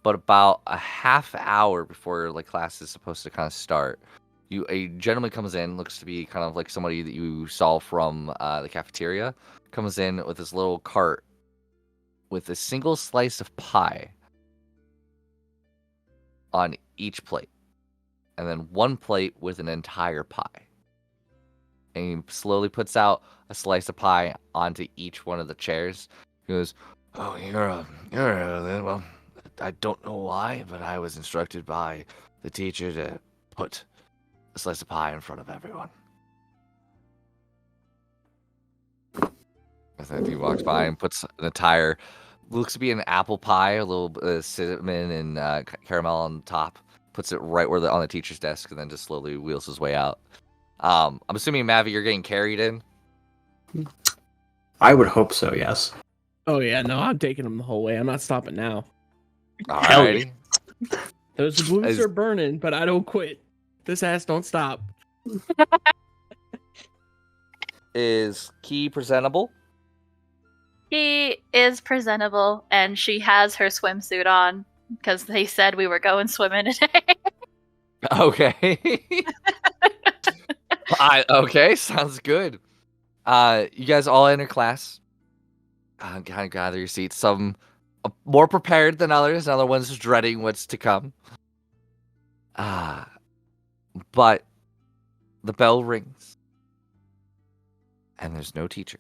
But about a half hour before like class is supposed to kind of start, a gentleman comes in, looks to be kind of like somebody that you saw from the cafeteria, comes in with this little cart with a single slice of pie on each plate, and then one plate with an entire pie. And he slowly puts out a slice of pie onto each one of the chairs. He goes, "Oh, well, I don't know why, but I was instructed by the teacher to put a slice of pie in front of everyone." And then he walks by and puts an entire, looks to be an apple pie, a little cinnamon and caramel on the top. Puts it right where on the teacher's desk, and then just slowly wheels his way out. I'm assuming, Mavi, you're getting carried in?
I would hope so, yes.
Oh yeah, no, I'm taking them the whole way. I'm not stopping now.
Hell
Alrighty.
Those boots are burning, but I don't quit. This ass don't stop.
Is Key presentable?
She is presentable, and she has her swimsuit on because they said we were going swimming today.
Okay. Okay, sounds good. You guys all enter class. Kind of gather your seats. Some more prepared than others. Other ones dreading what's to come. But the bell rings, and there's no teacher.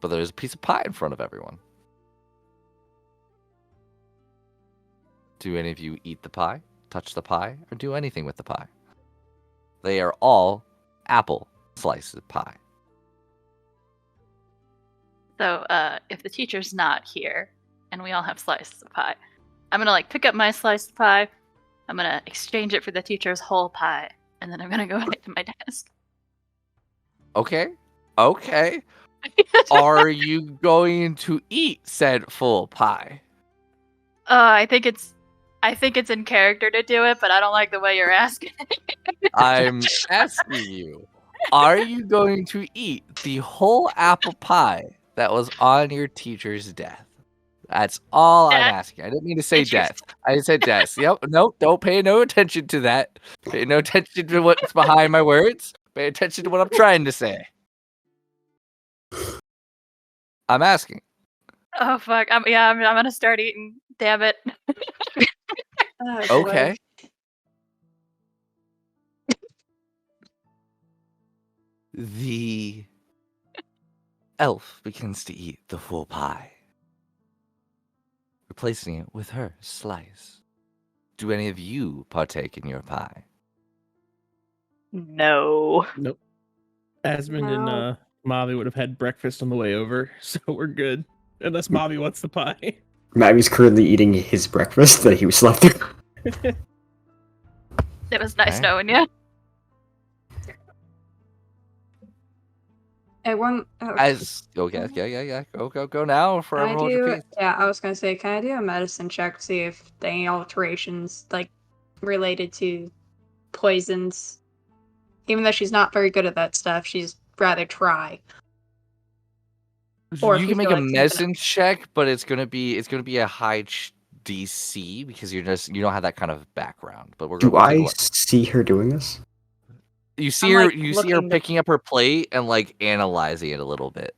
But there's a piece of pie in front of everyone. Do any of you eat the pie, touch the pie, or do anything with the pie? They are all apple slices of pie.
So, if the teacher's not here, and we all have slices of pie, I'm gonna pick up my slice of pie. I'm gonna exchange it for the teacher's whole pie, and then I'm gonna go back to my desk.
Okay. Are you going to eat said full pie?
I think it's in character to do it, but I don't like the way you're asking.
I'm asking you, are you going to eat the whole apple pie that was on your teacher's desk? That's all I'm asking. I didn't mean to say death. I said death. Yep. Nope. Don't pay no attention to that. Pay no attention to what's behind my words. Pay attention to what I'm trying to say. I'm asking.
Oh fuck! I'm gonna start eating. Damn it.
Oh, boy.
Okay. The elf begins to eat the full pie, replacing it with her slice. Do any of you partake in your pie?
No.
Nope. Asmund and Mavi would have had breakfast on the way over, so we're good. Unless Mavi wants the pie.
Mavi's currently eating his breakfast that he was left through.
It was nice
Okay.
knowing you.
As okay, yeah. Go now for
Can I
everyone.
do?
Repeat.
Yeah, I was gonna say, can I do a medicine check to see if any alterations related to poisons? Even though she's not very good at that stuff, she's rather try. Or if
You
you
can make
feel
a
like
medicine check, but it's gonna be a high DC because you don't have that kind of background. But we'll take a
I
look.
see her doing this?
You see
I'm,
her.
like,
You see her
looking to-
picking up her plate and analyzing it a little bit.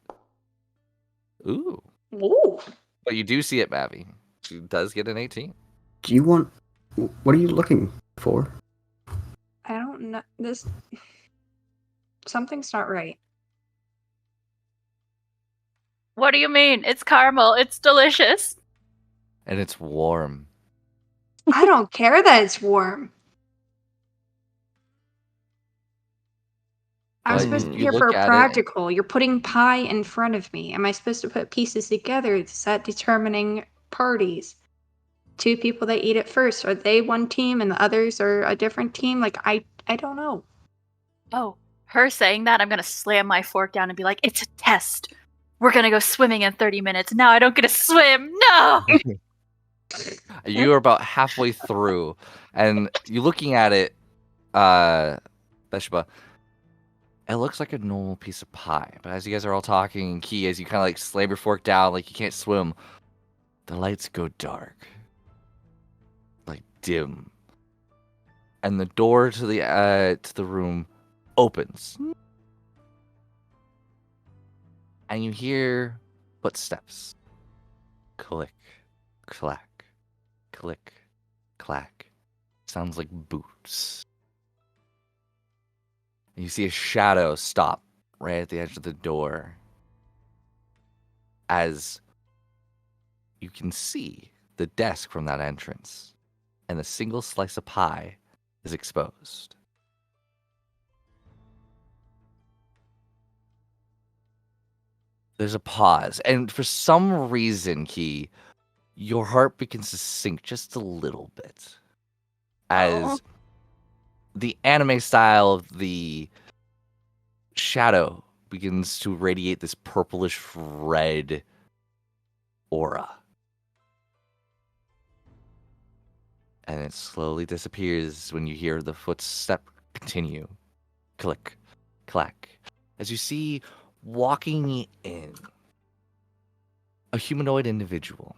Ooh,
Ooh.
but you do see it, Mavi. She does get an 18.
Do you want... What are you looking for?
I don't know. Something's not right.
What do you mean? It's caramel. It's delicious.
And it's warm.
I don't care that it's warm. I was
But
supposed to be
you
here for
look
a
at it-
practical. You're putting pie in front of me. Am I supposed to put pieces together? Is that determining parties? Two people that eat it first. Are they one team and the others are a different team? I don't know.
Oh, her saying that, I'm gonna slam my fork down and be like, "It's a test. We're gonna go swimming in 30 minutes. Now I don't get to swim. No."
You are about halfway through, and you looking at it, Beshba. It looks like a normal piece of pie, but as you guys are all talking, Key, as you kind of like slam your fork down, like you can't swim, the lights go dark, like dim, and the door to the room opens, and you hear footsteps, click, clack, click, clack. Sounds like boots. And you see a shadow stop right at the edge of the door as you can see the desk from that entrance, and a single slice of pie is exposed. There's a pause, and for some reason, Key, your heart begins to sink just a little bit as the anime style of the shadow begins to radiate this purplish red aura. And it slowly disappears when you hear the footstep continue. Click, clack. As you see walking in a humanoid individual.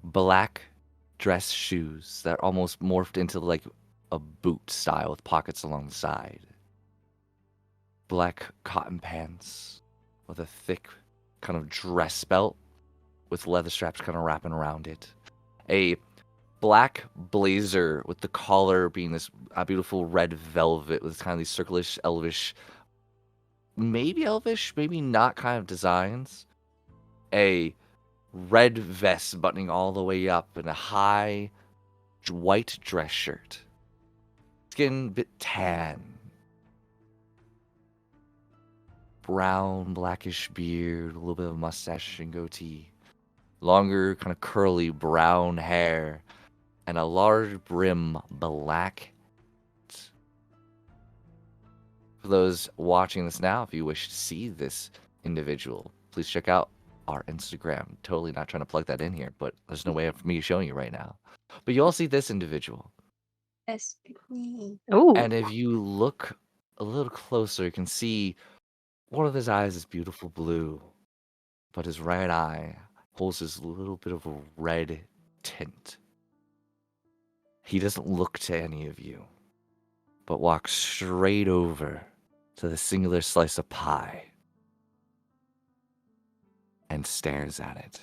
Black dress shoes that almost morphed into like a boot style with pockets along the side. Black cotton pants with a thick kind of dress belt with leather straps kind of wrapping around it. A black blazer with the collar being this beautiful red velvet with kind of these circlish, elvish, maybe not kind of designs. A red vest buttoning all the way up and a high white dress shirt. Skin a bit tan. Brown, blackish beard, a little bit of mustache and goatee. Longer, kind of curly brown hair. And a large brim black. For those watching this now, if you wish to see this individual, please check out our Instagram. Totally not trying to plug that in here, but there's no way of me showing you right now. But you all see this individual.
Yes.
Ooh.
And if you look a little closer, you can see one of his eyes is beautiful blue, but his right eye holds this little bit of a red tint. He doesn't look to any of you, but walks straight over to the singular slice of pie and stares at it.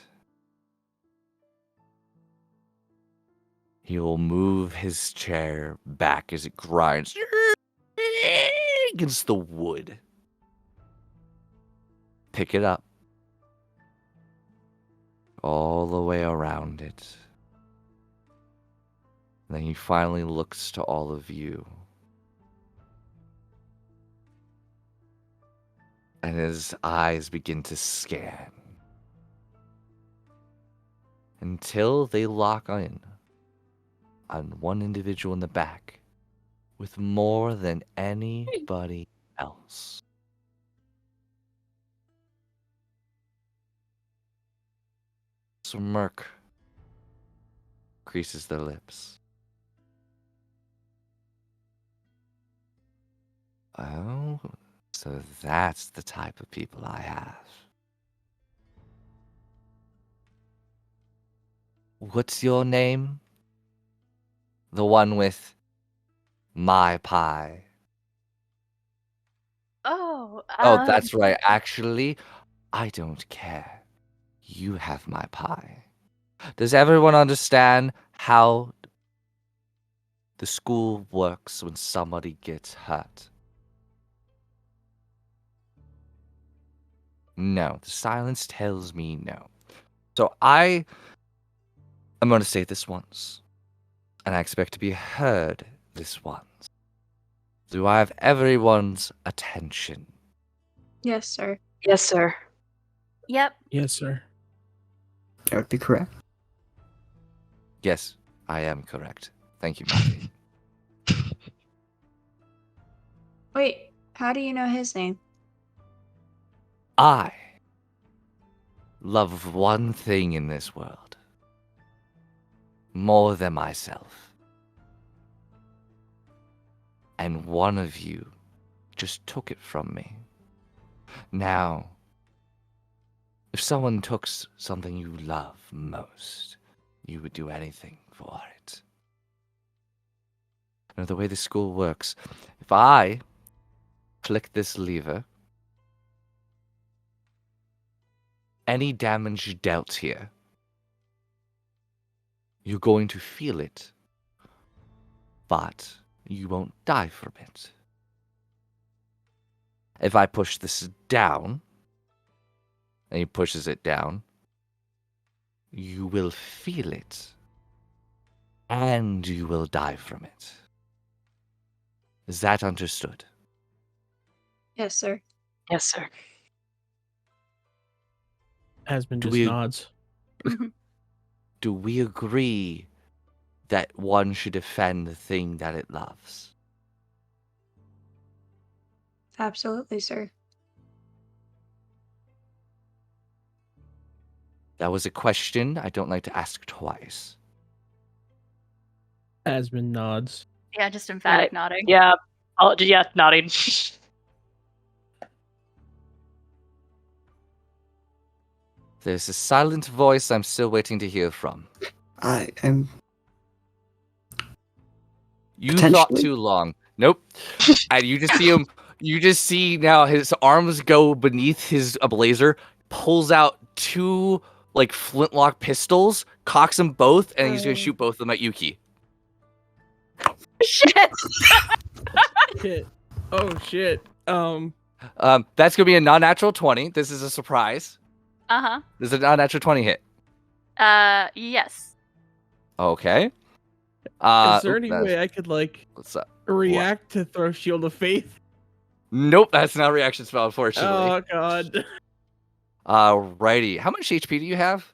He will move his chair back as it grinds against the wood. Pick it up. All the way around it. Then he finally looks to all of you. And his eyes begin to scan. Until they lock in on one individual in the back with more than anybody else. Smirk creases their lips. Oh, so that's the type of people I have. What's your name? The one with my pie.
Oh,
Oh, that's right. Actually, I don't care. You have my pie. Does everyone understand how the school works when somebody gets hurt? No. The silence tells me no. So I'm going to say this once. And I expect to be heard this once. Do I have everyone's attention?
Yes, sir.
Yes, sir.
Yep.
Yes, sir.
That would be correct.
Yes, I am correct. Thank you, Matthew.
Wait, how do you know his name?
I love one thing in this world more than myself. And one of you just took it from me. Now, if someone took something you love most, you would do anything for it. Now, the way the school works, if I flick this lever, any damage dealt here, you're going to feel it, but you won't die from it. If I push this down, and he pushes it down, you will feel it, and you will die from it. Is that understood?
Yes, sir.
Yes, sir.
Asmund
Do
just
we-
nods.
Do we agree that one should defend the thing that it loves?
Absolutely, sir.
That was a question I don't like to ask twice.
Asmund nods.
Yeah, just emphatic nodding.
Yeah. Yeah, nodding.
There's a silent voice I'm still waiting to hear from.
I am.
You thought
Potentially.
too long. Nope. And you just see him. You just see now his arms go beneath his blazer, pulls out two like flintlock pistols, cocks them both, and he's gonna shoot both of them at Yuki.
Shit!
Shit. Oh shit.
That's gonna be a non-natural 20. This is a surprise.
Uh-huh.
This is a non-natural 20 hit.
Yes.
Okay.
Is there any way I could
What's up?
react to throw Shield of Faith?
Nope, that's not a reaction spell, unfortunately.
Oh god.
Alrighty. How much HP do you have?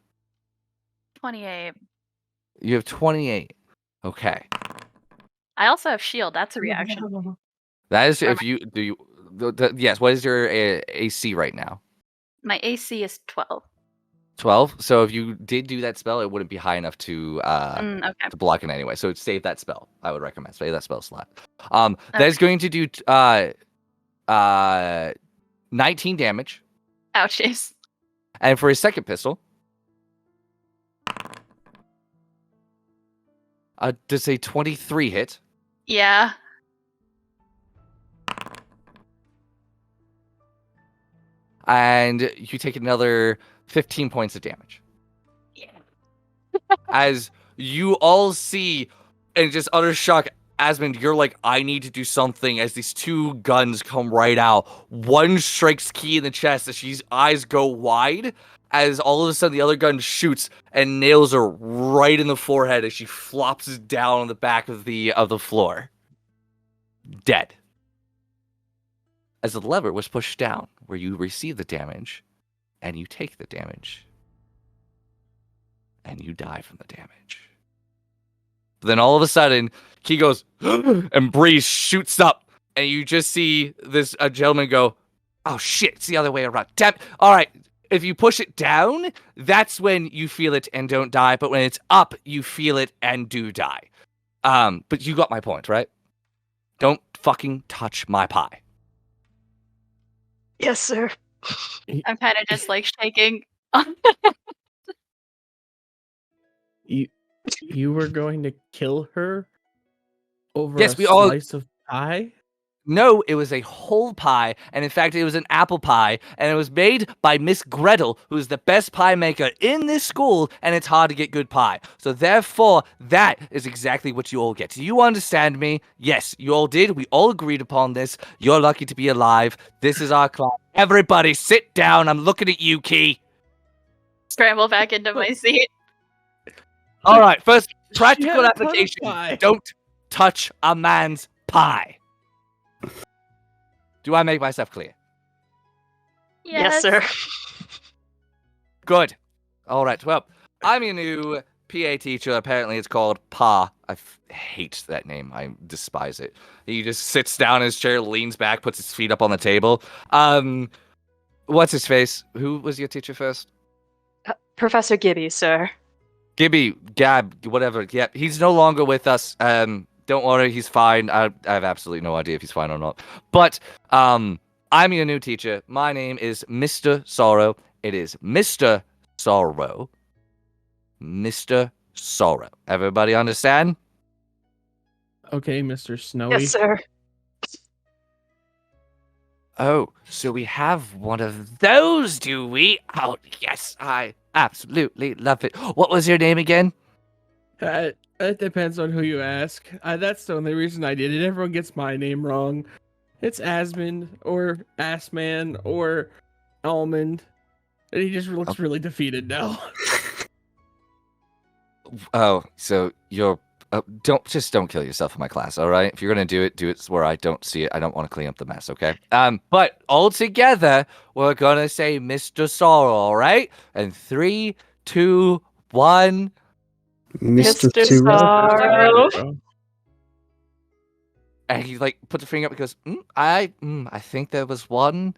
28.
You have 28. Okay.
I also have shield. That's a reaction.
That is
Or
if you do you. Yes. What is your AC right now?
My AC is 12.
12. So if you did do that spell, it wouldn't be high enough to
Okay.
to block it anyway. So save that spell. I would recommend save that spell slot. That is going to do 19 damage.
Ouchies.
And for his second pistol, does a 23 hit?
Yeah.
And you take another 15 points of damage.
Yeah.
As you all see, and just utter shock, Asmund, you're like, I need to do something as these two guns come right out. One strikes Key in the chest as she's eyes go wide, as all of a sudden the other gun shoots and nails her right in the forehead as she flops down on the back of the floor. Dead. As the lever was pushed down, where you receive the damage, and you take the damage, and you die from the damage. But then all of a sudden, Key goes, and Breeze shoots up, and you just see this gentleman go, oh shit, it's the other way around. Damn. All right, if you push it down, that's when you feel it and don't die, but when it's up, you feel it and do die. But you got my point, right? Don't fucking touch my pie.
Yes, sir.
I'm kind of just like shaking.
You were going to kill her over
Yes,
a
we all-
slice of pie?
No, it was a whole pie, and in fact, it was an apple pie, and it was made by Miss Gretel, who is the best pie maker in this school, and it's hard to get good pie. So therefore, that is exactly what you all get. Do you understand me? Yes, you all did. We all agreed upon this. You're lucky to be alive. This is our class. Everybody, sit down. I'm looking at you, Key.
Scramble back into my seat.
All right, first,
She
practical
had a ton of
application.
pie.
Don't touch a man's pie. Do I make myself clear?
Yes, sir.
Good. All right. Well, I'm your new PA teacher. Apparently, it's called Pa. I hate that name. I despise it. He just sits down in his chair, leans back, puts his feet up on the table. What's his face? Who was your teacher first?
Professor Gibby, sir.
Gibby, Gab, whatever. Yeah, he's no longer with us. Don't worry, he's fine. I have absolutely no idea if he's fine or not. But I'm your new teacher. My name is Mr. Sorrow. It is Mr. Sorrow. Mr. Sorrow. Everybody understand?
Okay, Mr. Snowy.
Yes, sir.
Oh, so we have one of those, do we? Oh, yes, I absolutely love it. What was your name again?
It depends on who you ask. That's the only reason I did it. Everyone gets my name wrong. It's Asmund or Assman or Almond. And he just looks really defeated now.
Oh, so you're don't kill yourself in my class, all right? If you're gonna do it where I don't see it. I don't want to clean up the mess, okay? But all together, we're gonna say Mr. Sorrow, all right? And 3, 2, 1.
Mr.
Sorrow.
And he like puts a finger up and goes, I think there was one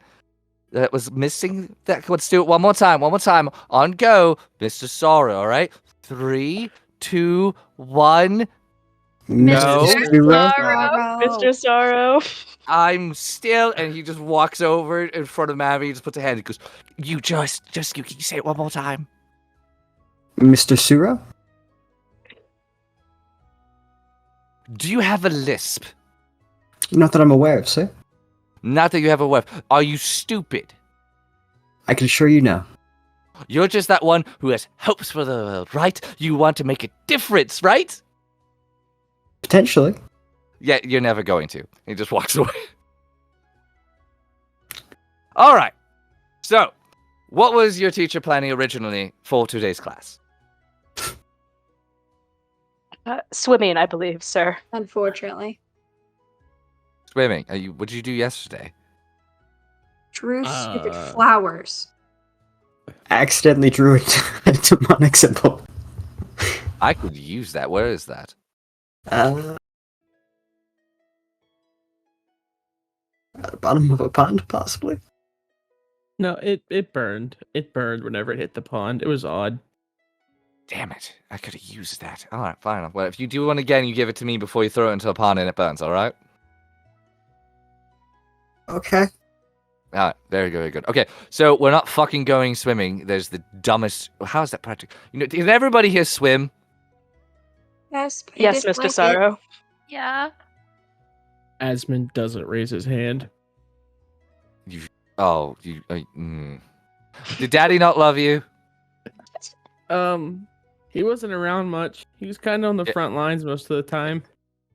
that was missing. Let's do it one more time. On go, Mr. Sorrow, all right? 3, 2, 1. No.
Mr. Sorrow.
I'm still, and he just walks over in front of Mavi, just puts a hand, and goes, you can you say it one more time?
Mr. Suro?
Do you have a lisp?
Not that I'm aware of, sir.
Not that you have a wife. Are you stupid?
I can assure you no.
You're just that one who has hopes for the world, right? You want to make a difference, right?
Potentially.
Yeah, you're never going to. He just walks away. All right. So, what was your teacher planning originally for today's class?
Swimming, I believe, sir.
Unfortunately.
Swimming. What did you do yesterday?
Drew stupid flowers.
Accidentally drew a demonic symbol.
I could use that. Where is that?
At the bottom of a pond, possibly?
No, it burned. It burned whenever it hit the pond. It was odd.
Damn it. I could have used that. All right, fine. Well, if you do one again, you give it to me before you throw it into a pond and it burns, all right?
Okay.
All right, very good, very good. Okay, so we're not fucking going swimming. There's the dumbest... How is that practical? Did everybody here swim?
Yes,
Yes, Mr. Sorrow.
Yeah.
Asmund doesn't raise his hand.
Did Daddy not love you?
He wasn't around much. He was kind of on the front lines most of the time.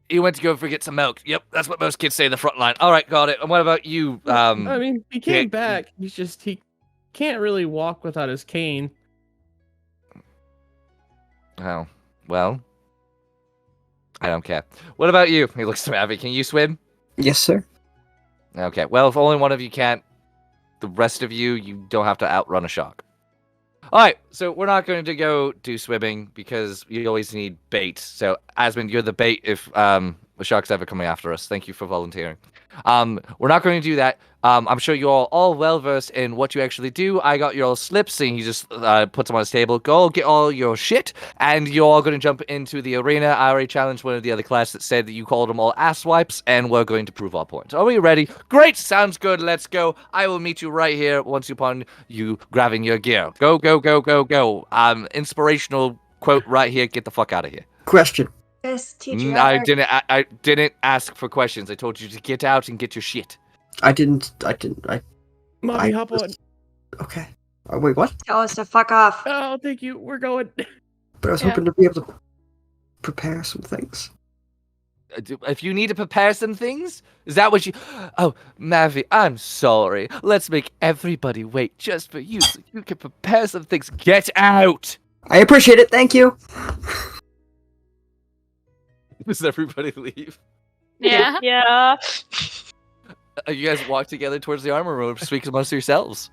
He went to go get some milk. Yep, that's what most kids say in the front line. All right, got it. And what about you?
I mean, he came back. He can't really walk without his cane.
Oh, well, I don't care. What about you? He looks to Abby. Can you swim?
Yes, sir.
Okay, well, if only one of you can't, the rest of you don't have to outrun a shark. All right, so we're not going to go do swimming because you always need bait. So, Asmund, you're the bait if the shark's ever coming after us. Thank you for volunteering. We're not going to do that. I'm sure you're all well-versed in what you actually do. I got your all slips, and he just puts them on his table. Go get all your shit, and you're all going to jump into the arena. I already challenged one of the other class that said that you called them all asswipes, and we're going to prove our point. Are we ready? Great, sounds good. Let's go. I will meet you right here once upon you grabbing your gear. Go, go, go, go, go. Inspirational quote right here. Get the fuck out of here.
Question.
Yes, teacher.
I didn't ask for questions. I told you to get out and get your shit.
I didn't.
Mommy, hop on.
Okay. Wait, what?
Tell us to fuck off.
Oh, thank you. We're going.
But I was hoping to be able to prepare some things.
If you need to prepare some things, is that what you... Oh, Mavi, I'm sorry. Let's make everybody wait just for you so you can prepare some things. Get out!
I appreciate it. Thank you.
Does everybody leave?
Yeah.
Yeah.
You guys walk together towards the armor room, speak amongst yourselves.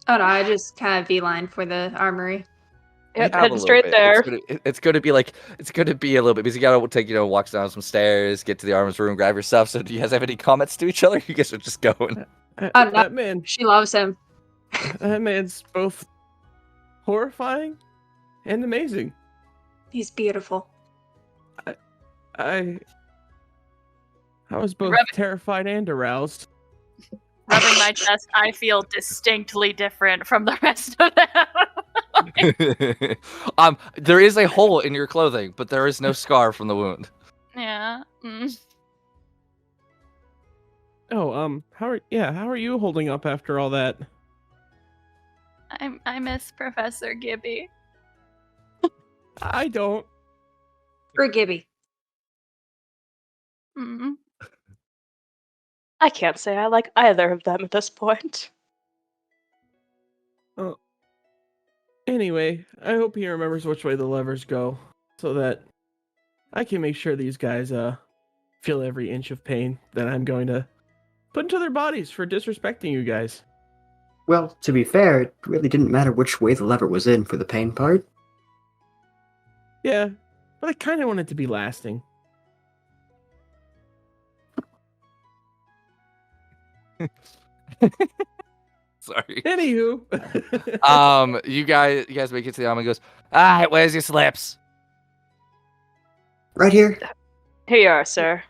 Oh no, I just kind of beeline for the armory.
Yep,
Have a
heading
little
straight
bit.
there.
It's gonna be a little bit because you gotta take walks down some stairs, get to the armors room, grab your stuff. So do you guys have any comments to each other? You guys are just going.
Oh, no.
That man.
She loves him.
That man's both horrifying and amazing.
He's beautiful.
I was both
Rubbing-
terrified and aroused.
Rubbing my chest, I feel distinctly different from the rest of them.
There is a hole in your clothing, but there is no scar from the wound.
Yeah. Mm.
Oh, how are you holding up after all that?
I miss Professor Gibby.
I don't.
For Gibby.
Mm.
I can't say I like either of them at this point.
Anyway, I hope he remembers which way the levers go, so that I can make sure these guys feel every inch of pain that I'm going to put into their bodies for disrespecting you guys.
Well, to be fair, it really didn't matter which way the lever was in for the pain part.
Yeah, but I kind of want it to be lasting.
Sorry.
Anywho,
You guys make it to the arm and goes, alright, where's your slips?
Right here.
Here you are, sir.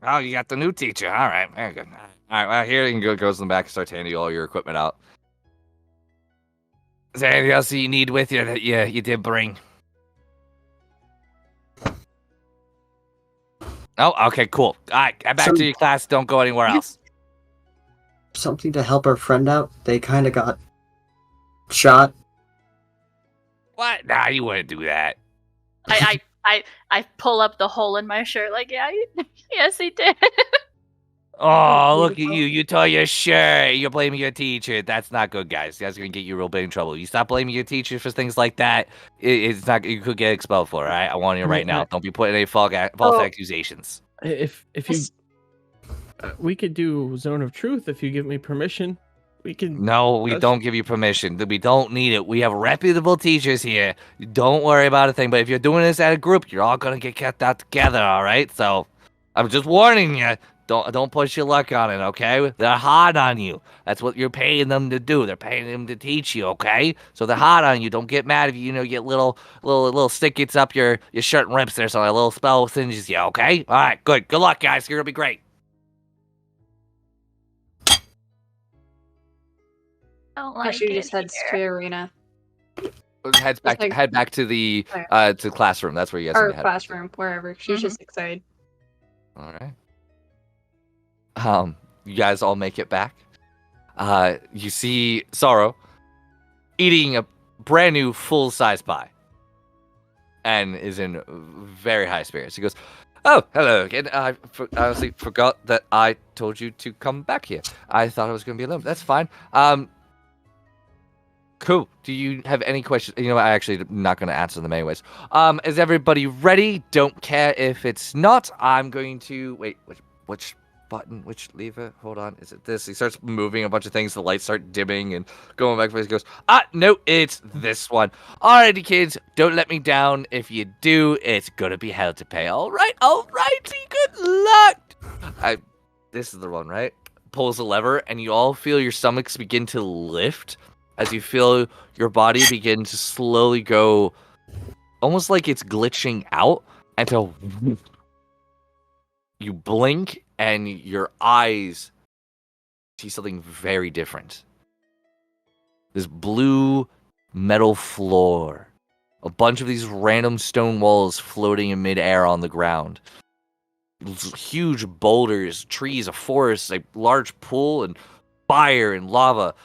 Oh, you got the new teacher. Alright, very good. Alright, well, here you can goes in the back and starts handing you all your equipment out. Is there anything else that you need with you that you did bring? Oh, okay, cool. Alright, back to your class. Don't go anywhere else.
Something to help our friend out. They kind of got shot.
What? Nah, you wouldn't do that.
I pull up the hole in my shirt like, yeah, yes, he did.
Oh, look at you. You tore your shirt. You're blaming your teacher. That's not good, guys. That's going to get you real big in trouble. You stop blaming your teacher for things like that. It's not. You could get expelled for it, all right? I want you right now. Don't be putting any false accusations.
if you, we could do Zone of Truth if you give me permission. We can.
No, we don't give you permission. We don't need it. We have reputable teachers here. Don't worry about a thing. But if you're doing this at a group, you're all going to get kept out together, all right? So I'm just warning you. Don't push your luck on it, okay? They're hard on you. That's what you're paying them to do. They're paying them to teach you, okay? So they're hard on you. Don't get mad if you get little stick gets up your shirt and rips there, so a little spell singes you, okay? All right, good. Good luck, guys. You're gonna be great.
Don't like
She
it
just heads
here.
to arena.
Head back to the to classroom. That's where you guys
Or
need to head.
classroom, wherever. She's just excited.
All right. You guys all make it back. You see Sorrow eating a brand new full-size pie and is in very high spirits. He goes, "Oh, hello again. I honestly forgot that I told you to come back here. I thought I was going to be alone. That's fine. Cool. Do you have any questions? You know what? I actually am not going to answer them anyways. Is everybody ready? Don't care if it's not. I'm going to... Wait, which button? Which lever? Hold on. Is it this? He starts moving a bunch of things. The lights start dimming and going back. He goes, no, it's this one. Alrighty, kids. Don't let me down. If you do, it's going to be hell to pay. Alrighty. Good luck. This is the one, right? Pulls the lever and you all feel your stomachs begin to lift as you feel your body begin to slowly go almost like it's glitching out until you blink and your eyes see something very different. This blue metal floor. A bunch of these random stone walls floating in midair on the ground. Huge boulders, trees, a forest, a large pool, and fire and lava.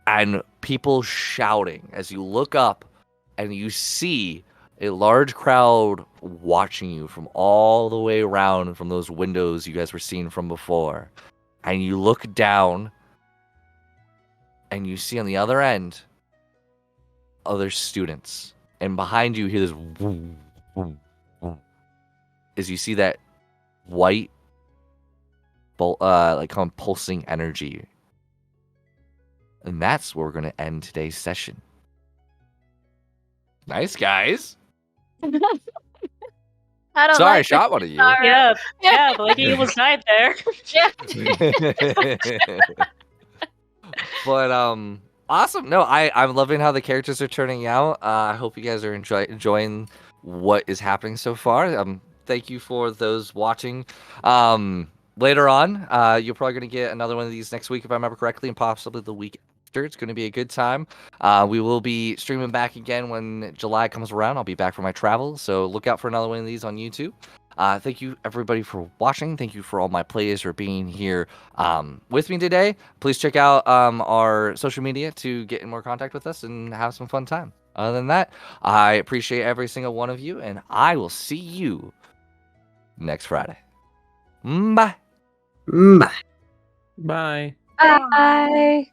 And people shouting as you look up and you see a large crowd watching you from all the way around from those windows you guys were seeing from before. And you look down and you see on the other end other students. And behind you hear this boom, boom, boom, as you see that white like pulsing energy. And that's where we're going to end today's session. Nice, guys.
I don't
Sorry, I
like
shot one of you.
Sorry.
Yeah, Blakey was died there.
But awesome. No, I'm loving how the characters are turning out. I hope you guys are enjoying what is happening so far. Thank you for those watching. Later on, you're probably going to get another one of these next week, if I remember correctly, and possibly the week after. It's going to be a good time. We will be streaming back again when July comes around. I'll be back from my travels, so look out for another one of these on YouTube. Thank you, everybody, for watching. Thank you for all my players for being here with me today. Please check out our social media to get in more contact with us and have some fun time. Other than that, I appreciate every single one of you, and I will see you next Friday. Bye.
Bye.
Bye.
Bye.